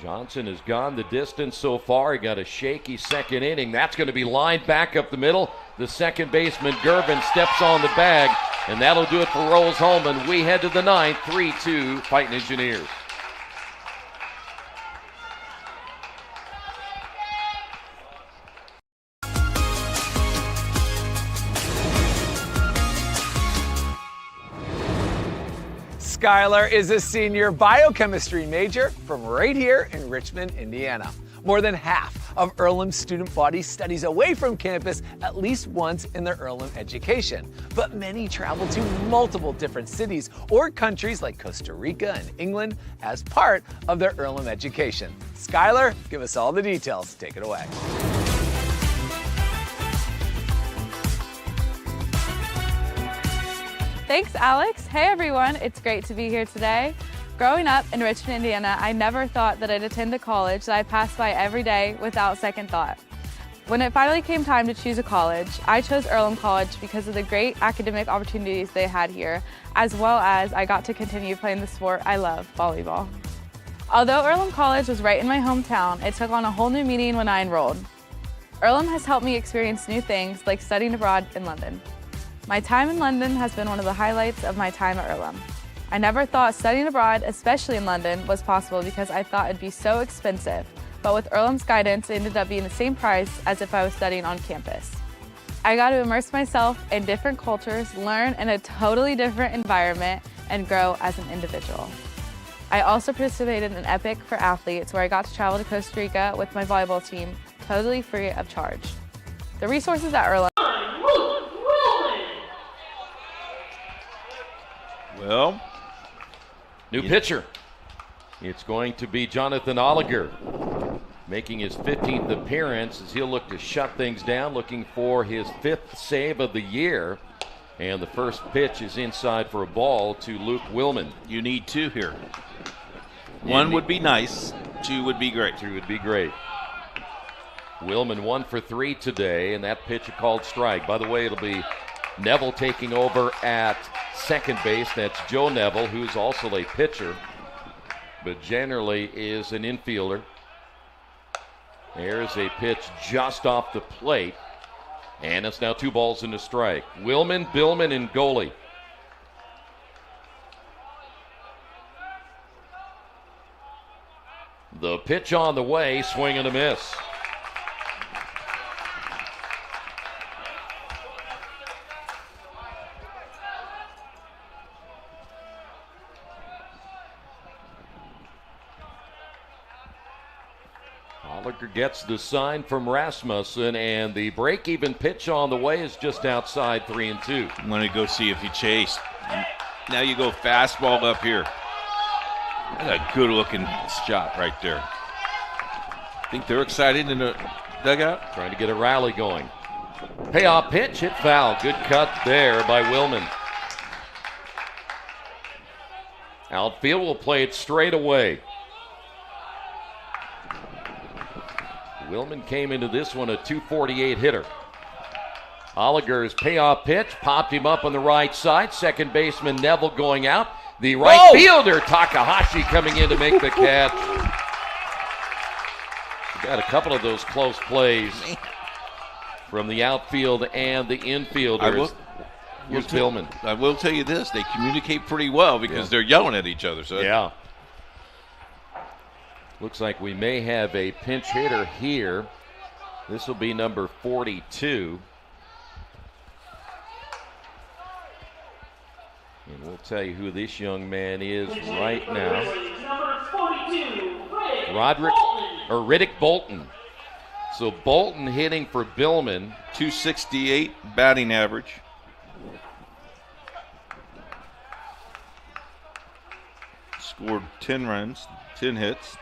S8: Johnson has gone the distance so far. He got a shaky second inning. That's going to be lined back up the middle. The second baseman, Gervin, steps on the bag, and that'll do it for Rose Holman. We head to the 9th, 3-2, Fighting Engineers.
S16: Skylar is a senior biochemistry major from right here in Richmond, Indiana. More than half of Earlham's student body studies away from campus at least once in their Earlham education. But many travel to multiple different cities or countries like Costa Rica and England as part of their Earlham education. Skylar, give us all the details. Take it away.
S18: Thanks, Alex. Hey, everyone. It's great to be here today. Growing up in Richmond, Indiana, I never thought that I'd attend a college that I passed by every day without second thought. When it finally came time to choose a college, I chose Earlham College because of the great academic opportunities they had here, as well as I got to continue playing the sport I love, volleyball. Although Earlham College was right in my hometown, it took on a whole new meaning when I enrolled. Earlham has helped me experience new things like studying abroad in London. My time in London has been one of the highlights of my time at Earlham. I never thought studying abroad, especially in London, was possible because I thought it'd be so expensive. But with Earlham's guidance, it ended up being the same price as if I was studying on campus. I got to immerse myself in different cultures, learn in a totally different environment, and grow as an individual. I also participated in Epic for Athletes, where I got to travel to Costa Rica with my volleyball team, totally free of charge. The resources at Earlham.
S8: Well, new pitcher. It's going to be Jonathan Oliger, making his 15th appearance as he'll look to shut things down, looking for his 5th save of the year. And the first pitch is inside for a ball to Luke Willman.
S9: You need 2 here. 1 would be nice, 2 would be great.
S8: 2 would be great. Willman 1 for 3 today, and that pitch a called strike. By the way, it'll be Neville taking over at second base. That's Joe Neville, who's also a pitcher, but generally is an infielder. There's a pitch just off the plate, and it's now 2 balls and a strike. Willman, Billman, and goalie. The pitch on the way, swing and a miss. Oliger gets the sign from Rasmussen, and the break-even pitch on the way is just outside 3-2.
S9: I'm going to go see if he chased. Now you go fastball up here. That's a good-looking shot right there. Think they're excited in the dugout?
S8: Trying to get a rally going. Payoff pitch, hit foul. Good cut there by Willman. Outfield will play it straight away. Willman came into this one a .248 hitter. Oliger's payoff pitch popped him up on the right side. Second baseman Neville going out. The right fielder Takahashi coming in to make the catch. We got a couple of those close plays from the outfield and the infielders. Here's Billman.
S9: I will tell you this, they communicate pretty well because they're yelling at each other. So
S8: yeah. Looks like we may have a pinch hitter here. This will be number 42. And we'll tell you who this young man is right now. Riddick Bolton. So Bolton hitting for Billman.
S9: .268 batting average. Scored 10 runs, 10 hits.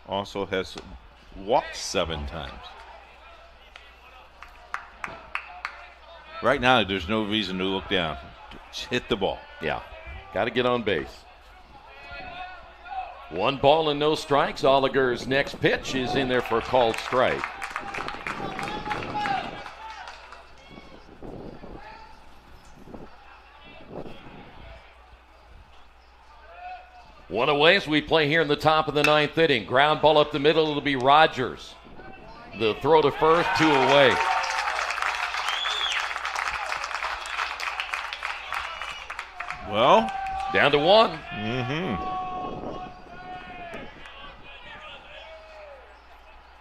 S9: Also has walked 7 times. Right now, there's no reason to look down. Just hit the ball.
S8: Yeah, got to get on base. 1 ball and no strikes. Oliger's next pitch is in there for a called strike. One away as we play here in the top of the 9th inning. Ground ball up the middle. It'll be Rogers. The throw to first, 2 away.
S9: Well,
S8: down to 1.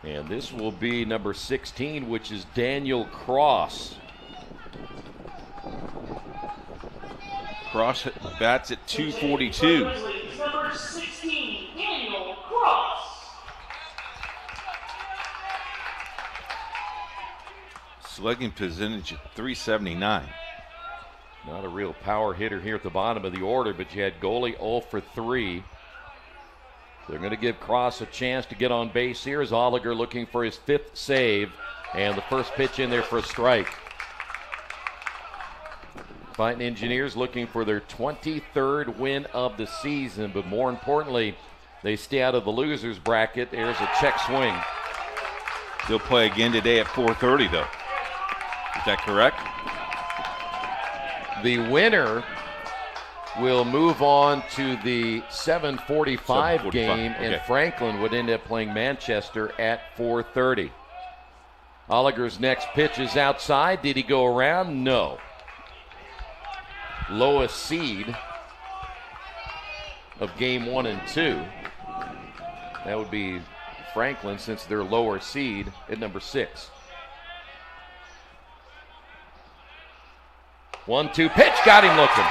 S8: And this will be number 16, which is Daniel Cross.
S9: Cross bats at 242.
S21: Number 16, Daniel Cross.
S9: Slugging percentage at 379.
S8: Not a real power hitter here at the bottom of the order, but you had goalie 0 for 3. They're going to give Cross a chance to get on base here as Oliger looking for his 5th save, and the first pitch in there for a strike. Fighting Engineers looking for their 23rd win of the season, but more importantly, they stay out of the losers bracket. There's a check swing.
S9: They'll play again today at 4:30, though. Is that correct?
S8: The winner will move on to the 7:45 game,
S9: okay.
S8: and Franklin would end up playing Manchester at 4:30. Oliger's next pitch is outside. Did he go around? No. Lowest seed of game 1 and 2. That would be Franklin, since they're lower seed at number 6. 1-2 pitch, got him looking.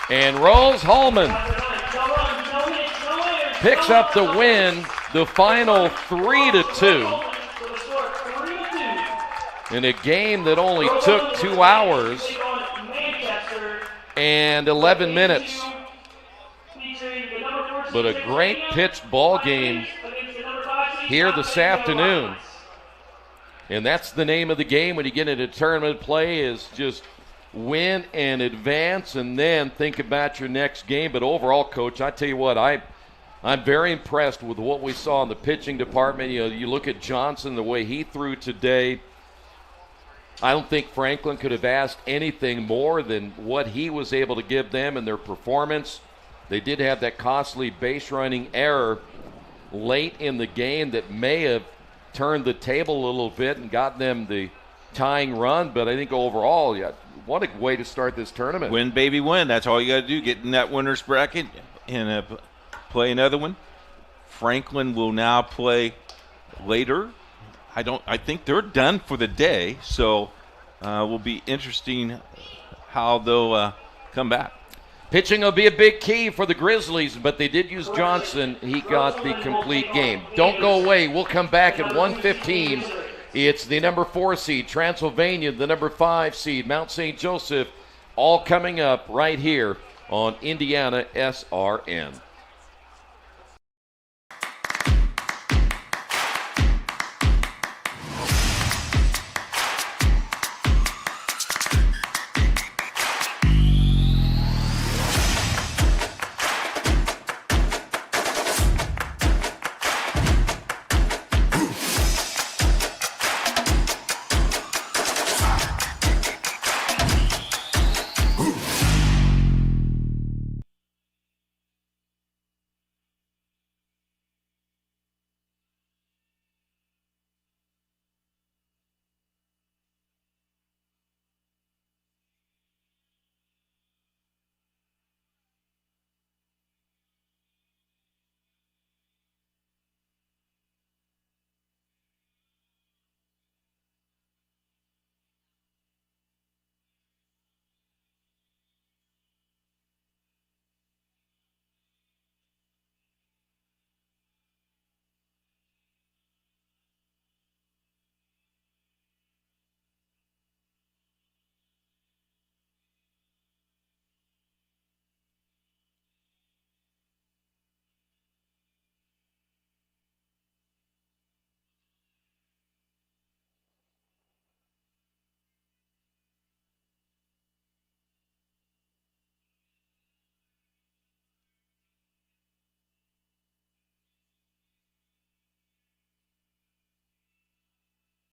S8: And Rose Holman picks up the win, the final 3-2. In a game that only took 2 hours and 11 minutes. But a great pitched ball game here this afternoon. And that's the name of the game when you get into tournament play, is just win and advance and then think about your next game. But overall, Coach, I tell you what, I'm very impressed with what we saw in the pitching department. You look at Johnson, the way he threw today. I don't think Franklin could have asked anything more than what he was able to give them in their performance. They did have that costly base running error late in the game that may have turned the table a little bit and got them the tying run. But I think overall, yeah, what a way to start this tournament.
S9: Win, baby, win. That's all you got to do. Get in that winner's bracket and play another one. Franklin will now play later. I think they're done for the day, so will be interesting how they'll come back.
S8: Pitching will be a big key for the Grizzlies, but they did use Johnson. He got the complete game. Don't go away. We'll come back at 1:15. It's the number 4 seed, Transylvania, the number 5 seed, Mount St. Joseph, all coming up right here on Indiana SRN.